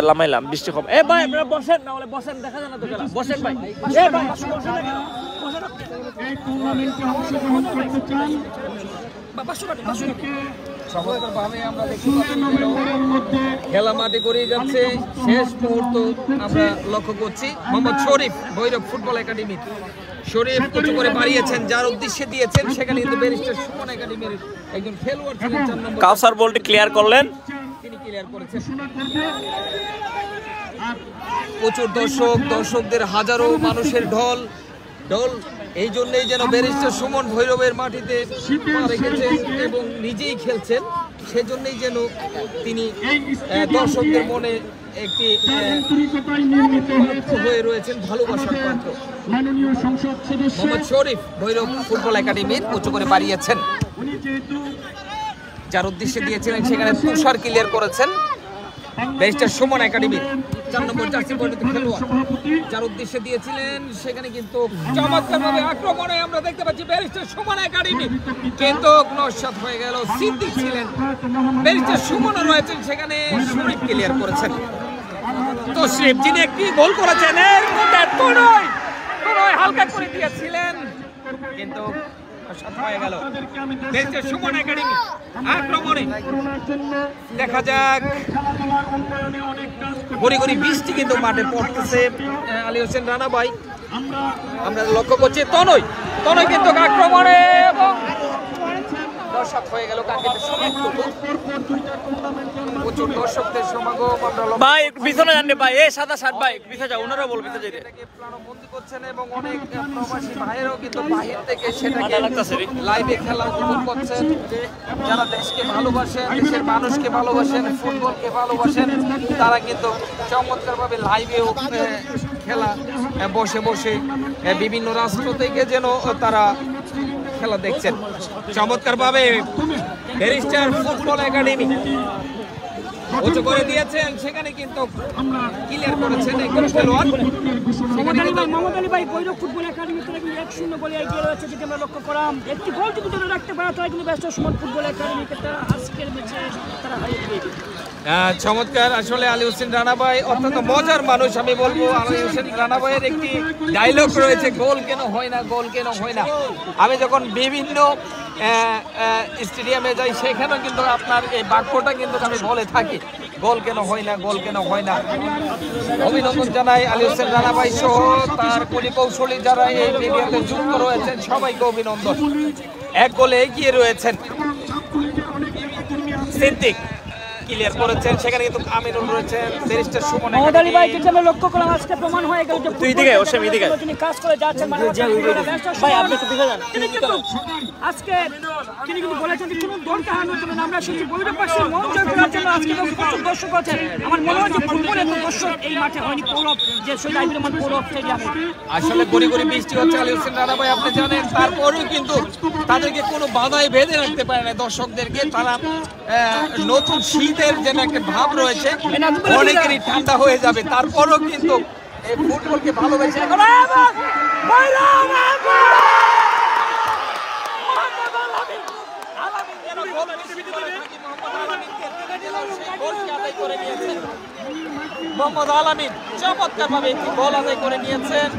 লামাইলাম বৃষ্টি কম। ভাই আপনারা বসেন, না হলে বসেন, দেখা যায় না তো খেলা, বসেন ভাই। ভাই খেলা মাঠে গড়িয়ে যাচ্ছে, শেষ মুহূর্ত আমরা লক্ষ্য করছি। মোহাম্মদ শরীফ ভৈরব ফুটবল একাডেমি, শরীফ কিছু করে বাড়িয়েছেন, যার উদ্দেশ্যে দিয়েছেন সেখানে কিন্তু ব্যারিস্টার সুমন একাডেমির একজন খেলোয়াড় ছিলেন, 4 নম্বর কাউসার বলটি ক্লিয়ার করলেন, তিনি ক্লিয়ার করেছেন। প্রচুর দর্শকদের হাজারো মানুষের ঢল এই জন্যই যেন ব্যারিস্টার সুমন ভৈরবের মাটিতে পা রেখেছেন এবং নিজেই খেলছেন, সেজন্যই যেন তিনি দর্শকদের মনে একটি হয়ে রয়েছেন ভালোবাসার পাত্র। মোহাম্মদ শরীফ ভৈরব ফুটবল একাডেমির উঁচু করে বাড়িয়েছেন, যার উদ্দেশ্যে দিয়েছিলেন সেখানে তুষার ক্লিয়ার করেছেন। ব্যারিস্টার সুমন একাডেমির 4 নম্বর জার্সি পরিণত খেলোয়াড়, যার উদ্দেশ্যে দিয়েছিলেন সেখানে কিন্তু চমৎকারভাবে আক্রমণে আমরা দেখতে পাচ্ছি ব্যারিস্টার সুমন একাডেমি, কিন্তু নস্যাৎ হয়ে গেল। সিদ্দিক ছিলেন, ব্যারিস্টার সুমনও রয়েছেন সেখানে, শরীফ ক্লিয়ার করেছেন। তশরিফ যিনি একটি গোল করেছেন, এর মধ্যে তনয় হালকা করে দিয়েছিলেন, কিন্তু হয়ে গেল। ব্যারিস্টার সুমন একাডেমি আক্রমণে দেখা যাক, গড়ি বৃষ্টি কিন্তু মাঠে পড়তেছে। আলী হোসেন রানা ভাই আমরা লক্ষ্য করছি, তনয় কিন্তু আক্রমণে এবং দর্শক হয়ে গেল। প্রচুর দর্শকদের সমাগম ভাই পিছনে যান রে ভাই, সাদা শার্ট ভাই পিছে যাও, ওনারা বল পিছে যেতে প্রাণবন্দী করছেন এবং অনেক প্রবাসী ভাইয়েরাও কিন্তু বাহির থেকে সেটাকে লাইভে খেলা উপভোগ করছেন, যারা দেশকে ভালোবাসেন, দেশের মানুষকে ভালোবাসেন, ফুটবলকে ভালোবাসেন, তারা কিন্তু চমৎকারভাবে লাইভেও খেলা বসে বিভিন্ন রাষ্ট্র থেকে যেন তারা খেলা দেখছেন। চমৎকারভাবে ব্যারিস্টার ফুটবল একাডেমি উঁচু করে দিয়েছেন, সেখানে কিন্তু ক্লিয়ার করেছেন একজন খেলোয়াড়। মোহাম্মদ আলী ভাই ভৈরব ফুটবল একাডেমি তারা কিন্তু 1-0 গোলে এগিয়ে রয়েছে, যেটা আমরা লক্ষ্য করলাম। একটি গোল যদি রাখতে পারে তারা কিন্তু বেস্টার সুমন ফুটবল একাডেমিকে তারা আজকের ম্যাচে তারা হারিয়ে দিবে। চমৎকার আসলে আলী হোসেন রানা ভাই অত্যন্ত মজার মানুষ আমি বলবো। আলী হোসেন রানা ভাইয়ের একটি ডায়লগ রয়েছে, গোল কেন হয় না, গোল কেন হয় না। আমি যখন বিভিন্ন স্টেডিয়ামে যাই সেখানেও কিন্তু আপনার এই বাক্যটা কিন্তু আমি বলে থাকি, গোল কেন হয় না, গোল কেন হয় না। অভিনন্দন জানাই আলী হোসেন রানা ভাই সহ তার কৌশলী যারা এই মিডিয়াতে যুক্ত রয়েছেন সবাইকে অভিনন্দন। এক গোলে এগিয়ে রয়েছেন সিদ্দিক, ক্লিয়ার করেছেন, সেখানে কিন্তু আমিনুল রয়েছেন, ব্যারিস্টার সুমন। মোহাম্মদ আলী ভাই যেটা আমরা লক্ষ্য করলাম আজকে প্রমাণ হয়ে গেল যে তুই দিকে ওসে মিদিকে তিনি কাজ করে যাচ্ছেন মানে ভাই আপনি তো দিকে যান। তিনি কিন্তু আজকে তিনি কিন্তু বলেছেন যে কোনো দলকে হারানোর জন্য আমরা শুধু বলির পাশে মন জয় করার জন্য আজকে প্রচুর দর্শক আছেন। আমার মনে হয় যে ফুটবলে এত দর্শক এই মাঠে হয়নি পৌরব যে শহীদ আইবির রহমান পৌরব স্টেডিয়ামে। আসলে গড়ি গড়ি বৃষ্টি হচ্ছে আলী হোসেন রানা ভাই আপনি জানেন, তারপরেও কিন্তু তাদেরকে কোনো বাধায় বেঁধে রাখতে পারে না দর্শকদেরকে। তারা নতুন শীতের যেন একটা ভাব রয়েছে, অনেকেরই ঠান্ডা হয়ে যাবে, তারপরেও কিন্তু এই ফুটবলকে ভালোবেসে মোহাম্মদ আলামিন চমৎকার ভাবে একটি গোল আদায় করে নিয়েছেন।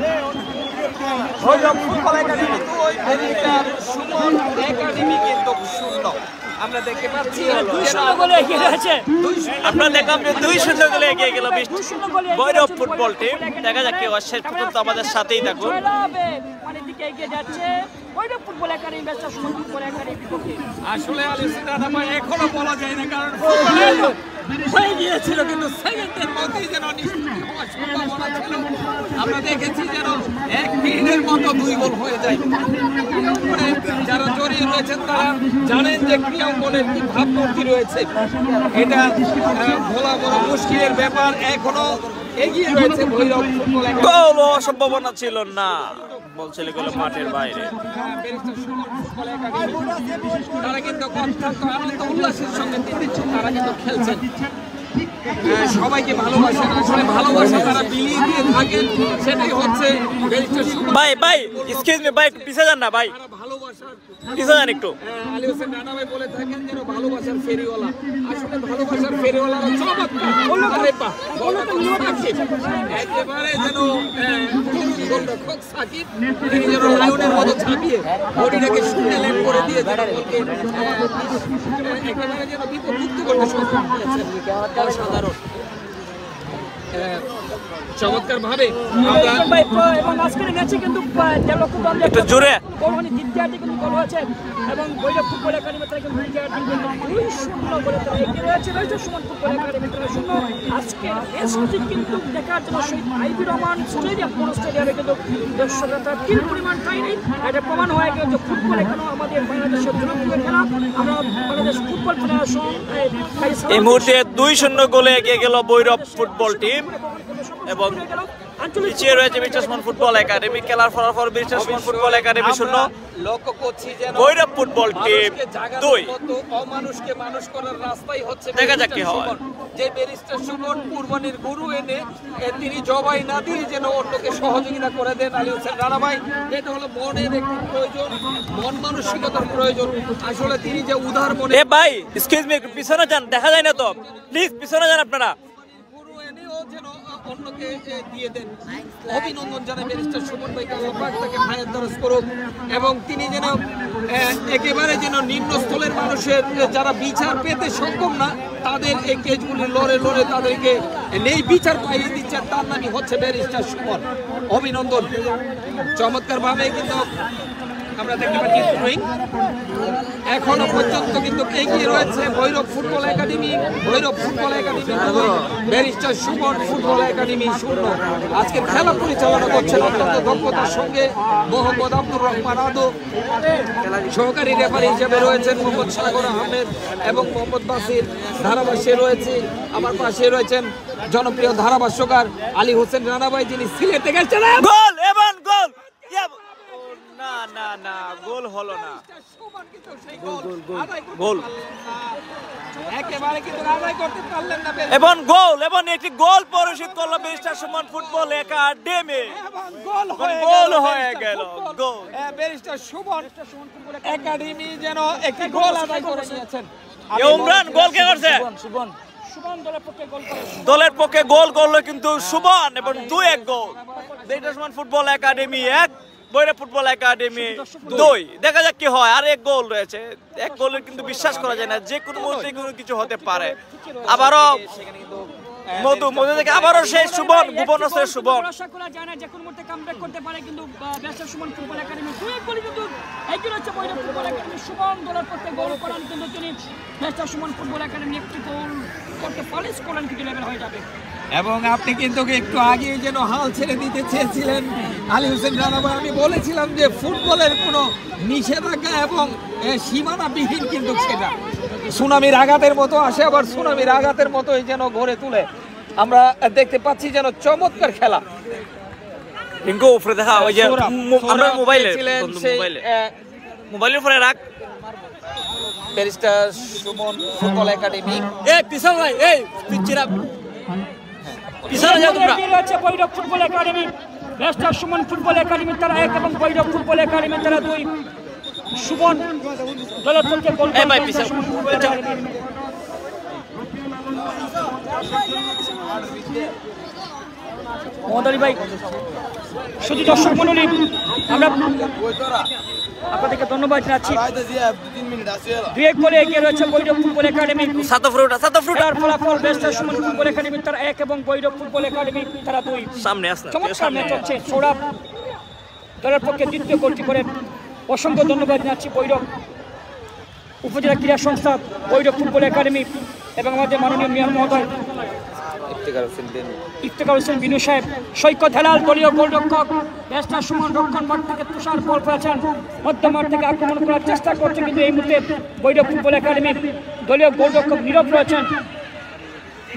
Football academy 2, barrister Suman academy কিন্তু 0। আমরা দেখতে পাচ্ছি আমরা দেখলাম যে 2-0 গোলে এগিয়ে গেল ভৈরব ফুটবল টিম। দেখা যাক কি শেষ পর্যন্ত আমাদের সাথেই থাকুন। আসলে আলী হোসেন রানা ভাই এখনো বলা যায় না, কারণ হয়ে গিয়েছিল কিন্তু সেকেন্ডের মধ্যেই যেন আমরা দেখেছি যেন 1 মিনিটের মতো 2 গোল হয়ে যায়। যারা জড়িয়ে রয়েছেন তারা জানেন যে ক্রীড়াঙ্গনের কি ভাবমূর্তি রয়েছে, এটা ভোলা বড় মুশকিলের ব্যাপার। এখনো এগিয়ে রয়েছে ভৈরব ফুটবল একাডেমি। গোল সম্ভাবনা ছিল না, বলছিল গোল মাঠের বাইরে। তারা কিন্তু অত্যন্ত আনন্দ উল্লাসের সঙ্গে তারা কিন্তু খেলছেন, সবাইকে ভালোবাসেন। আসলে ভালোবাসা তারা বিলিয়ে দিয়ে থাকেন, সেটাই হচ্ছে ভাই ভাই এক্সকিউজ মি ভাই, পিছিয়ে যান না ভাই, পিছিয়ে যান একটু। আলী হোসেন রানা ভাই বলে থাকেন যেন ভালোবাসার ফেরিওয়ালা। আসলে ভালোবাসার ফেরিওয়ালারা চমৎকার একেবারে যেন গোলরক্ষক সাকিব, তিনি যেন লায়নের মতো ঝাঁপিয়ে বডিটাকে শূন্য লেন করে দিয়ে একেবারে যেন বিপদমুক্ত করতে সক্ষম হয়েছেন। অসাধারণ চমৎকার ভাবে এবং আজকের ম্যাচে কিন্তু একটু জোরে দ্বিতীয়টি কিন্তু গোল হয়েছে এবং ভৈরব ফুটবল একাডেমি থেকে কিন্তু দ্বিতীয়টি কিন্তু 2-0 গোলে তারা এগিয়ে রয়েছে। রয়েছে সুমন ফুটবল একাডেমি 0। আজকে ম্যাচটি কিন্তু দেখার জন্য শহীদ আইবির রহমান স্টেডিয়াম কোন স্টেডিয়ামে কিন্তু দর্শকরা তার তিল পরিমাণ পায়নি। এটা প্রমাণ হয়ে গেল যে ফুটবল এখনো আমাদের বাংলাদেশের জনপ্রিয় খেলা। আমরা বাংলাদেশ ফুটবল ফেডারেশন এই মুহূর্তে 2-0 গোলে এগিয়ে গেল ভৈরব ফুটবল টিম এবং পিছিয়ে রয়েছে ব্যারিস্টার সুমন ফুটবল একাডেমি। খেলার ফলাফল ব্যারিস্টার সুমন ফুটবল একাডেমি 0, লক্ষ্য করছি যে ভৈরব ফুটবল টিম 2। অমানুষকে মানুষ করার রাস্তাই হচ্ছে দেখা যাক কি হয়। যে ব্যারিস্টার সুমন কুরবানির গরু এনে তিনি জবাই না দিয়ে যেন অন্যকে সহযোগিতা করে দেন আলী হোসেন রানা ভাই, এটা হলো মনের একটি প্রয়োজন, মন মানসিকতার প্রয়োজন। আসলে তিনি যে উদার মনে ভাই এক্সকিউজ মি, একটু পিছনে যান, দেখা যায় না তো, প্লিজ পিছনে যান আপনারা। যেন অন্যকে দিয়ে দেন। অভিনন্দন জানাই ব্যারিস্টার সুমন ভাইকে, আল্লাহ পাক তাকে হায়াত দারাজ করুক এবং তিনি যেন একেবারে যেন নিম্নস্থলের মানুষের যারা বিচার পেতে সক্ষম না তাদের এই কেসগুলি লড়ে লড়ে তাদেরকে নেই বিচার পাইয়ে দিচ্ছেন, তার নামই হচ্ছে ব্যারিস্টার সুমন। অভিনন্দন। চমৎকার ভাবে কিন্তু আমরা দেখতে পাচ্ছি ড্রয়িং এখনো পর্যন্ত কিন্তু এগিয়ে রয়েছে Bhairab football academy. Bhairab football academy barrister Suman football academy 0। আজকের খেলা পরিচালনা করছেন অত্যন্ত দক্ষতার সঙ্গে মোহাম্মদ আব্দুর রহমান আদো, সহকারী রেফারি হিসেবে রয়েছেন মোহাম্মদ সাগর আহমেদ এবং মোহাম্মদ বাসির। ধারাভাষ্যে রয়েছে আমার পাশে রয়েছেন জনপ্রিয় ধারাভাষ্যকার আলী হোসেন রানা ভাই, যিনি সিলেটে গেছেন। গোল এবং গোল, না না না গোল হলো না, গোল একেবারে কিন্তু আদায় করতে পারলেন না এবং গোল এবং একটি গোল পরিশোধ করলো ব্যারিস্টার সুমন ফুটবল একাডেমি। গোল হয়ে গেল, গোল ব্যারিস্টার সুমন একাডেমি যেন একটি গোল আদায় করে নিয়েছেন। ইমরান গোল কে করছে? দলের পক্ষে গোল করলো কিন্তু সুমন এবং 2-1 goal. Best Sumon football academy 1, Bhairab football academy 2। দেখা যাক কি হয়। আর 1 গোল রয়েছে, 1 গোলের কিন্তু বিশ্বাস করা যায় না, যে কোনো মুহূর্তে কোনো কিছু হতে পারে। আবারও মধু থেকে আবারও সেই সুমন, ভুবনেশ্বরের সুমন। আশা করা যায় না যে কোনো মুহূর্তে কামব্যাক করতে পারে, কিন্তু বেস্ট সুমন ফুটবল একাডেমি 2-1 গোলে কিন্তু একজন হচ্ছে ভৈরব ফুটবল একাডেমি সুমন দলের পক্ষে গোল করেন, কিন্তু তিনি বেস্ট সুমন ফুটবল একাডেমি একটি গোল করতে পারলে স্কোর কিন্তু লেভেল হয়ে যাবে। এবং আপনি কিন্তু একটু আগে যেন হাল ছেড়ে দিতে চেয়েছিলেন আলী হোসেন রানা ভাই। আমি বলেছিলাম যে ফুটবলের কোনো নিষেধাজ্ঞা এবং সীমানাবিহীন, কিন্তু সেটা সুনামির আঘাতের মতো আসে, আবার সুনামির আঘাতের মতোই যেন গড়ে তুলে। আমরা দেখতে পাচ্ছি যেন চমৎকার খেলা। রিঙ্কু উপরে দেখা, ওই যে আমরা মোবাইলের উপরে রাখ। ব্যারিস্টার সুমন ফুটবল একাডেমি পিছন ভাই, এই পিচ্চিরা পিছনে যাও তোমরা। Bhairab football academy, বেস্টার Suman football academy তারা 1 এবং ভৈরব ফুটবল একাডেমি তারা 2। সুমন দলের পক্ষে গোল করে ভাই পিছনে মহোদয় ভাই। শুধু দর্শক মণ্ডলী, আমরা আপনাদেরকে ধন্যবাদ জানাচ্ছি। 2-1 গোলে এগিয়ে রয়েছে ভৈরব ফুটবল একাডেমি। তার ফলাফল বেস্টার সুমন ফুটবল একাডেমি তারা 1 এবং ভৈরব ফুটবল একাডেমি তারা 2। সামনে আসলে চমৎকার ম্যাচ হচ্ছে। সৌরভ দলের পক্ষে দ্বিতীয় গোলটি করে অসংখ্য ধন্যবাদ জানাচ্ছি ভৈরব উপজেলা ক্রীড়া সংস্থা, ভৈরব ফুটবল একাডেমি এবং আমাদের মাননীয় মেয়র মহোদয় ইফতেখার হোসেন বিনু সাহেব, সৈকত হেলাল দলীয় গোলরক্ষক। বেস্টার সুমন রক্ষণ মাঠ থেকে তুষার বল করেছেন, মধ্যমাঠ থেকে আক্রমণ করার চেষ্টা করছে, কিন্তু এই মুহূর্তে ভৈরব ফুটবল একাডেমির দলীয় গোলরক্ষক নীরব রয়েছেন।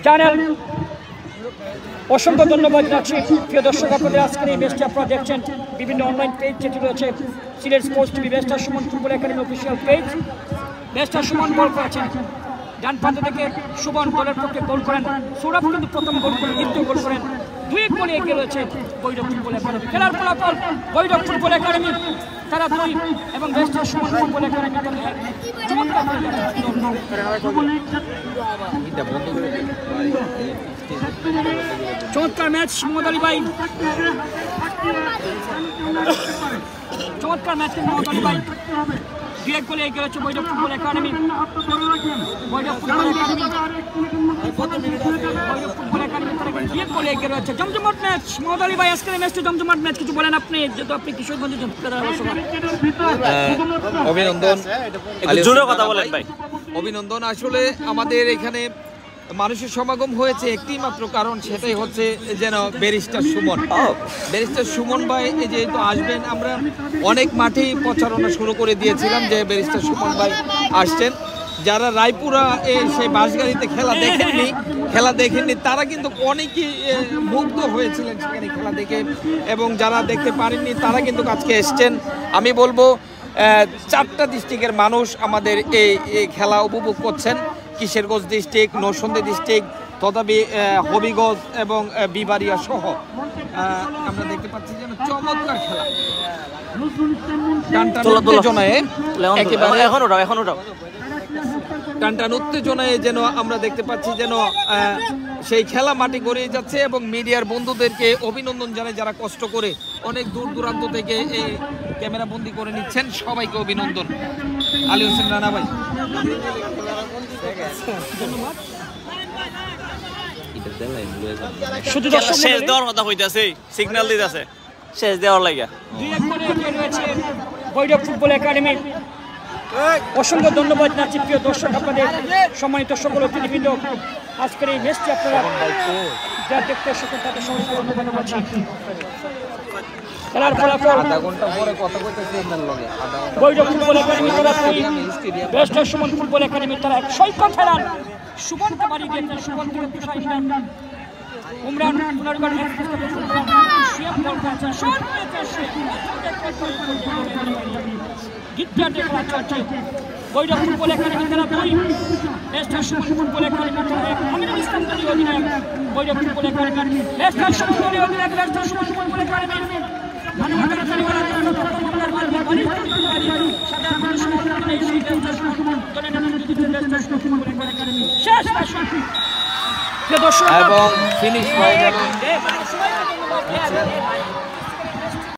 জানেন, অসংখ্য ধন্যবাদ জানাচ্ছি প্রিয় দর্শক আপনাদের। আজকের এই ম্যাচটি আপনারা দেখছেন বিভিন্ন অনলাইন পেজ যেটি রয়েছে সিলেট স্পোর্টস টিভি, বেস্টার Suman football academy official page. বেস্টার সুমন বল করেছেন, ডান প্রান্ত থেকে সুমন দলের পক্ষে গোল করেন। সৌরভ কিন্তু প্রথম গোল করেন, দ্বিতীয় গোল করেন। 2-1 গোলে এগিয়ে রয়েছে ভৈরব ফুটবল একাডেমি। খেলার ফলাফল ভৈরব ফুটবল একাডেমি তারা 2 এবং বেস্টার সুমন ফুটবল একাডেমি তারা 1। চমৎকার চমৎকার ম্যাচ মহোদয় ভাই, চমৎকার ম্যাচ মহোদয় ভাই। 2-1 গোলে এগিয়ে রয়েছে Bhairab football academy. Bhairab football academy 2-1 গোলে এগিয়ে রয়েছে। জমজমাট ম্যাচ মহোদয় ভাই, আজকের ম্যাচটি জমজমাট ম্যাচ, কিছু বলেন আপনি, যেহেতু আপনি কিশোরগঞ্জের অভিনন্দন। জোরে কথা বলেন ভাই। অভিনন্দন। আসলে আমাদের এখানে মানুষের সমাগম হয়েছে একটি মাত্র কারণ, সেটাই হচ্ছে যেন ব্যারিস্টার সুমন। ব্যারিস্টার সুমন ভাই যেহেতু আসবেন, আমরা অনেক মাঠেই প্রচারণা শুরু করে দিয়েছিলাম যে ব্যারিস্টার সুমন ভাই আসছেন। যারা রায়পুরা সেই বাসগাড়িতে খেলা দেখেননি তারা কিন্তু অনেকেই মুগ্ধ হয়েছিলেন সেখানে খেলা দেখে, এবং যারা দেখতে পারেননি তারা কিন্তু আজকে এসছেন। আমি বলবো 4টা ডিস্ট্রিক্টের মানুষ আমাদের এই খেলা উপভোগ করছেন। কিশোরগঞ্জ ডিস্ট্রিক্ট, নরসিংদী ডিস্ট্রিক্ট, তথাপি হবিগঞ্জ এবং বিবাড়িয়া সহ আমরা দেখতে পাচ্ছি যেন চমৎকার খেলা। টানটান উত্তেজনায় যেন আমরা দেখতে পাচ্ছি যেন সেই খেলা মাঠে গড়িয়ে যাচ্ছে, এবং মিডিয়ার বন্ধুদেরকে অভিনন্দন জানাই যারা কষ্ট করে অনেক দূর দূরান্ত থেকে এই ক্যামেরা বন্দি করে নিচ্ছেন, সবাইকে অভিনন্দন। আলী হোসেন রানা ভাই, শেষ দেওয়ার কথা হইতাছে, সিগন্যাল দিতেছে শেষ দেওয়ার লাগা। 2-1 গোলে এগিয়ে রয়েছে ভৈরব ফুটবল একাডেমি। অসংখ্য ধন্যবাদ জানাচ্ছি প্রিয় দর্শক আপনাদের, সম্মানিত সকল অতিথিবৃন্দ। আজকের এই ম্যাচটি আপনারা যা দেখতে এসেছেন তাদের সবাইকে ধন্যবাদ জানাচ্ছি। খেলার ফলাফল ভৈরব ফুটবল একাডেমি তারা 2, বেস্টার সুমন ফুটবল একাডেমি তারা 1। সৈকত খেলার সুমনকে বাড়িয়ে দিয়েছেন, সুমন থেকে তুষার উমরান পুনর্গড় ভৈরব ফুটবল একাডেমি তারা 2, বেস্টার সুমন ফুটবল একাডেমি তারা 1। আমিনুল ইসলাম দলীয় অধিনায়ক ভৈরব ফুটবল একাডেমি, বেস্টার সুমন দলীয় অধিনায়ক বেস্টার সুমন ফুটবল একাডেমি। শেষ প্রিয় দর্শক এবং ফিনিশ হয়ে যাবে